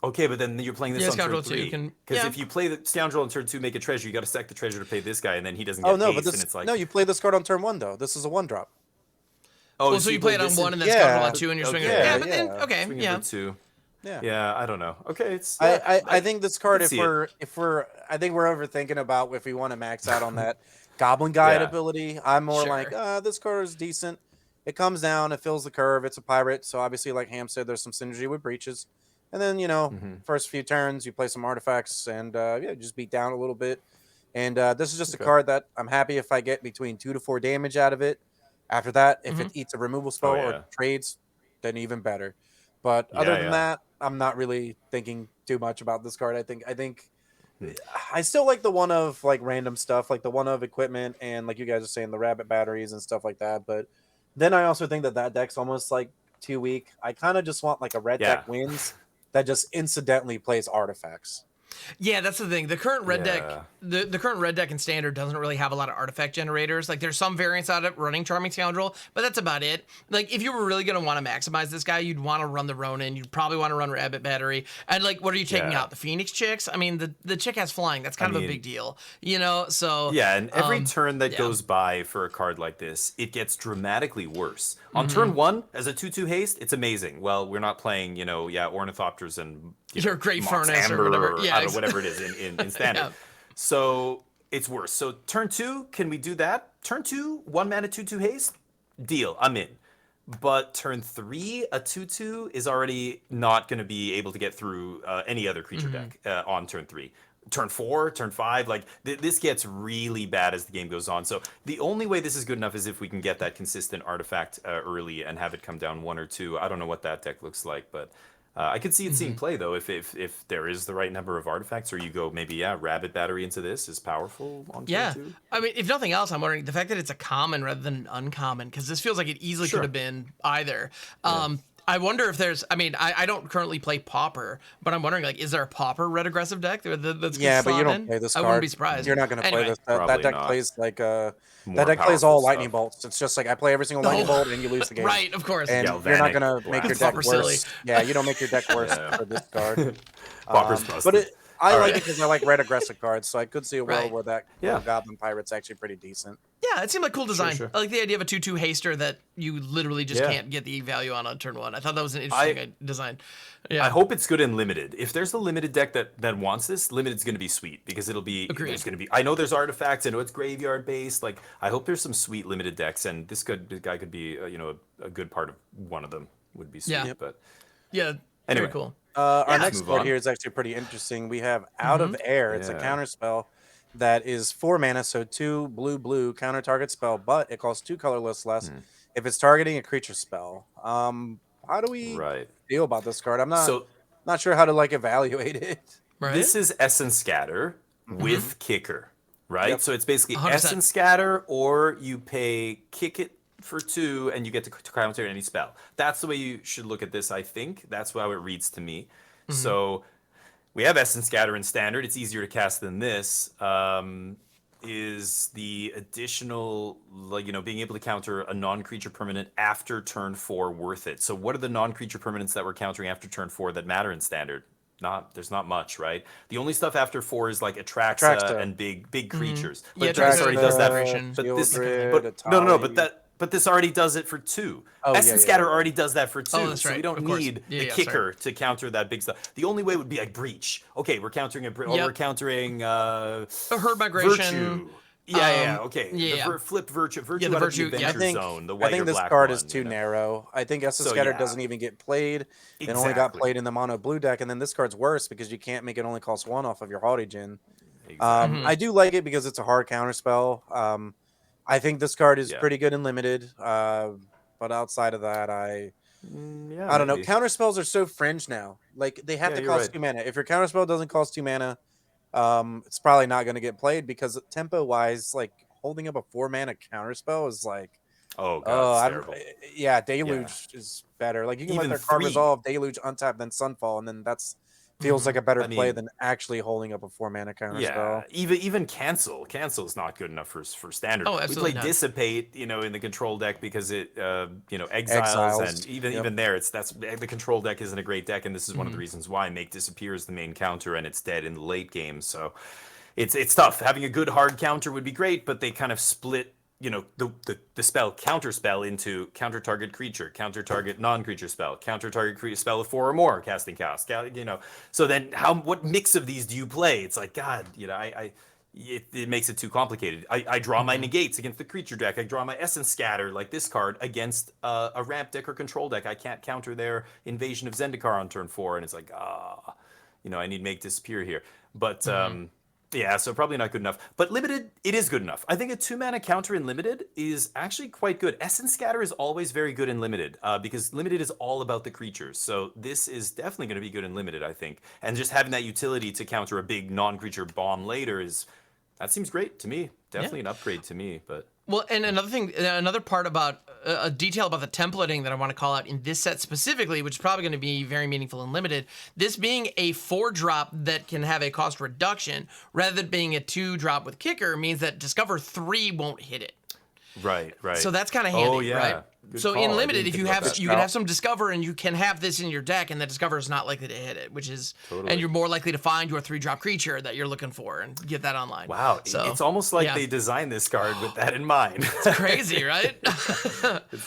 Okay, but then you're playing this
Yeah,
on turn
Scoundrel 2
three.
can.
Because
Yeah.
if you play the Scoundrel on turn 2, make a treasure, you got to sack the treasure to pay this guy, and then he doesn't
Oh
get
no,
haste,
but this
and it's like
no, you play this card on turn 1 though. This is a 1-drop.
oh,
Well, so you play it on
this
1
in-
and then
Yeah.
Scoundrel on 2 and you're
Okay.
swinging.
Yeah,
Yeah, but then
yeah.
okay,
swinging
yeah.
for 2.
Yeah.
Yeah, I don't know. Okay, it's.
I think this card,
can
if
see it.
we're I think we're overthinking about if we want to max out on that Goblin Guide
Yeah.
ability. I'm more like,
Sure.
this card is decent. It comes down, it fills the curve. It's a pirate, so obviously, like Ham said, there's some synergy with breaches. And then first few turns, you play some artifacts and just beat down a little bit. And this is just a
Okay.
card that I'm happy if I get between 2 to 4 damage out of it. After that, if
Mhm.
it eats a removal spell
yeah.
or trades, then even better. But other than that, I'm not really thinking too much about this card. I think I still like the one of like random stuff, like the one of equipment and like you guys are saying the rabbit batteries and stuff like that. But then I also think that deck's almost like too weak. I kind of just want like a red deck wins that just incidentally plays artifacts.
Yeah, that's the thing. The current red deck,
Yeah.
the current red deck in standard doesn't really have a lot of artifact generators. Like there's some variants out of it running Charming Scoundrel, but that's about it. Like if you were really gonna want to maximize this guy, you'd want to run the Ronin. You'd probably want to run Rabbit Battery. And like, what are you taking
Yeah.
out? The Phoenix Chicks? I mean, the chick has flying. That's kind of a big deal, you know. So
Yeah, and every turn that
yeah.
goes by for a card like this, it gets dramatically worse. On turn 1, as a 2/2 haste, it's amazing. Well, we're not playing, ornithopters and
Your Great
Mox
Furnace or
Amber
whatever. Yeah,
I don't know, whatever it is in standard.
Yeah.
So it's worse. So turn 2, can we do that? Turn 2, 1 mana 2/2 haste, deal. I'm in. But turn 3, a 2/2 is already not going to be able to get through any other creature deck on turn 3. Turn 4, turn 5, like this gets really bad as the game goes on. So the only way this is good enough is if we can get that consistent artifact early and have it come down 1 or 2. I don't know what that deck looks like, but I could see it seeing play though if there is the right number of artifacts, or you go maybe Rabbit Battery into this is powerful on turn 2.
I mean, if nothing else, I'm wondering the fact that it's a common rather than an uncommon, because this feels like it easily could have been either. I wonder if there's. I mean, I don't currently play Pauper, but I'm wondering, like, is there a Pauper red aggressive deck that's
But you don't play this card.
I wouldn't be surprised.
You're not going to play
Anyway.
this. That
Probably
deck
not.
plays like that
More
deck plays
powerful
all
stuff.
lightning bolts. It's just like I play every single lightning bolt and you lose the game.
Right, of course.
And
Yeah,
you're not
Vanek,
going to make your
That's
deck
proper silly.
worse. Yeah, you don't make your deck worse for this card.
Pauper's
But
busted.
I like
right.
it because I like red aggressive cards, so I could see a world
Right.
where that Goblin Pirate's actually pretty decent.
Yeah, it seemed like cool design.
sure.
I like the idea of a 2/2 haster that you literally just
Yeah.
can't get the value on turn 1. I thought that was an interesting design. Yeah.
I hope it's good in limited. If there's a limited deck that wants this, limited's going to be sweet because it'll be.
Agreed.
There's going to be. I know there's artifacts. I know it's graveyard based. Like I hope there's some sweet limited decks, and this guy could be a good part of one of them. Would be sweet.
Yeah.
But
Yeah,
Anyway.
very cool.
Our
Let's
next
move
card
on.
here is actually pretty interesting. We have Out of Air. It's a
Yeah.
counter spell that is 4 mana, so 2 blue counter target spell, but it costs 2 colorless less if it's targeting a creature spell. How do we
right.
feel about this card? I'm not
So
not sure how to like evaluate it.
Right?
this is Essence Scatter with Kicker, right?
Yep.
So it's basically
100%.
Essence Scatter, or you pay Kick It for 2, and you get to counter any spell. That's the way you should look at this, I think. That's how it reads to me. So we have Essence Scatter in Standard. It's easier to cast than this. Is the additional, being able to counter a non-creature permanent after turn 4 worth it? So what are the non-creature permanents that we're countering after turn 4 that matter in Standard? There's not much, right? The only stuff after 4 is like Atraxa and big creatures. But
Yeah,
this
Atraxa,
already does that.
Vibration.
But this,
Shieldred,
but this already does it for 2.
Oh,
Essence Scatter already does that for 2.
Oh, that's
So we
right.
don't
Of course.
need
Yeah,
the
yeah,
Kicker to counter that big stuff. The only way would be like Breach. Okay, we're countering or
Yep.
we're countering
A Herd Migration.
Virtue. Yeah, okay.
yeah.
The flipped Virtue. Virtue
the
out
Virtue,
of the
yeah.
Adventure Zone, the white
I think
or
this
black
card
one,
is too narrow. I think Essence
So,
Scatter
yeah.
doesn't even get played. It only got
Exactly.
played in the mono blue deck, and then this card's worse because you can't make it only cost 1 off of your HollywoodPizza.
Exactly.
I do like it because it's a hard counter spell. I think this card is
Yeah.
pretty good and limited. But outside of that,
Yeah,
I don't know.
maybe.
Counter spells are so fringe now. Like they have
Yeah,
to
you're
cost
right.
2 mana. If your counter spell doesn't cost 2 mana, it's probably not going to get played because tempo wise, like holding up a 4 mana counter spell is like,
Oh god,
oh,
it's terrible.
yeah,
Yeah.
Deluge is better. Like you can let
Even
their card
3.
resolve, Deluge untap, then Sunfall, and then that's feels like a better
I
play
mean,
than actually holding up a 4 mana counter
yeah,
spell.
even cancel's not good enough for standard.
Oh,
We play
absolutely not.
dissipate, in the control deck because it exiles,
Exiles.
and even
Yep.
even there that's the control deck isn't a great deck, and this is one of the reasons why make disappear is the main counter and it's dead in the late game. So it's tough. Having a good hard counter would be great, but they kind of split the spell counter spell into counter target creature, counter target non-creature spell, counter target spell of 4 or more casting cost. So then what mix of these do you play? It's like God, it makes it too complicated. I draw my negates against the creature deck. I draw my essence scatter like this card against a ramp deck or control deck. I can't counter their invasion of Zendikar on turn 4, and it's like I need make disappear here. But yeah, so probably not good enough. But limited, it is good enough. I think a 2 mana counter in limited is actually quite good. Essence Scatter is always very good in limited because limited is all about the creatures. So this is definitely going to be good in limited, I think. And just having that utility to counter a big non-creature bomb later that seems great to me. Definitely an upgrade to me, but.
Well, and another part about a detail about the templating that I want to call out in this set specifically, which is probably going to be very meaningful and limited, this being a 4-drop that can have a cost reduction rather than being a 2-drop with kicker means that Discover 3 won't hit it.
Right.
So that's kind of handy,
Oh, yeah.
right?
Good
So
call.
in
I
limited,
didn't
if
think
you
about
have
that.
you can have some Discover and you can have this in your deck, and the Discover is not likely to hit it, which is
Totally.
and you're more likely to find your 3-drop creature that you're looking for and get that online.
Wow,
So
it's almost like
yeah.
they designed this card with that in mind.
It's crazy, right?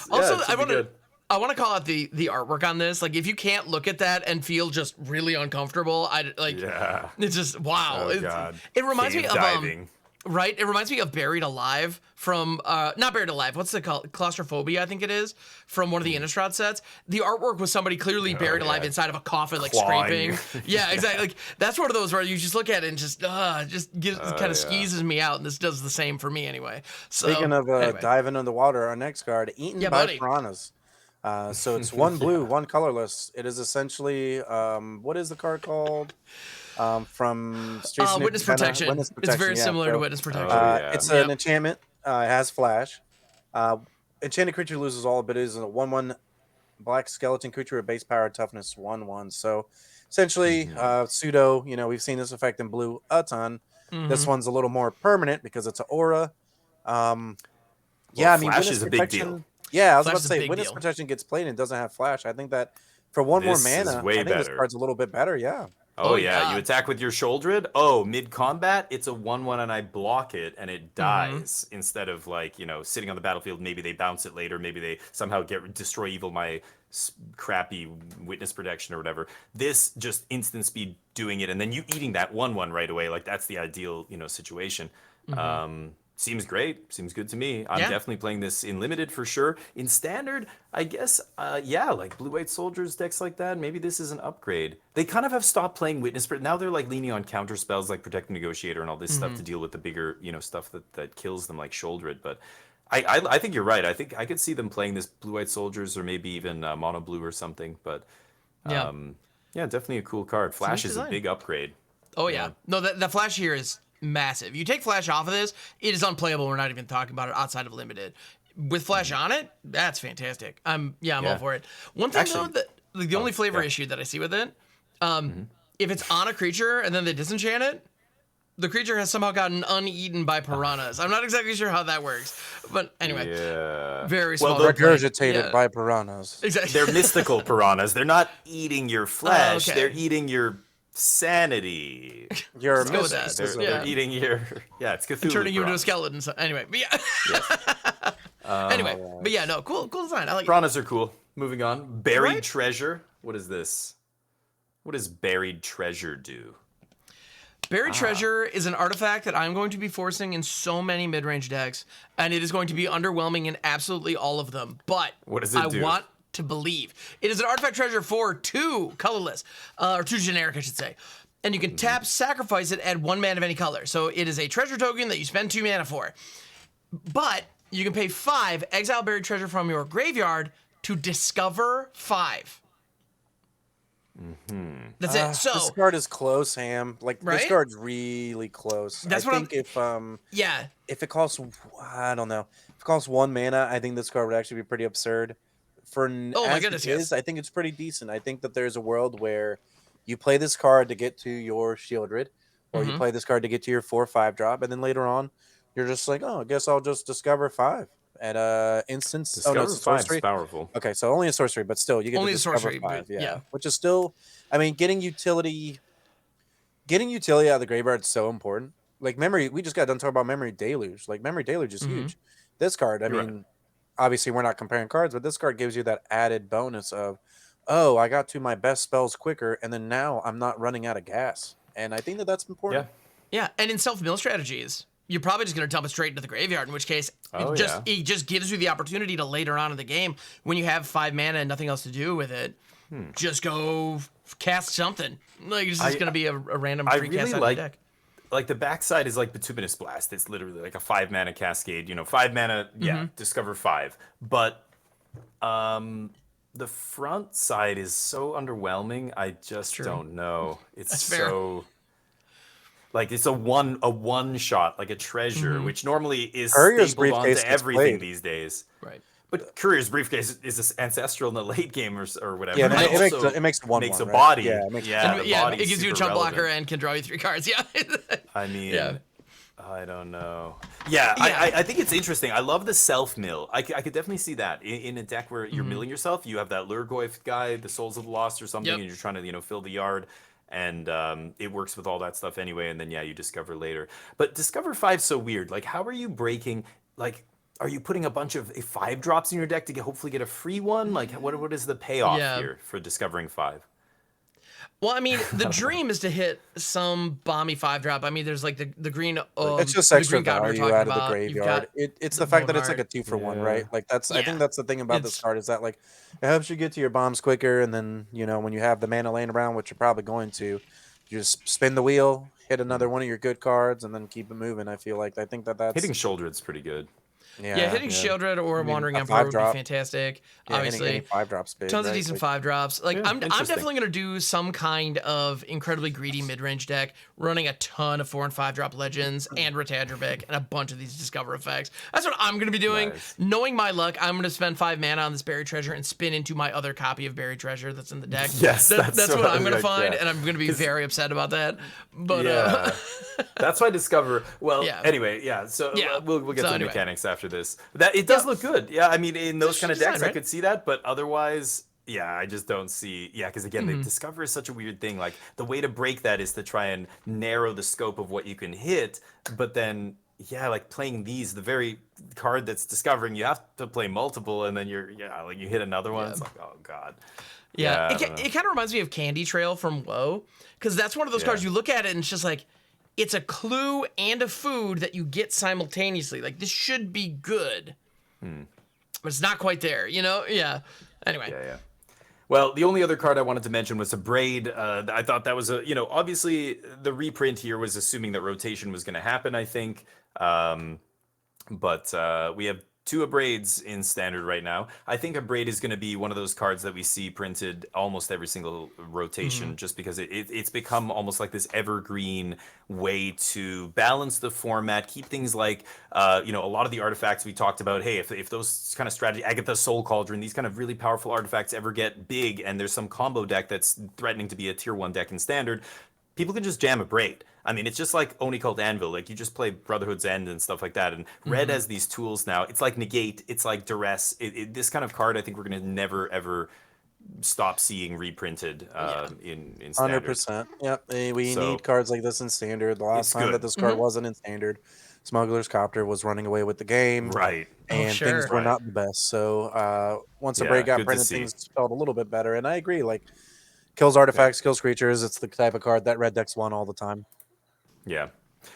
Also,
it should be good.
I want to call out the artwork on this. Like, if you can't look at that and feel just really uncomfortable,
Yeah.
it's just wow.
Oh, God.
It reminds me
Cave
of
diving.
right. It reminds me of Buried Alive from not Buried Alive. What's it called? Claustrophobia, I think it is, from one of the Innistrad sets. The artwork was somebody clearly buried alive
yeah.
inside of a coffin, like
Clawing.
scraping. Yeah, exactly. Like that's one of those where you just look at it and just kind of skeezes me out, and this does the same for me anyway. So
Speaking of
anyway.
diving in the water, our next card, Eaten
Yeah,
by
buddy.
Piranhas. So it's 1 blue, 1 colorless. It is essentially, what is the card called? From Streets of
Witness
Nirvana?
Protection.
Witness
It's
Protection,
very
yeah.
similar to
So,
Witness Protection.
yeah.
It's
Yep.
an enchantment. It has flash. Enchanted creature loses all abilities. A 1/1 black skeleton creature with base power, toughness 1/1. So essentially, pseudo. We've seen this effect in blue a ton. This one's a little more permanent because it's an aura. Yeah, I mean,
Flash
Witness
is a big
Protection.
deal.
Yeah, I was
Flash
about
is
to
a
say
big
Witness
deal.
Protection gets played and doesn't have flash. I think that for 1
This
more
is
mana,
way
I think this
better.
card's a little bit better. Yeah.
Oh,
Oh,
yeah.
yeah.
You attack with your Shouldered. Oh, mid-combat, it's a 1/1 and I block it and it dies instead of sitting on the battlefield. Maybe they bounce it later. Maybe they somehow destroy evil my crappy Witness Protection or whatever. This just instant speed doing it and then you eating that 1/1 right away. Like that's the ideal, situation. Seems great. Seems good to me. I'm
Yeah.
definitely playing this in limited for sure. In standard, I guess, like blue-white soldiers decks like that. Maybe this is an upgrade. They kind of have stopped playing witness, but now they're like leaning on counter spells like Protect the Negotiator and all this stuff to deal with the bigger, stuff that kills them, like Shoulder It. But I think you're right. I think I could see them playing this blue-white soldiers or maybe even mono blue or something. But
Yeah.
yeah, definitely a cool card. Flash is a
design.
big upgrade.
Oh yeah. No, the flash here is massive. You take flash off of this, it is unplayable. We're not even talking about it outside of limited. With flash on it, that's fantastic. I'm all for it. One thing
Actually-
though, that the only flavor issue that I see with it, if it's on a creature and then they disenchant it, the creature has somehow gotten uneaten by piranhas. I'm not exactly sure how that works, but anyway,
Yeah.
very small.
the-
complaint.
Regurgitated
Yeah.
by piranhas.
Exactly.
They're mystical piranhas. They're not eating your flesh.
okay.
They're eating your sanity.
Your
Let's go with that.
mysticism.
Yeah.
They're eating your it's Cthulhu.
Turning you into a
piranhas.
skeleton. So anyway, but yeah. Anyway, but yeah, no, cool design. I like it.
Piranhas are cool. Moving on. Buried
Right?
treasure. What is this? What does buried treasure do?
Buried Treasure is an artifact that I'm going to be forcing in so many mid-range decks, and it is going to be underwhelming in absolutely all of them. But
What does it do?
I want to believe. It is an artifact treasure for 2 colorless, or 2 generic, I should say. And you can tap, sacrifice it, add 1 mana of any color. So it is a treasure token that you spend 2 mana for. But you can pay 5, exile buried treasure from your graveyard, to discover 5. That's it. So
this card is close, Ham. Like
right?
This card's really close.
That's
I
what
think
yeah.
if it costs, I don't know, if it costs 1 mana, I think this card would actually be pretty absurd.
Oh my goodness, yes.
I think it's pretty decent. I think that there's a world where you play this card to get to your Shieldred, or you play this card to get to your 4/5 drop, and then later on, you're just like, oh, I guess I'll just discover 5 at instance.
Discover
it's
5
sorcery.
is powerful.
Okay, so only a sorcery, but still, you get
only
to
a
discover
sorcery,
5.
but, yeah,
which is still, I mean, getting utility out of the graveyard is so important. Like memory, we just got done talking about memory deluge. Like memory deluge is huge. This card, I mean, obviously we're not comparing cards, but this card gives you that added bonus of, oh, I got to my best spells quicker, and then now I'm not running out of gas. And I think that that's important.
Yeah, and in self-mill strategies, you're probably just going to dump it straight into the graveyard, in which case it just gives you the opportunity to later on in the game, when you have 5 mana and nothing else to do with it, just go cast something. Like, it's just going to be a random free cast out of the deck.
Like the backside is like Bituminous Blast. It's literally like a 5 mana cascade. 5 mana, discover 5. But the front side is so underwhelming. I just don't know. It's so like it's a one shot, like a treasure, which normally is stapled onto everything these days.
Right.
But Courier's Briefcase is this ancestral in the late game or whatever.
Yeah, it makes a
body.
Yeah,
it
gives you a chump blocker and can draw you 3 cards. Yeah.
I mean, I don't know. Yeah, I think it's interesting. I love the self-mill. I could definitely see that. In a deck where you're milling yourself, you have that Lurgoyf guy, the Souls of the Lost or something, and you're trying to, fill the yard. And it works with all that stuff anyway, and then, you discover later. But Discover 5's so weird. Like, how are you breaking, like... Are you putting a bunch of 5 drops in your deck to hopefully get a free one? Like, what is the payoff here for discovering 5?
Well, I mean, the dream is to hit some bomby 5-drop. I mean, there's like the green.
It's just extra value out of the graveyard. It's the fact that it's like a 2-for-1, right? Like I think that's the thing about this card is that like it helps you get to your bombs quicker, and then when you have the mana laying around, which you're probably going to, you just spin the wheel, hit another one of your good cards, and then keep it moving. I think that's
hitting Shouldred's pretty good.
Yeah, hitting Shieldred or Wandering Emperor would be fantastic. Obviously,
any 5-drops,
tons of decent 5-drops. Like I'm definitely gonna do some kind of incredibly greedy mid-range deck, running a ton of 4 and 5-drop legends and Ratadribik and a bunch of these Discover effects. That's what I'm gonna be doing.
Nice.
Knowing my luck, I'm gonna spend 5 mana on this Buried Treasure and spin into my other copy of Buried Treasure that's in the deck.
Yes,
that's what I'm gonna find, and I'm gonna be very upset about that. But
that's why Discover. Well, anyway, So we'll get to the mechanics after this. It does look good. Yeah, I mean, in those kind of decks, I could see that, but otherwise, I just don't see. Yeah, because again, the Discover is such a weird thing. Like the way to break that is to try and narrow the scope of what you can hit, but then. Yeah, like playing the very card that's discovering, you have to play multiple, and then you hit another one. It's like, oh god.
Yeah, it kind of reminds me of Candy Trail from WoW, because that's one of those cards you look at it and it's just like, it's a clue and a food that you get simultaneously. Like this should be good, but it's not quite there. Yeah. Anyway.
Yeah. Well, the only other card I wanted to mention was a Braid. I thought that was obviously the reprint here was assuming that rotation was going to happen, I think. But we have 2 Abrades in Standard right now. I think Abrade is going to be one of those cards that we see printed almost every single rotation, just because it's become almost like this evergreen way to balance the format, keep things like, a lot of the artifacts we talked about. Hey, if those kind of strategy, Agatha's Soul Cauldron, these kind of really powerful artifacts ever get big, and there's some combo deck that's threatening to be a tier 1 deck in Standard, people can just jam a Braid. I mean, it's just like Oni Cult Anvil. Like, you just play Brotherhood's End and stuff like that. And Red has these tools now. It's like Negate. It's like Duress. This kind of card, I think we're going to never, ever stop seeing reprinted in Standard.
100%. Yep. We need cards like this in Standard. The last time that this card wasn't in Standard, Smuggler's Copter was running away with the game.
Right.
And things were not the best. So once the break got printed, things felt a little bit better. And I agree. Like, kills artifacts, kills creatures. It's the type of card that red decks won all the time.
Yeah.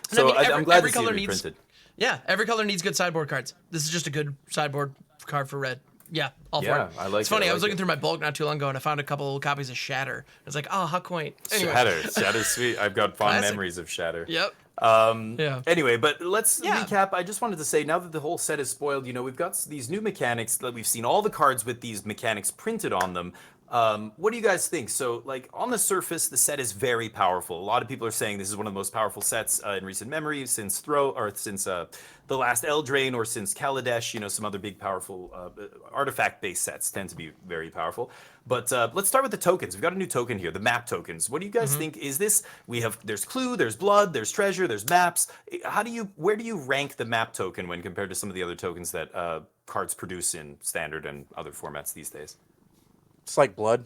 So I'm glad to see it reprinted.
Every color needs good sideboard cards. This is just a good sideboard card for red. Yeah, all for it.
I like it.
It's funny, I was looking through my bulk not too long ago, and I found a couple of copies of Shatter. It's like, oh, how quaint. Anyway.
Shatter's sweet. I've got fond memories of Shatter.
Yep.
Anyway, but let's recap. I just wanted to say, now that the whole set is spoiled, we've got these new mechanics that we've seen all the cards with these mechanics printed on them. What do you guys think? So, like, on the surface, the set is very powerful. A lot of people are saying this is one of the most powerful sets in recent memory since the last Eldraine or since Kaladesh. Some other big, powerful artifact-based sets tend to be very powerful. But let's start with the tokens. We've got a new token here, the map tokens. What do you guys think? Is this? There's clue, there's blood, there's treasure, there's maps. Where do you rank the map token when compared to some of the other tokens that cards produce in standard and other formats these days?
It's like blood.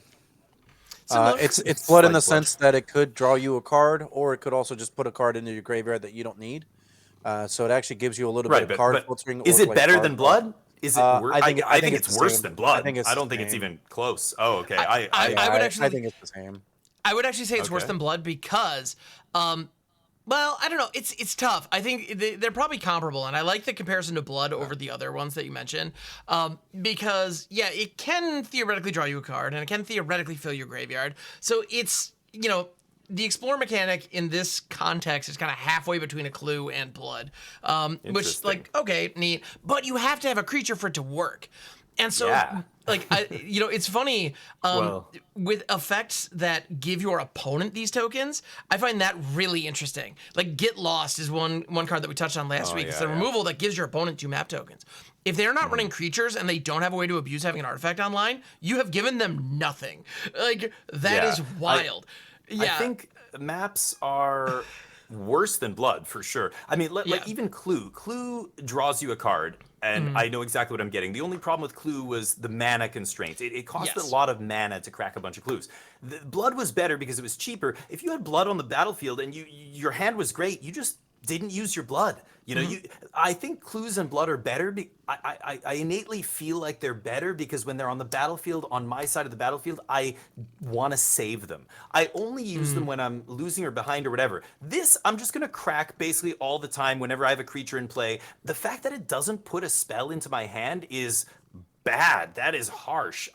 It's blood in the sense that it could draw you a card, or it could also just put a card into your graveyard that you don't need. So it actually gives you a little bit of card filtering.
Is it better than blood? Is it worse? I think it's worse than blood. I don't think it's even close. Oh, okay.
I think
it's the same.
I would actually say it's worse than blood because, well, I don't know. It's tough. I think they're probably comparable, and I like the comparison to blood over the other ones that you mentioned, because it can theoretically draw you a card, and it can theoretically fill your graveyard. So it's the Explore mechanic in this context is kind of halfway between a clue and blood, which, like, okay, neat, but you have to have a creature for it to work. And so, it's funny, with effects that give your opponent these tokens, I find that really interesting. Like, Get Lost is one card that we touched on last week. It's the removal that gives your opponent 2 map tokens. If they're not running creatures and they don't have a way to abuse having an artifact online, you have given them nothing. Like, that is wild.
I think maps are worse than blood, for sure. I mean, like, even Clue. Clue draws you a card, and I know exactly what I'm getting. The only problem with Clue was the mana constraints. It cost a lot of mana to crack a bunch of clues. The blood was better because it was cheaper. If you had blood on the battlefield and your hand was great, you just didn't use your blood. I think clues and blood are better. I innately feel like they're better because when they're on the battlefield, on my side of the battlefield, I want to save them. I only use them when I'm losing or behind or whatever. This, I'm just going to crack basically all the time whenever I have a creature in play. The fact that it doesn't put a spell into my hand is bad. That is harsh.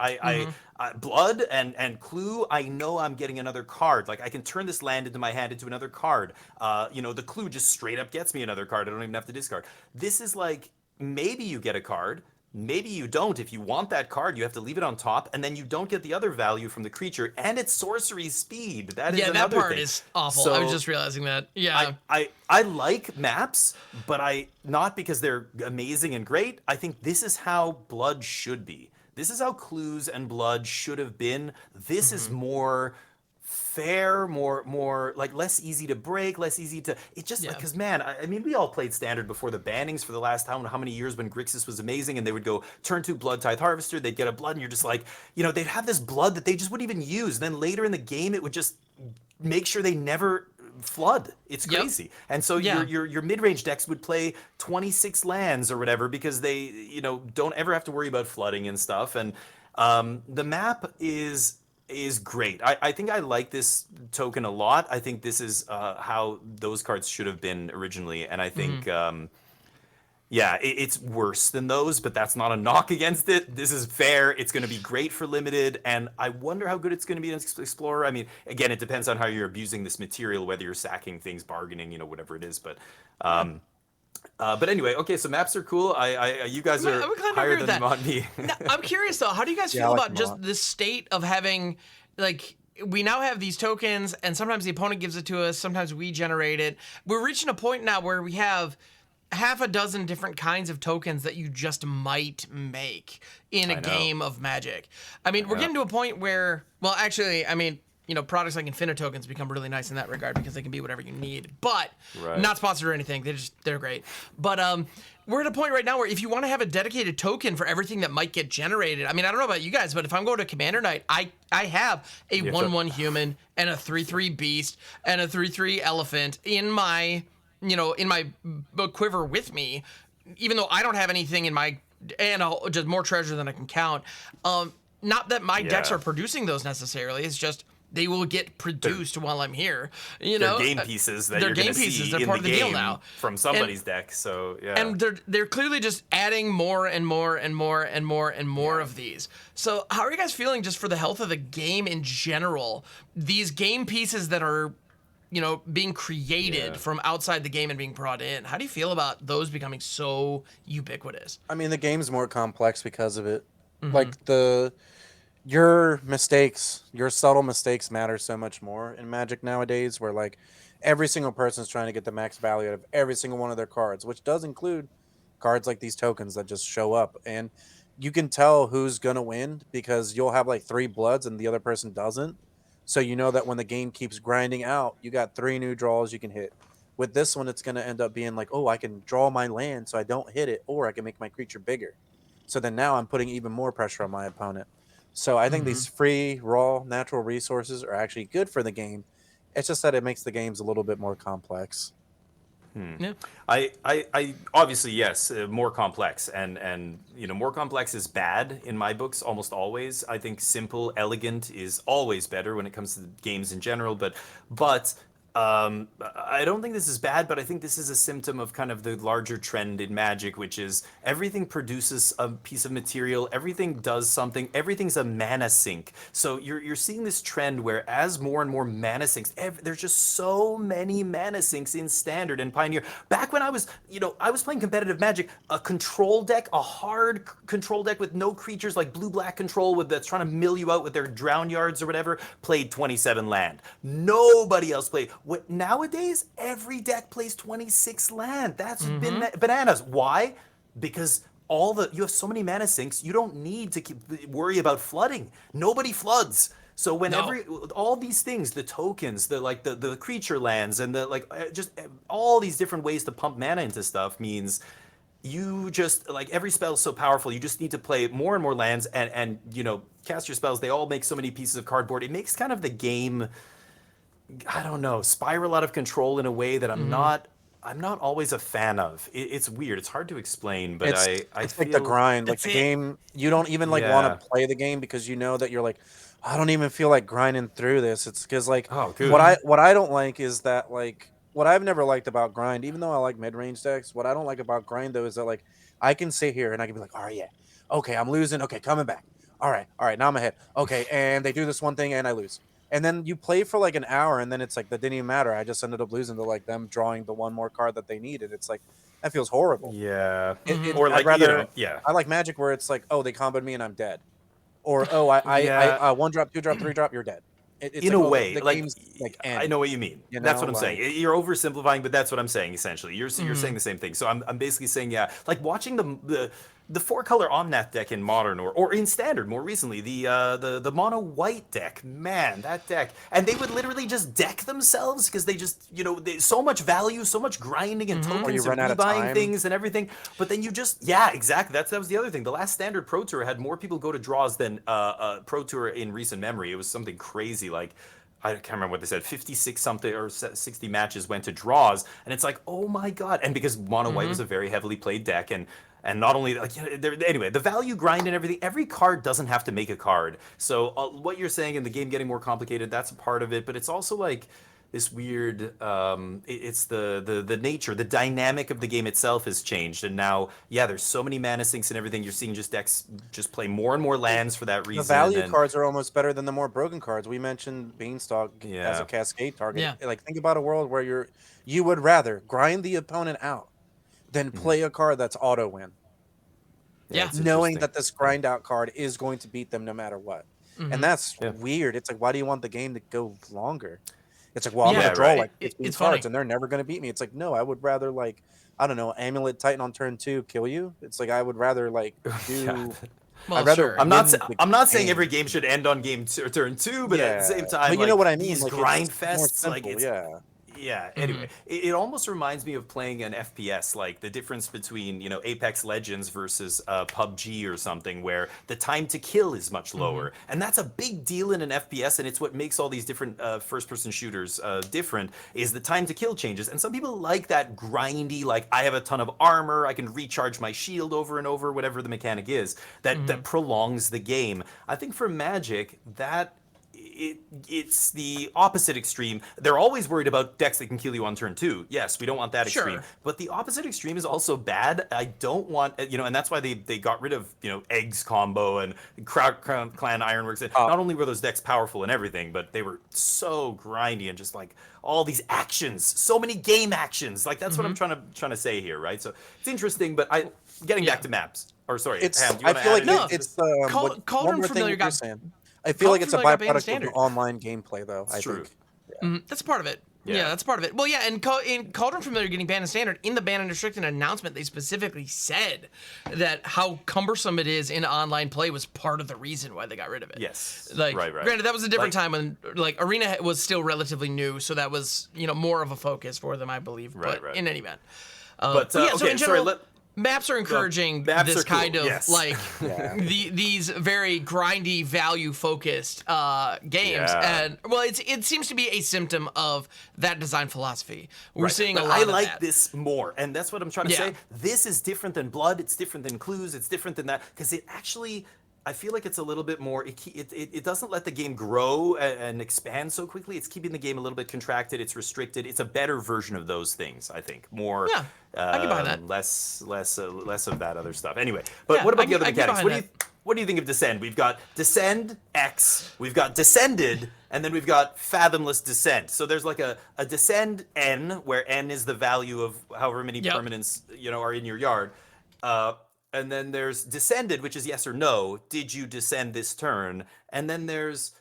Blood and clue, I know I'm getting another card. Like, I can turn this land into my hand into another card. The clue just straight up gets me another card. I don't even have to discard. This is like, maybe you get a card, maybe you don't. If you want that card, you have to leave it on top, and then you don't get the other value from the creature, and it's sorcery speed. That is another
that part
thing.
Is awful.
So,
I was just realizing that. Yeah.
I like maps, but not because they're amazing and great. I think this is how blood should be. This is how clues and blood should have been. This is more fair, more like less easy to break, less easy to. It's just like, because man, I mean, we all played standard before the bannings for the last how many years when Grixis was amazing, and they would go turn 2 Blood Tithe Harvester, they'd get a blood, and you're just like, they'd have this blood that they just wouldn't even use. Then later in the game, it would just make sure they never flood. It's crazy. And so your mid-range decks would play 26 lands or whatever because they don't ever have to worry about flooding and stuff. And the map is great. I think I like this token a lot. I think this is how those cards should have been originally, and I think it's worse than those, but that's not a knock against it. This is fair. It's going to be great for limited, and I wonder how good it's going to be in Explorer. I mean, again, it depends on how you're abusing this material, whether you're sacking things, bargaining, whatever it is. But anyway, okay, so maps are cool. You guys are higher than them on me.
Now, I'm curious though, how do you guys feel about just the state of having, like, we now have these tokens, and sometimes the opponent gives it to us, sometimes we generate it. We're reaching a point now where we have half a dozen different kinds of tokens that you just might make in a game of Magic. I mean, we're getting to a point where, well, actually, I mean, products like Infinite tokens become really nice in that regard because they can be whatever you need, but not sponsored or anything. They're great. But we're at a point right now where if you want to have a dedicated token for everything that might get generated, I mean, I don't know about you guys, but if I'm going to Commander Night, I have a 1/1 human and a 3/3 beast and a 3/3 elephant in my quiver with me, even though I don't have anything in my, and just more treasure than I can count. Not that my decks are producing those necessarily. It's just they will get produced while I'm here.
They're game pieces that you're going to see
they're
in
part
the
of the
game
deal now
from somebody's deck. So
and they're clearly just adding more and more and more and more and more of these. So how are you guys feeling just for the health of the game in general? These game pieces that are being created from outside the game and being brought in. How do you feel about those becoming so ubiquitous?
I mean, the game's more complex because of it. Like your mistakes, your subtle mistakes matter so much more in Magic nowadays, where like every single person's trying to get the max value out of every single one of their cards, which does include cards like these tokens that just show up. And you can tell who's gonna win because you'll have like 3 bloods and the other person doesn't. So you know that when the game keeps grinding out, you got 3 new draws you can hit. With this one, it's gonna end up being like, oh, I can draw my land so I don't hit it, or I can make my creature bigger. So then now I'm putting even more pressure on my opponent. So I think these free, raw, natural resources are actually good for the game. It's just that it makes the games a little bit more complex.
Yeah.
I obviously, yes, more complex, and more complex is bad in my books almost always. I think simple, elegant is always better when it comes to games in general. But I don't think this is bad, but I think this is a symptom of kind of the larger trend in Magic, which is everything produces a piece of material, everything does something, everything's a mana sink. So you're seeing this trend where as more and more mana sinks, there's just so many mana sinks in Standard and Pioneer. Back when I was playing competitive Magic, a control deck, a hard control deck with no creatures like blue-black control that's trying to mill you out with their drown yards or whatever, played 27 land. Nobody else played. Nowadays, every deck plays 26 land. That's been bananas. Why? Because you have so many mana sinks, you don't need to worry about flooding. Nobody floods. So whenever all these things, the tokens, the creature lands, and just all these different ways to pump mana into stuff means you just every spell is so powerful. You just need to play more and more lands and cast your spells. They all make so many pieces of cardboard. It makes kind of the game, I don't know, spiral out of control in a way that I'm not always a fan of. It's weird. It's hard to explain, but I feel
like the grind, like the game. You don't even want to play the game because you know that you're like, I don't even feel like grinding through this. It's because what I don't like is that what I've never liked about grind, even though I like mid range decks, what I don't like about grind though is that I can sit here and I can be like, oh yeah, okay, I'm losing, okay, coming back. All right, now I'm ahead. Okay, and they do this one thing and I lose. And then you play for an hour, and then it's like that didn't even matter. I just ended up losing to them drawing the one more card that they needed. It's like that feels horrible.
Yeah.
Or I'd rather, I like Magic where it's like, oh, they comboed me and I'm dead, or oh, I 1 drop, 2 drop, 3 drop, you're dead. It's
in a way,
the game's end,
I know what you mean. That's what I'm saying. You're oversimplifying, but that's what I'm saying. Essentially, you're saying the same thing. So I'm basically saying, watching the 4-color Omnath deck in Modern or in Standard more recently, the mono white deck, man, that deck, and they would literally just deck themselves because they just so much value, so much grinding and tokens and rebuying things and everything. But then you just exactly. That was the other thing. The last Standard Pro Tour had more people go to draws than Pro Tour in recent memory. It was something crazy like. I can't remember what they said, 56 something or 60 matches went to draws, and it's like, oh my god. And because mono white was a very heavily played deck, and not only anyway, the value grind and everything, every card doesn't have to make a card. So what you're saying in the game getting more complicated, that's a part of it, but it's also this weird it's the nature, the dynamic of the game itself has changed, and now there's so many mana sinks and everything. You're seeing just decks just play more and more lands for that reason.
The value cards are almost better than the more broken cards. We mentioned Beanstalk as a cascade target. Think about a world where you would rather grind the opponent out than play a card that's auto win. Knowing that this grind out card is going to beat them no matter what. And that's weird. It's like, why do you want the game to go longer? It's like, well, I'm going to draw 15 cards and they're never going to beat me. It's like, no, I would rather I don't know, Amulet Titan on turn 2 kill you. It's like I would rather do.
Well, sure.
I'm not saying every game should end on turn 2, but at the same time,
but you know what I mean.
These grind fests,
Yeah.
Anyway, it almost reminds me of playing an FPS, like the difference between Apex Legends versus PUBG or something, where the time to kill is much lower, and that's a big deal in an FPS, and it's what makes all these different first-person shooters different. Is the time to kill changes, and some people like that grindy, I have a ton of armor, I can recharge my shield over and over, whatever the mechanic is that prolongs the game. I think for Magic that it's the opposite extreme. They're always worried about decks that can kill you on turn 2. Yes, we don't want that extreme. But the opposite extreme is also bad. I don't want, and that's why they got rid of, Eggs combo and Clan Ironworks. And not only were those decks powerful and everything, but they were so grindy and just like all these actions, so many game actions. Like that's what I'm trying to say here, right? So it's interesting, but getting back to maps. Or sorry, Ham,
I feel like it's
Cauldron Familiar got.
I feel like it's a byproduct of the online gameplay, though. I think
that's part of it. Yeah, that's part of it. Well, yeah, and in Cauldron Familiar getting banned in Standard, in the ban and restricted announcement, they specifically said that how cumbersome it is in online play was part of the reason why they got rid of it.
Yes,
like,
right.
Granted, that was a different time when Arena was still relatively new, so that was more of a focus for them, I believe. Right. In any event, so in general, maps are encouraging this kind of these very grindy, value-focused games, and it seems to be a symptom of that design philosophy. We're seeing a lot of that.
I like this more, and that's what I'm trying to say. This is different than Blood. It's different than Clues. It's different than that because it actually. I feel like it's a little bit more. It doesn't let the game grow and expand so quickly. It's keeping the game a little bit contracted. It's restricted. It's a better version of those things. I think more.
Yeah, I can buy that.
Less of that other stuff. Anyway, but what about the other mechanics? What do you think of Descend? We've got Descend X. We've got Descended, and then we've got Fathomless Descent. So there's like a Descend N, where N is the value of however many permanents are in your yard. And then there's Descended, which is yes or no. Did you descend this turn? And then there's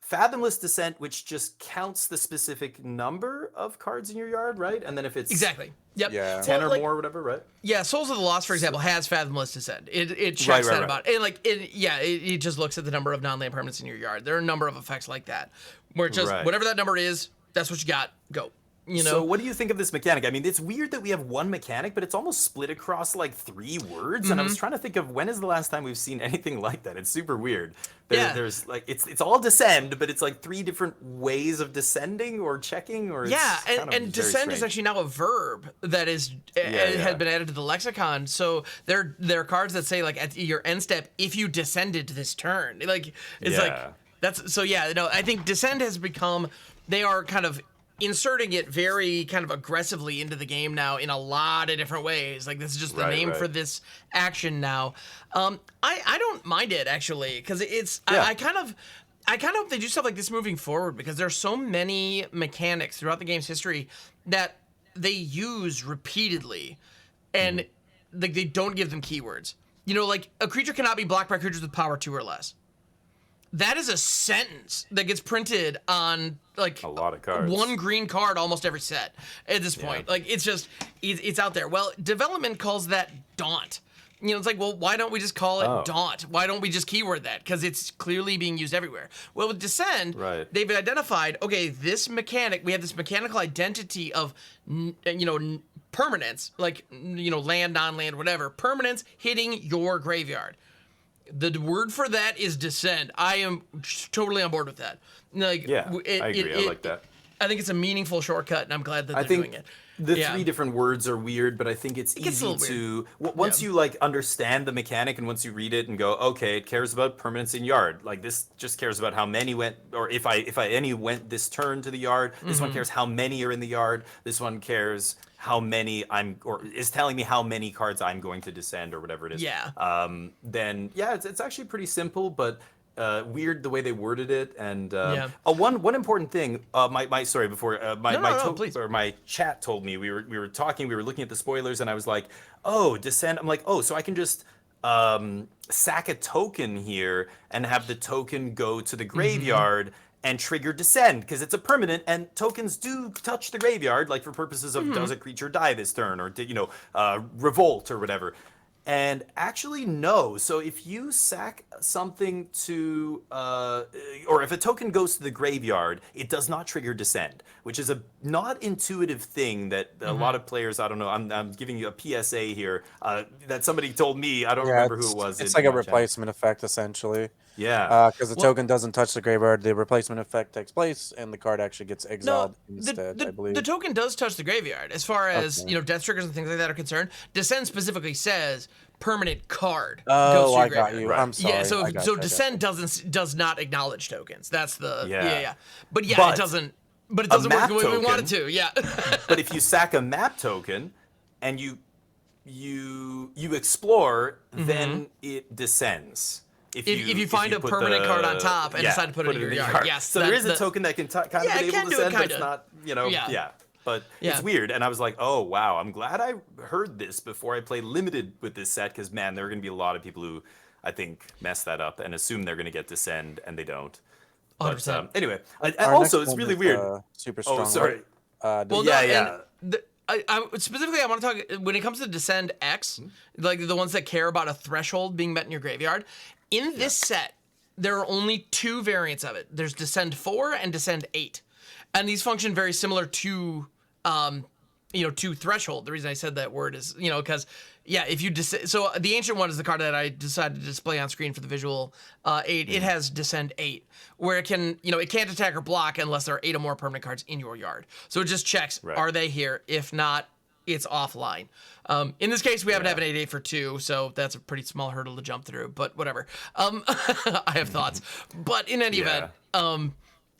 Fathomless Descent, which just counts the specific number of cards in your yard, right? And then if it's
exactly
10 or more, or whatever, right?
Yeah, Souls of the Lost, for example, has Fathomless Descent. It checks that about, and it just looks at the number of non-land permanents in your yard. There are a number of effects like that, where it just whatever that number is, that's what you got. Go.
So what do you think of this mechanic? I mean, it's weird that we have one mechanic, but it's almost split across like 3 words. And I was trying to think of when is the last time we've seen anything like that. It's super weird. There's like it's all descend, but it's like 3 different ways of descending or checking or
and descend is actually now a verb that is had been added to the lexicon. So there are cards that say like at your end step, if you descended this turn, like it's like that's so I think descend has become they are kind of inserting it very kind of aggressively into the game now in a lot of different ways. Like this is just the name for this action now. I don't mind it actually because it's I kind of hope they do stuff like this moving forward because there's so many mechanics throughout the game's history that they use repeatedly and like they don't give them keywords. Like a creature cannot be blocked by creatures with power 2 or less. That is a sentence that gets printed on like
a lot of cards.
1 green card almost every set at this point. Like it's just it's out there. Well, development calls that Daunt. It's like, well, why don't we just call it Daunt? Why don't we just keyword that? Because it's clearly being used everywhere. Well, with Descend, they've identified, okay, this mechanic, we have this mechanical identity of, permanence, like, land, non-land, whatever, permanence hitting your graveyard. The word for that is Descend. I am totally on board with that. Like,
I agree. I like that.
I think it's a meaningful shortcut, and I'm glad that they're doing it.
The 3 different words are weird, but I think it's easy to once you like understand the mechanic and once you read it and go, okay, it cares about permanence in yard. Like this just cares about how many went, or if any went this turn to the yard. This one cares how many are in the yard. This one cares how many is telling me how many cards I'm going to descend or whatever it is. Then it's actually pretty simple, but weird the way they worded it. And one important thing, my chat told me we were talking, we were looking at the spoilers, and I was like, oh, descend. I'm like, oh, so I can just sack a token here and have the token go to the graveyard and trigger Descend because it's a permanent and tokens do touch the graveyard, like for purposes of does a creature die this turn or did revolt or whatever. And actually no. So if you sack something to or if a token goes to the graveyard, it does not trigger Descend, which is a not intuitive thing that a lot of players, I don't know, I'm giving you a PSA here that somebody told me, I don't remember who it was.
It's like a replacement effect essentially. Because the token doesn't touch the graveyard, the replacement effect takes place, and the card actually gets exiled instead, I believe.
The token does touch the graveyard. As far as death triggers and things like that are concerned, Descend specifically says permanent card
Oh,
goes to your
I got
graveyard.
you.
Right.
I'm sorry.
Yeah, so
I got
so
you, I got
descend
you.
does not acknowledge tokens. That's the
Yeah.
But yeah,
But
it doesn't. But it doesn't work
map
the way we want it
token-
to. Yeah.
But if you sack a map token and you explore, then it descends.
If you find a
put
permanent card on top and decide to put it in your yard, yes.
So there is a token that can kind of
Yeah, it
enable
can do it,
descend, but it's
kinda.
not, you know,
Yeah.
But
Yeah.
it's weird, and I was like, oh wow, I'm glad I heard this before I played limited with this set, because man, there are going to be a lot of people who I think mess that up and assume they're going to get descend, and they don't. But
100%.
anyway, and
Our
also
next
it's
one
really
is,
weird.
super strong.
Oh, sorry.
Right?
Well,
Yeah,
no,
yeah.
and I specifically I want to talk when it comes to Descend X, like the ones that care about a threshold being met in your graveyard. In this set, there are only 2 variants of it. There's Descend 4 and Descend 8, and these function very similar to to threshold. The reason I said that word is because if you so the ancient one is the card that I decided to display on screen for the visual aid. It has Descend 8, where it can it can't attack or block unless there are 8 or more permanent cards in your yard. So it just checks, are they here? If not, it's offline. In this case, we happen to have an 8/8 for 2, so that's a pretty small hurdle to jump through. But whatever. I have thoughts. But in any event,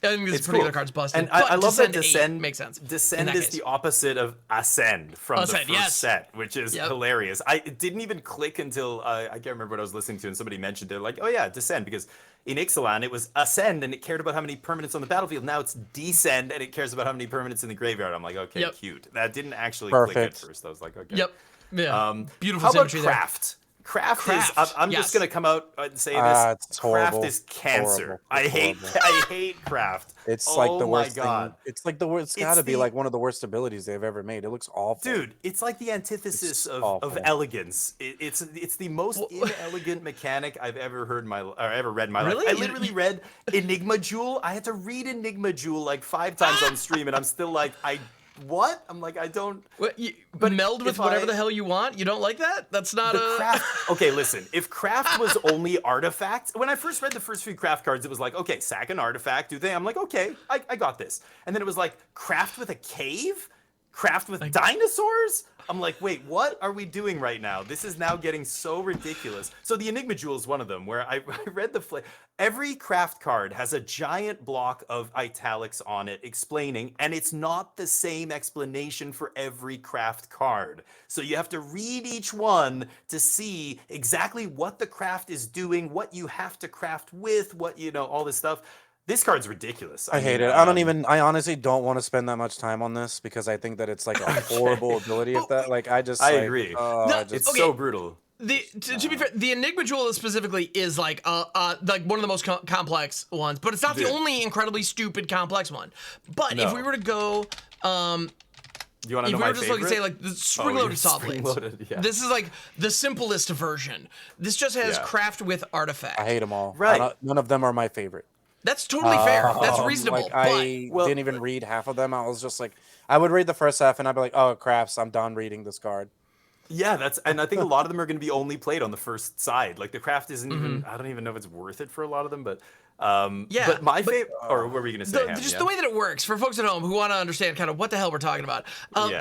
I think this particular card's busted.
And
but
I love that
Descend
Descend
8 makes sense.
Descend
in that
is
case.
the opposite of Ascend from
Ascend,
the first
yes.
set, which is hilarious. It didn't even click until I can't remember what I was listening to, and somebody mentioned they're like, oh yeah, Descend, because in Ixalan it was Ascend and it cared about how many permanents on the battlefield. Now it's Descend and it cares about how many permanents in the graveyard. I'm like, okay, cute. That didn't actually click at first. I was like, okay.
Yeah. Beautiful
how about
symmetry
Craft? Craft is. I'm just
yes.
gonna come out and say this.
It's
Craft
horrible.
is cancer.
Horrible.
I
It's
hate.
horrible.
I hate Craft.
It's like the worst
Oh my god.
thing. It's like the worst. It's got to be like one of the worst abilities they've ever made. It looks awful.
Dude, it's like the antithesis
It's
of
awful.
elegance. It's the most inelegant mechanic I've ever read in my life.
Really?
I literally read Enigma Jewel. I had to read Enigma Jewel like 5 times on stream, and I'm still like, what? I'm like, I don't.
What, but meld with
if
whatever the hell you want? You don't like that? That's not a.
Craft. Okay, listen. If Craft was only artifacts, when I first read the first few Craft cards, it was like, okay, sack an artifact, do they? I'm like, okay, I got this. And then it was like, Craft with a cave? Craft with dinosaurs? I'm like, wait, what are we doing right now? This is now getting so ridiculous. So the Enigma Jewel is one of them, where I read every Craft card has a giant block of italics on it explaining, and it's not the same explanation for every Craft card. So you have to read each one to see exactly what the Craft is doing, what you have to craft with, what, all this stuff. This card's ridiculous.
I hate it. I honestly don't want to spend that much time on this because I think that it's like a horrible ability. If that,
I agree. It's
okay.
so brutal.
To be fair, the Enigma Jewel specifically is like one of the most complex ones, but it's not the only incredibly stupid complex one. But if we were to go,
you want to know my
if we were just
favorite?
say like the spring-loaded saw blades,
spring-loaded, yeah.
this is like the simplest version. This just has Craft with Artifact.
I hate them all.
Right.
None of them are my favorite.
That's totally fair. That's reasonable.
Like, I didn't even read half of them. I was just like, I would read the first half and I'd be like, oh, Crafts, I'm done reading this card.
Yeah, and I think a lot of them are going to be only played on the first side. Like the Craft isn't even. I don't even know if it's worth it for a lot of them, but. But my favorite, or what were you going to say?
Just the way that it works for folks at home who want to understand kind of what the hell we're talking about.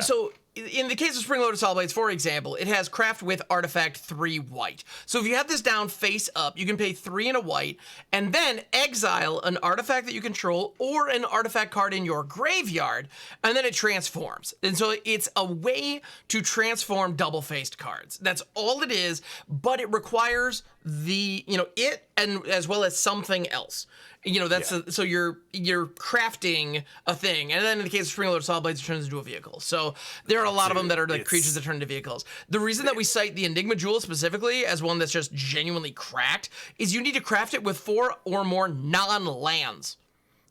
So in the case of spring-loaded saw blades, for example, it has Craft with Artifact 3 white. So if you have this down face up, you can pay 3 and a white, and then exile an artifact that you control or an artifact card in your graveyard, and then it transforms. And so it's a way to transform double-faced cards. That's all it is, but it requires it and as well as something else. So you're crafting a thing, and then in the case of spring-loaded saw blades, it turns into a vehicle. So there are a lot of them that are like creatures that turn into vehicles. The reason that we cite the Enigma Jewel specifically as one that's just genuinely cracked is you need to craft it with 4 or more non-lands.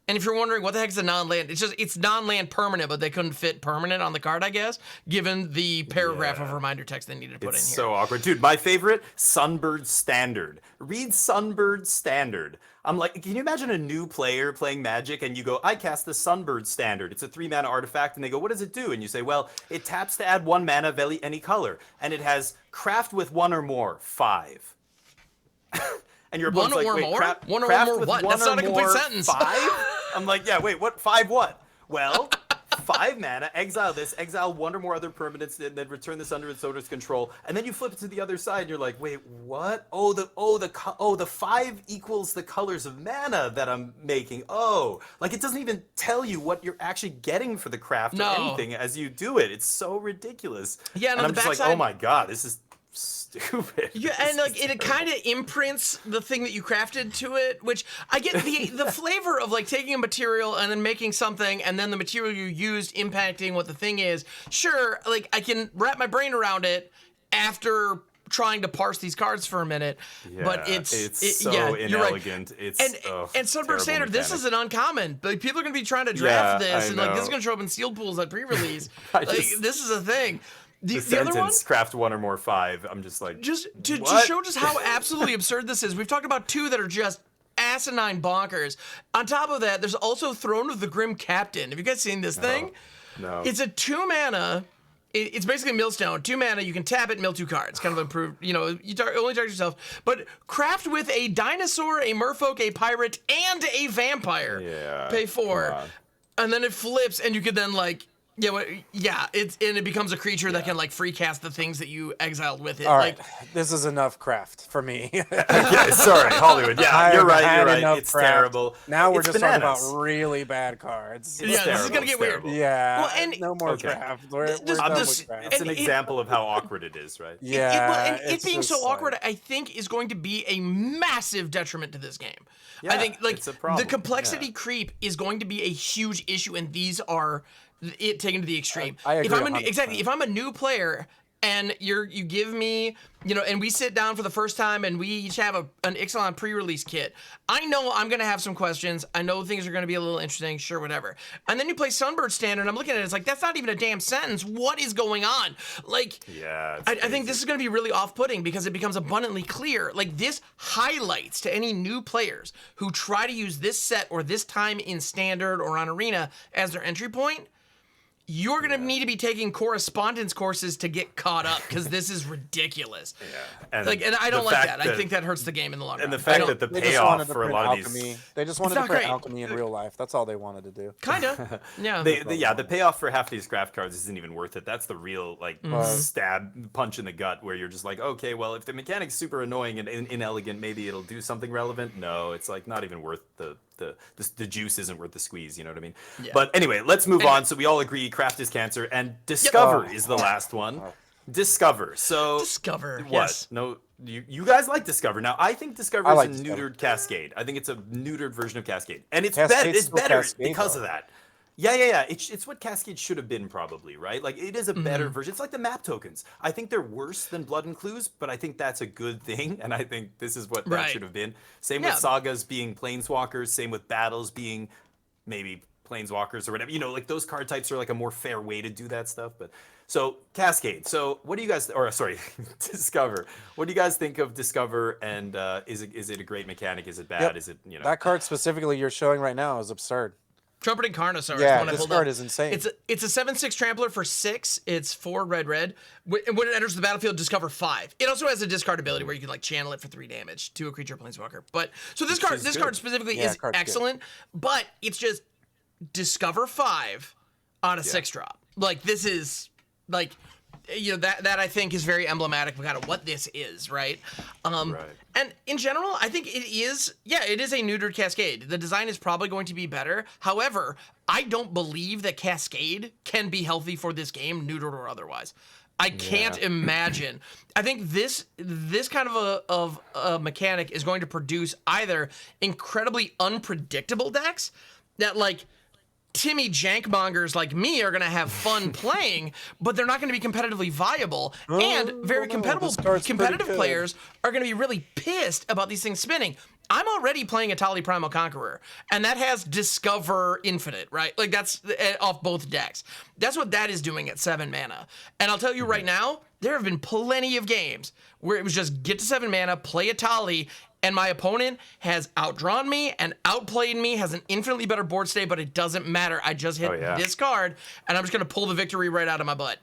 And if you're wondering what the heck is a non-land, it's non-land permanent, but they couldn't fit permanent on the card, I guess, given the paragraph of reminder text they needed to put in here.
It's so awkward. Dude, my favorite, Sunbird Standard. Read Sunbird Standard. I'm like, can you imagine a new player playing Magic and you go, I cast the Sunbird Standard. It's a 3-mana artifact, and they go, what does it do? And you say, well, it taps to add 1 mana of any color, and it has Craft with 1 or more, 5. And your opponent's
one
like,
or
wait,
more?
Craft
One or
with
more what?
one
That's
or
not a complete
more,
sentence.
5? I'm like, yeah, wait, what? 5 what? Well, 5 mana, exile this, exile one or more other permanents, and then return this under its owner's control. And then you flip it to the other side, and you're like, wait, what? The 5 equals the colors of mana that I'm making. Oh, like it doesn't even tell you what you're actually getting for the craft or anything as you do it. It's so ridiculous.
Yeah,
and I'm just like, oh my god, this is stupid.
Yeah, and like it kind of imprints the thing that you crafted to it, which I get the flavor of like taking a material and then making something, and then the material you used impacting what the thing is. Sure, like I can wrap my brain around it after trying to parse these cards for a minute, but it's
so inelegant.
Right. And Sunburst Standard, this is an uncommon. Like, people are going to be trying to draft this, and like this is going to show up in sealed pools at pre-release. This is a thing. The other one,
craft one or more 5. I'm just like,
to show just how absolutely absurd this is. We've talked about 2 that are just asinine bonkers. On top of that, there's also Throne of the Grim Captain. Have you guys seen this thing?
No.
It's a 2 mana. It's basically a millstone. 2 mana, you can tap it, mill 2 cards. Kind of improved, you only target yourself. But craft with a dinosaur, a merfolk, a pirate, and a vampire.
Yeah.
Pay 4. And then it flips, and you could then like, it becomes a creature that can like free cast the things that you exiled with it.
All right, this is enough craft for me.
Sorry, Hollywood. Yeah, you're right. It's
craft.
Terrible.
Now we're
it's
just
bananas.
talking about really bad cards.
This is gonna get weird.
Yeah.
Well, and
no more craft. We're done with craft.
It's an example of how awkward it is, right?
Yeah.
It being so awkward, I think, is going to be a massive detriment to this game.
Yeah,
I think like
it's a problem.
The complexity creep is going to be a huge issue, and these are it taken to the extreme.
I agree.
If I'm a new player and you give me, and we sit down for the first time and we each have an Ixalan pre-release kit, I know I'm gonna have some questions. I know things are gonna be a little interesting, sure, whatever. And then you play Sunbird Standard, and I'm looking at it, it's like, that's not even a damn sentence. What is going on? Like, I think this is gonna be really off-putting because it becomes abundantly clear. Like, this highlights to any new players who try to use this set or this time in Standard or on Arena as their entry point. You're going to need to be taking correspondence courses to get caught up, because this is ridiculous. Yeah. And I don't like that. I think that hurts the game in the long run.
And the fact that the payoff for a lot of these...
They just wanted to print alchemy in real life. That's all they wanted to do.
Kind of. Yeah.
The payoff for half these craft cards isn't even worth it. That's the real stab, punch in the gut, where you're just like, okay, well, if the mechanic's super annoying and inelegant, maybe it'll do something relevant. No, it's like not even worth the juice isn't worth the squeeze, you know what I mean? Yeah. But anyway, let's move on. So we all agree craft is cancer, and Discover is the last one. Discover. So
Discover.
What?
Yes.
No, you guys like Discover. Now I think Discover is a neutered Cascade. I think it's a neutered version of Cascade, and it's better because of that. Yeah. It's what Cascade should have been, probably, right? Like, it is a better version. It's like the map tokens. I think they're worse than Blood and Clues, but I think that's a good thing, and I think this is what that should have been. Same with Sagas being Planeswalkers, same with Battles being maybe Planeswalkers or whatever. Like, those card types are like a more fair way to do that stuff. But so Cascade. So what do you guys, Discover. What do you guys think of Discover, and is it a great mechanic? Is it bad? Is it,
That card specifically you're showing right now is absurd.
Trumpeting Carnosaur.
Yeah, this card is insane.
It's a 7/6 trampler for 6. It's 4 red. When it enters the battlefield, discover 5. It also has a discard ability where you can like channel it for 3 damage to a creature planeswalker. But so this card specifically is excellent, but it's just discover 5 on a 6-drop. Like, this is like, that I think is very emblematic of kind of what this is, right? And in general, I think it is a neutered Cascade. The design is probably going to be better. However, I don't believe that Cascade can be healthy for this game, neutered or otherwise. I can't imagine. I think this kind of a mechanic is going to produce either incredibly unpredictable decks that, like, Timmy Jankmongers like me are going to have fun playing, but they're not going to be competitively viable. And very competitive players are going to be really pissed about these things spinning. I'm already playing a Tali Primal Conqueror, and that has Discover Infinite, right? Like, that's off both decks. That's what that is doing at 7 mana. And I'll tell you right now, there have been plenty of games where it was just get to 7 mana, play a Tali, and my opponent has outdrawn me and outplayed me, has an infinitely better board state, but it doesn't matter. I just hit this card, and I'm just going to pull the victory right out of my butt.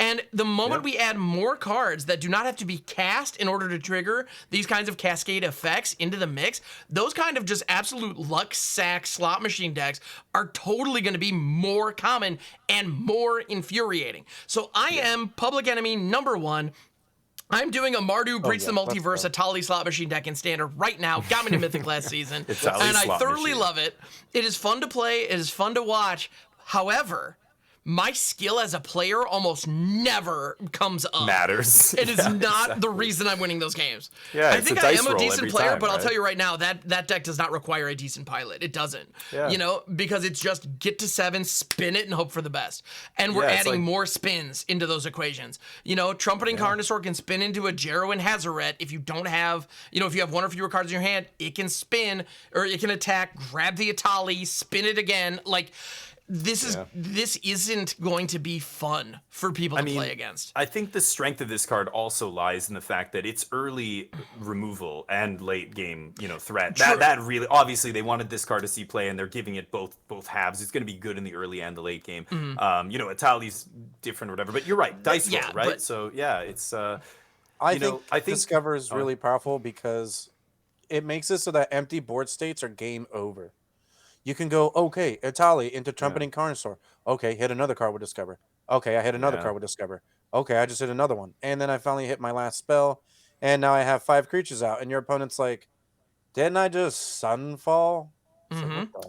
And the moment we add more cards that do not have to be cast in order to trigger these kinds of cascade effects into the mix, those kind of just absolute luck sack slot machine decks are totally going to be more common and more infuriating. So I am public enemy number one. I'm doing a Mardu Breach the Multiverse Atali slot machine deck in Standard right now. Got me to Mythic last season. And I thoroughly love it. It is fun to play. It is fun to watch. However, my skill as a player almost never comes up.
Matters.
It is not the reason I'm winning those games.
Yeah,
I think I am a decent player, but I'll tell you right now, that deck does not require a decent pilot. It doesn't.
Yeah.
You know, because it's just get to 7, spin it, and hope for the best. And we're adding more spins into those equations. You know, Trumpeting Carnosaur can spin into a Jero and Hazaret if you don't have, you know, if you have one or fewer cards in your hand, it can spin, or it can attack, grab the Atali, spin it again. Like, this isn't going to be fun for people to play against.
I think the strength of this card also lies in the fact that it's early removal and late game, you know, threat. That really, obviously they wanted this card to see play, and they're giving it both halves. It's going to be good in the early and the late game. You know, Atali's different or whatever, but you're right, dice roll, right?
But,
so yeah, it's.
I think Discover is really powerful because it makes it so that empty board states are game over. You can go, okay, Atali into Trumpeting Carnosaur. Okay, hit another card with Discover. Okay, I hit another card with Discover. Okay, I just hit another one. And then I finally hit my last spell, and now I have 5 creatures out, and your opponent's like, didn't I just Sunfall?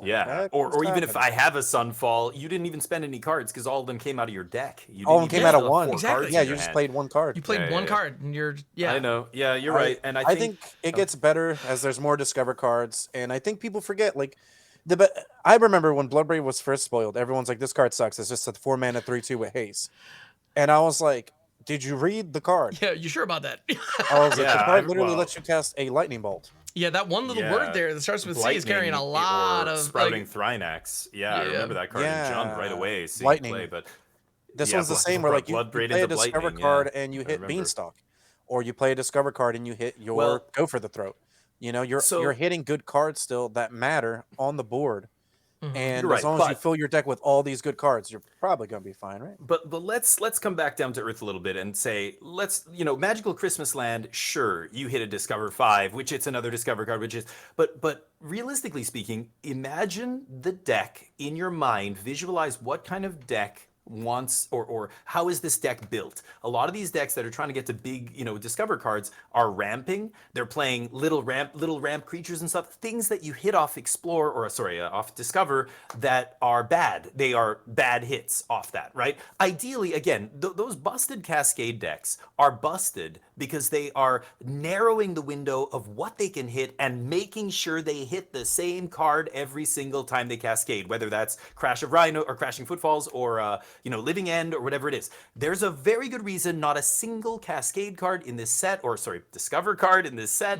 Yeah, or even if I have a Sunfall, you didn't even spend any cards because all of them came out of your deck.
All of them came out of one.
Exactly.
Yeah, you just played one card.
You played one card, and you're
I know. Yeah, you're right. And
I think it gets better as there's more Discover cards, and I think people forget, like, I remember when Bloodbraid was first spoiled, everyone's like, this card sucks. It's just a 4-mana 3/2 with haste. And I was like, did you read the card?
Yeah, you sure about that?
I was like, the card literally lets you cast a lightning bolt.
Yeah, that one little word there that starts with C is carrying a lot of
Sprouting Thrynax. Yeah, I remember that card. It jumped right away.
Lightning.
Play, but
this one's the same where like you play a Discover card and you hit Beanstalk. Or you play a Discover card and you hit your Go for the Throat. You know, you're hitting good cards still that matter on the board. And as long as you fill your deck with all these good cards, you're probably going to be fine, right?
But let's come back down to earth a little bit and say, Magical Christmas Land, sure, you hit a Discover 5, which it's another Discover card, which is, but realistically speaking, imagine the deck in your mind, visualize what kind of deck wants or how is this deck built. A lot of these decks that are trying to get to big Discover cards are ramping. They're playing little ramp creatures and stuff, things that you hit off off Discover that are bad. They are bad hits off that, right? Ideally, again, those busted Cascade decks are busted because they are narrowing the window of what they can hit and making sure they hit the same card every single time they cascade, whether that's Crash of Rhino or Crashing Footfalls or Living End or whatever it is. There's a very good reason not a single Cascade card in this set, Discover card in this set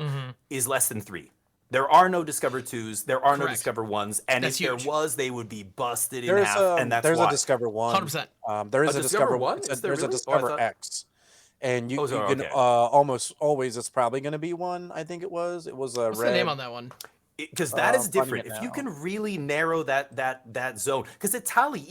is less than 3. There are no Discover 2s, there are no Discover 1s, and if there was, they would be busted in half, and that's why.
There's a Discover 1.
100%.
There is a Discover 1? There's a Discover X. And you can almost always, it's probably going to be 1, I think it was. It was a
What's the name on that one?
Because that is different. If you can really narrow that zone, because Atali,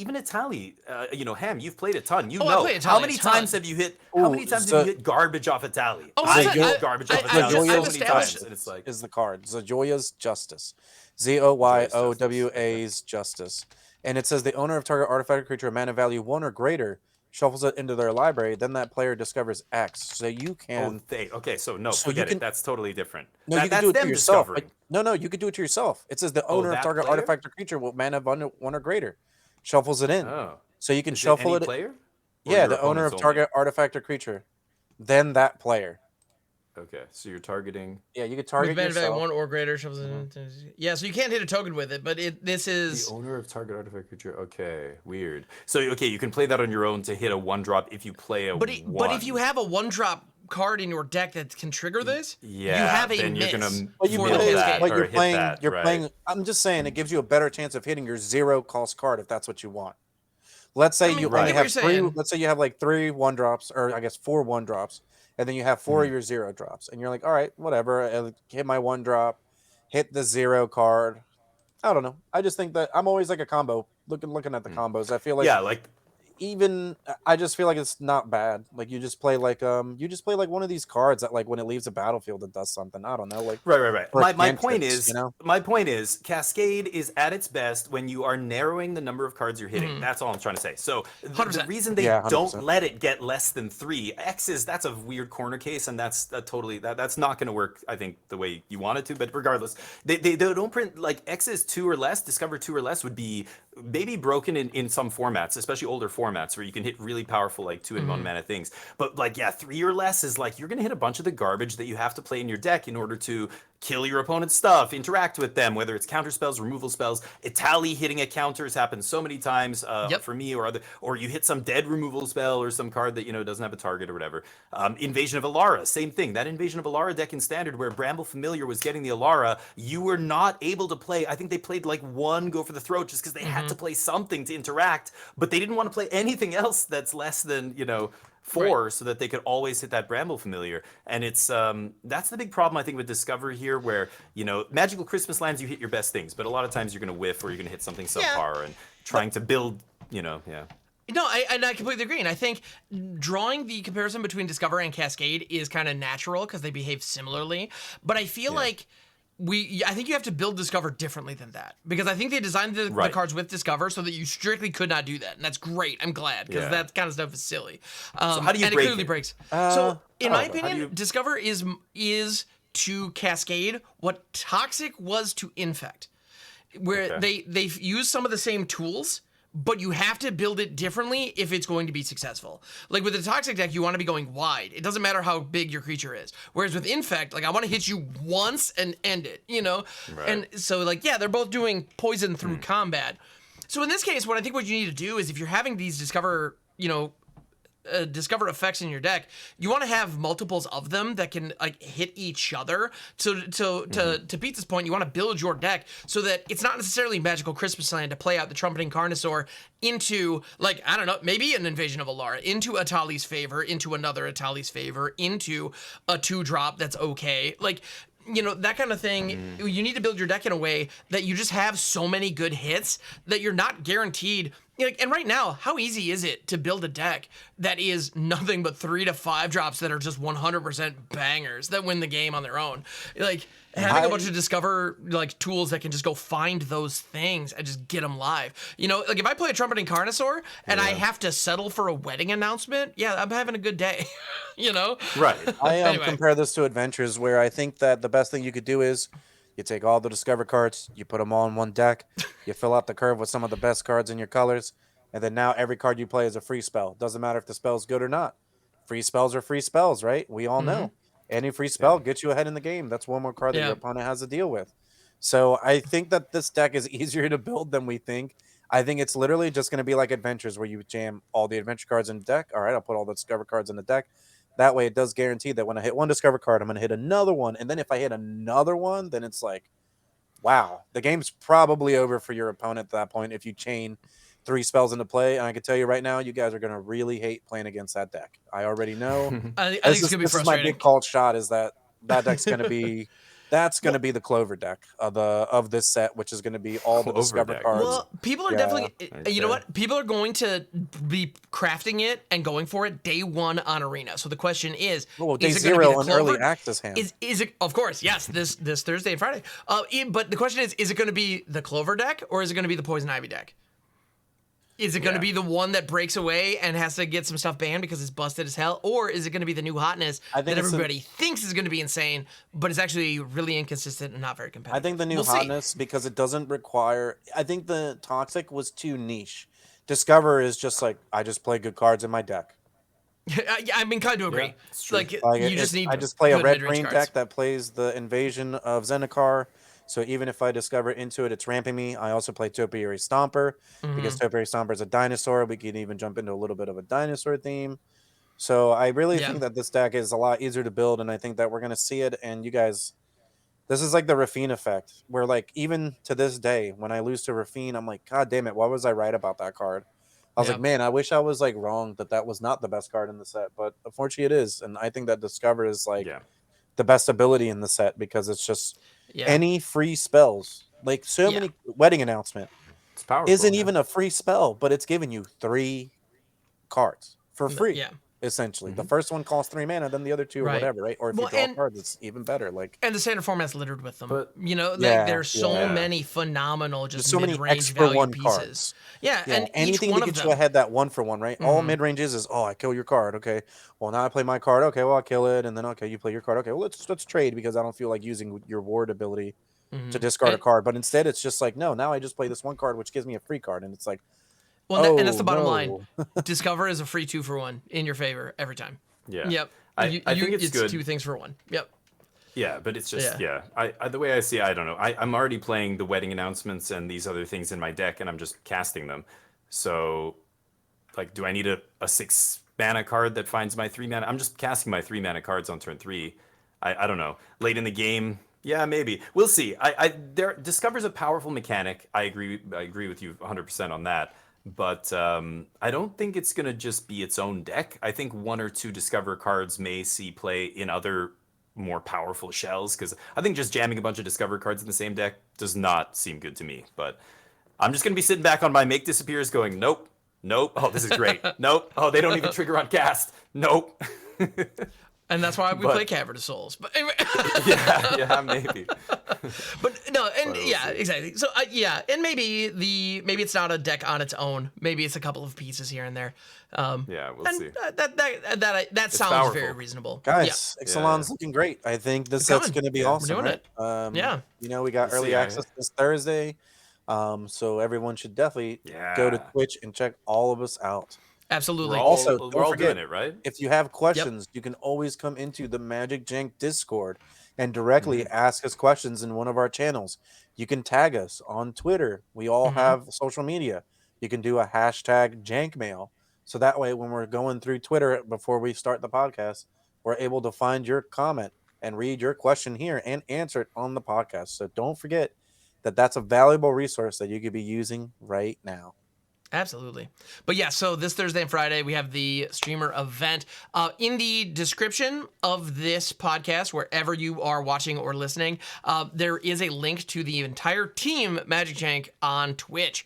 Ham, you've played a ton. How many times have you hit? How many times have you hit garbage off Atali? I hit garbage off Atali so many times, and it's like
is the card Zoyoya's Justice, Zoyowa's Justice, and it says the owner of target artifact or creature of mana value 1 or greater shuffles it into their library, then that player discovers X. So you can.
Forget it. That's totally different.
No, you can do it to yourself. No, you could do it to yourself. It says the owner of target artifact or creature with mana 1 or greater shuffles it in. Oh. So you can shuffle it.
Player?
Yeah, the owner of target artifact or creature. Then that player.
Okay, so you're targeting.
Yeah, you could target
with
yourself.
1 or greater. Yeah, so you can't hit a token with it, but this is
the owner of target artifact creature. Okay, weird. So you can play that on your own to hit a 1-drop if you play a 1.
But if you have a 1-drop card in your deck that can trigger this, you have a
then
miss.
You're gonna
you're playing. I'm just saying it gives you a better chance of hitting your 0-cost card if that's what you want. Let's say you only have 3. Let's say you have like 3 1-drops, or I guess 4 1-drops. And then you have 4 of your 0-drops. And you're like, all right, whatever. I'll hit my 1-drop, hit the 0 card. I don't know. I just think that I'm always like a combo. Looking at the combos. I feel like even I just feel like it's not bad. Like you just play like one of these cards that like when it leaves a battlefield it does something. I don't know, like
Right.
or
My point
cantrips,
is, my point is, Cascade is at its best when you are narrowing the number of cards you're hitting. That's all I'm trying to say. So the reason they
Yeah,
don't
100%.
let it get less than 3 X's, that's a weird corner case, and that's that's not going to work. I think the way you want it to. But regardless, they don't print like X's 2 or less. Discover 2 or less would be maybe broken in some formats, especially older formats where you can hit really powerful like 2 and 1 mana things. But like 3 or less is like you're gonna hit a bunch of the garbage that you have to play in your deck in order to kill your opponent's stuff, interact with them, whether it's counter spells, removal spells. Itali hitting a counter has happened so many times for me, or you hit some dead removal spell or some card that doesn't have a target or whatever. Invasion of Alara, same thing. That Invasion of Alara deck in Standard where Bramble Familiar was getting the Alara, you were not able to play. I think they played like one Go for the Throat just because they had to play something to interact, but they didn't want to play anything else that's less than 4, so that they could always hit that Bramble Familiar. And it's that's the big problem I think with Discover here, where Magical Christmas Lands, you hit your best things, but a lot of times you're going to whiff or you're going to hit something subpar, and trying to build No,
I completely agree. And I think drawing the comparison between Discover and Cascade is kind of natural because they behave similarly. But I feel like I think you have to build Discover differently than that, because I think they designed the cards with Discover so that you strictly could not do that, and that's great. I'm glad, because that kind of stuff is silly.
So how do you
and
break
it clearly
it?
breaks. So in my
know.
opinion, Discover is to Cascade what Toxic was to Infect, where they use some of the same tools, but you have to build it differently if it's going to be successful. Like with the Toxic deck, you want to be going wide. It doesn't matter how big your creature is. Whereas with Infect, like I want to hit you once and end it,
Right.
And so like, they're both doing poison through combat. So in this case, what you need to do is if you're having these Discover, Discover effects in your deck, you want to have multiples of them that can like hit each other. So to Pete's point, you want to build your deck so that it's not necessarily Magical Christmas Land to play out the Trumpeting Carnosaur into, like, I don't know, maybe an Invasion of Alara, into Atali's Favor, into another Atali's Favor, into a 2-drop that's okay. Like, that kind of thing. You need to build your deck in a way that you just have so many good hits that you're not guaranteed. And right now, how easy is it to build a deck that is nothing but 3 to 5 drops that are just 100% bangers that win the game on their own? Like, having a bunch of Discover like tools that can just go find those things and just get them live. Like if I play a Trumpeting Carnosaur and I have to settle for a wedding announcement, I'm having a good day.
Right.
I compare this to Adventures, where I think that the best thing you could do is you take all the Discover cards, you put them all in one deck, you fill out the curve with some of the best cards in your colors, and then now every card you play is a free spell. Doesn't matter if the spell's good or not. Free spells are free spells, right? We all know. Any free spell gets you ahead in the game. That's one more card that your opponent has to deal with. So I think that this deck is easier to build than we think. I think it's literally just going to be like Adventures, where you jam all the Adventure cards in the deck. All right, I'll put all the Discover cards in the deck. That way it does guarantee that when I hit one Discover card, I'm going to hit another one. And then if I hit another one, then it's like, wow, the game's probably over for your opponent at that point if you chain 3 spells into play. And I can tell you right now, you guys are going to really hate playing against that deck. I already know.
I think it's going to be frustrating.
This is my big called shot, is that deck's going to be... That's going to be the Clover deck of this set, which is going to be all the Discover cards.
Well, people are definitely, you know what? People are going to be crafting it and going for it day 1 on Arena. So the question is,
day
is it
0 on early access hand?
Is it? Of course, yes. This Thursday and Friday. But the question is it going to be the Clover deck or is it going to be the Poison Ivy deck? Is it going to be the one that breaks away and has to get some stuff banned because it's busted as hell? Or is it going to be the new hotness that everybody thinks is going to be insane, but it's actually really inconsistent and not very competitive?
I think the new hotness, because it doesn't require... I think the Toxic was too niche. Discover is just like, I just play good cards in my deck.
I mean, kind of agree.
Like you just need... I just play a red-green deck that plays the Invasion of Zendikar. So even if I discover into it, it's ramping me. I also play Topiary Stomper because Topiary Stomper is a dinosaur. We can even jump into a little bit of a dinosaur theme. So I really think that this deck is a lot easier to build, and I think that we're going to see it. And you guys, this is like the Rafine effect, where like even to this day, when I lose to Rafine, I'm like, God damn it, why was I right about that card? I was like, man, I wish I was like wrong that was not the best card in the set, but unfortunately it is. And I think that Discover is like the best ability in the set because it's just any free spells. Like so many Wedding Announcement
it's powerful,
isn't even a free spell, but it's giving you 3 cards for free.
Yeah.
Essentially, the first one costs 3 mana, then the other 2 or whatever, right? Or if you draw cards, it's even better. Like,
and the standard format's littered with them.
But,
there's so many phenomenal, just
so many
mid-range
extra
value
one
pieces.
cards.
Yeah, and
anything
each one
to
of
get
them.
you ahead that 1-for-1, right? All mid ranges is I kill your card. Okay, well now I play my card. Okay, well I'll kill it, and then you play your card. Okay, well let's trade because I don't feel like using your ward ability to discard a card. But instead, it's just like no, now I just play this one card which gives me a free card, and it's like.
Well, and that's the bottom line. Discover is a free 2-for-1 in your favor every time.
Yeah.
Yep.
I think it's good.
2 things for 1. Yep.
Yeah, but it's just I the way I see it, I don't know. I'm already playing the wedding announcements and these other things in my deck, and I'm just casting them. So, like, do I need a 6 mana card that finds my 3 mana? I'm just casting my 3 mana cards on turn 3. I don't know. Late in the game, yeah, maybe we'll see. Discover's a powerful mechanic. I agree with you 100% on that. But I don't think it's going to just be its own deck. I think 1 or 2 Discover cards may see play in other more powerful shells, because I think just jamming a bunch of Discover cards in the same deck does not seem good to me. But I'm just going to be sitting back on my Make Disappears going, nope, oh, this is great. Nope, oh, they don't even trigger on cast. Nope.
And that's why we play Caverns of Souls. But anyway.
yeah, maybe.
But no, and exactly. So and maybe it's not a deck on its own. Maybe it's a couple of pieces here and there.
We'll see.
That sounds
powerful.
very reasonable.
Guys, Ixalan's looking great. I think this set's going to be awesome.
We're doing
it. We got early access this Thursday, so everyone should definitely go to Twitch and check all of us out.
Absolutely.
We're all doing it, right?
If you have questions, you can always come into the MagicJank Discord and directly ask us questions in one of our channels. You can tag us on Twitter. We all have social media. You can do a hashtag JankMail. So that way, when we're going through Twitter before we start the podcast, we're able to find your comment and read your question here and answer it on the podcast. So don't forget that that's a valuable resource that you could be using right now.
Absolutely. But yeah, so this Thursday and Friday, we have the streamer event. In the description of this podcast, wherever you are watching or listening, there is a link to the entire Team MagicJank on Twitch.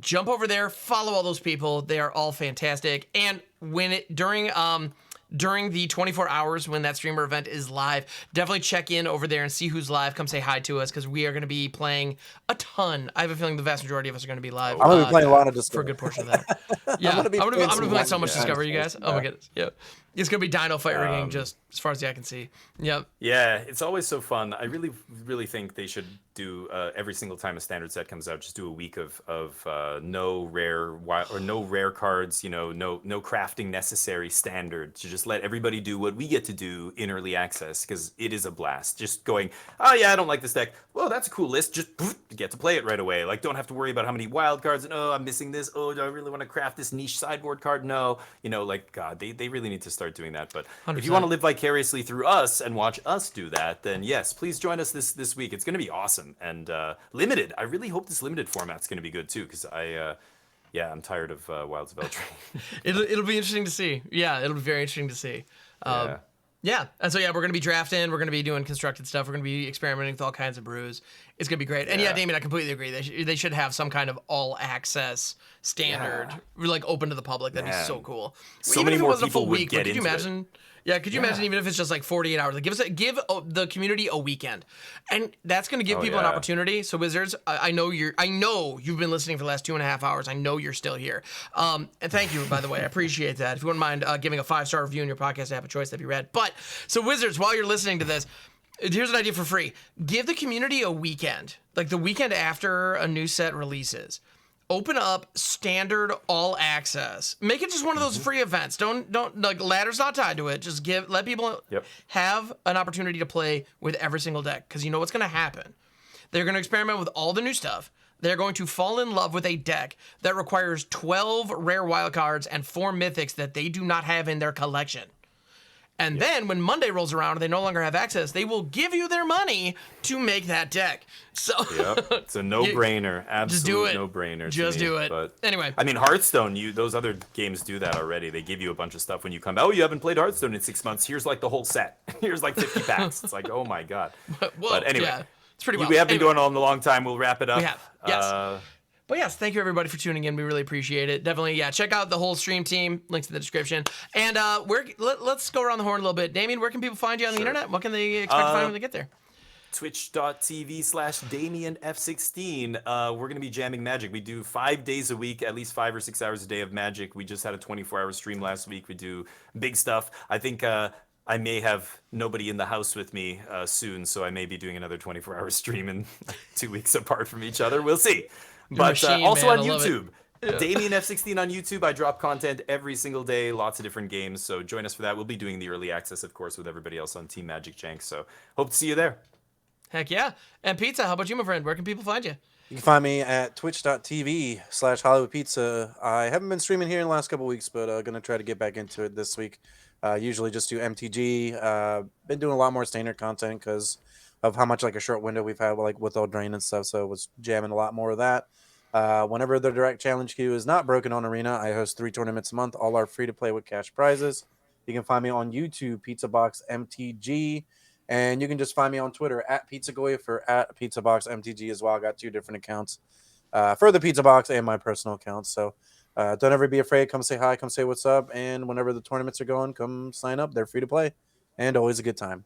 Jump over there, follow all those people. They are all fantastic. And during the 24 hours when that streamer event is live, definitely check in over there and see who's live. Come say hi to us, because we are going to be playing a ton. I have a feeling the vast majority of us are going to be live.
I'm going to be playing a lot of Discovery.
For a good portion of that. Yeah, I'm going to be playing so much Discovery, you guys. Oh my goodness. Yeah. It's going to be Dino Fight rigging, just as far as the eye can see. Yep.
Yeah, it's always so fun. I really, really think they should do every single time a standard set comes out, just do a week of no rare cards, no crafting necessary standard, to just let everybody do what we get to do in early access, because it is a blast. Just going, oh yeah, I don't like this deck. Well, that's a cool list. Just get to play it right away. Like, don't have to worry about how many wild cards and I'm missing this. Oh, do I really want to craft this niche sideboard card? No. God, they really need to start doing that. But 100%. If you want to live vicariously through us and watch us do that, then yes, please join us this week. It's going to be awesome. And limited. I really hope this limited format's going to be good too, because I'm tired of Wilds of Eldraine.
It'll be interesting to see. Yeah, it'll be very interesting to see. Yeah, and so we're going to be drafting. We're going to be doing constructed stuff. We're going to be experimenting with all kinds of brews. It's going to be great. And Damien, I completely agree. They should have some kind of all access standard, like open to the public. That'd be so cool.
So even many more people would get into it.
Yeah, could you imagine even if it's just like 48 hours? Like give the community a weekend, and that's going to give people an opportunity. So Wizards, I know you've been listening for the last 2.5 hours. I know you're still here. And thank you, by the way. I appreciate that. If you wouldn't mind giving a 5-star review in your podcast app of choice, that'd be rad. But so Wizards, while you're listening to this, here's an idea for free. Give the community a weekend, like the weekend after a new set releases. Open up standard all access. Make it just one of those free events. Don't like, ladder's not tied to it. Just let people have an opportunity to play with every single deck, because you know what's going to happen. They're going to experiment with all the new stuff. They're going to fall in love with a deck that requires 12 rare wildcards and 4 mythics that they do not have in their collection. And then when Monday rolls around and they no longer have access, they will give you their money to make that deck. So
it's a no-brainer. Absolute
just do it.
No-brainer.
Just do it.
But
anyway,
I mean, Hearthstone. Those other games do that already. They give you a bunch of stuff when you come. Oh, you haven't played Hearthstone in 6 months. Here's like the whole set. Here's like 50 packs. It's like, oh my god.
Whoa,
but anyway,
it's pretty wild.
We have been going on a long time. We'll wrap it up.
We have. Yes. But yes, thank you everybody for tuning in. We really appreciate it. Definitely, yeah. Check out the whole stream team. Links in the description. And let's go around the horn a little bit. Damien, where can people find you on the internet? What can they expect to find when they get there?
Twitch.tv/DamienF16. We're going to be jamming Magic. We do 5 days a week, at least 5 or 6 hours a day of Magic. We just had a 24-hour stream last week. We do big stuff. I think I may have nobody in the house with me soon, so I may be doing another 24-hour stream in 2 weeks apart from each other. We'll see. But also on YouTube. Yeah. DamienF16 on YouTube. I drop content every single day, lots of different games. So join us for that. We'll be doing the early access, of course, with everybody else on Team MagicJank. So hope to see you there.
Heck yeah. And Pizza, how about you, my friend? Where can people find you?
You can find me at twitch.tv/HollywoodPizza. I haven't been streaming here in the last couple weeks, but going to try to get back into it this week. Usually just do MTG. Been doing a lot more standard content because of how much like a short window we've had like with Eldraine and stuff. So was jamming a lot more of that. Whenever the direct challenge queue is not broken on Arena, I host 3 tournaments a month. All are free to play with cash prizes. You can find me on YouTube, PizzaBoxMTG, and you can just find me on Twitter at PizzaGoy for at PizzaBoxMTG as well. I got 2 different accounts for the Pizza Box and my personal account. So don't ever be afraid. Come say hi. Come say what's up. And whenever the tournaments are going, come sign up. They're free to play and always a good time.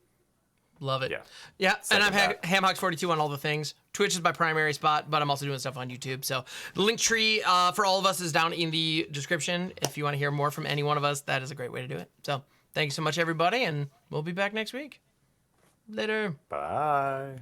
Love it. Yeah. And I'm Hamhawks42 on all the things. Twitch is my primary spot, but I'm also doing stuff on YouTube. So the link tree for all of us is down in the description. If you want to hear more from any one of us, that is a great way to do it. So thank you so much, everybody, and we'll be back next week. Later.
Bye.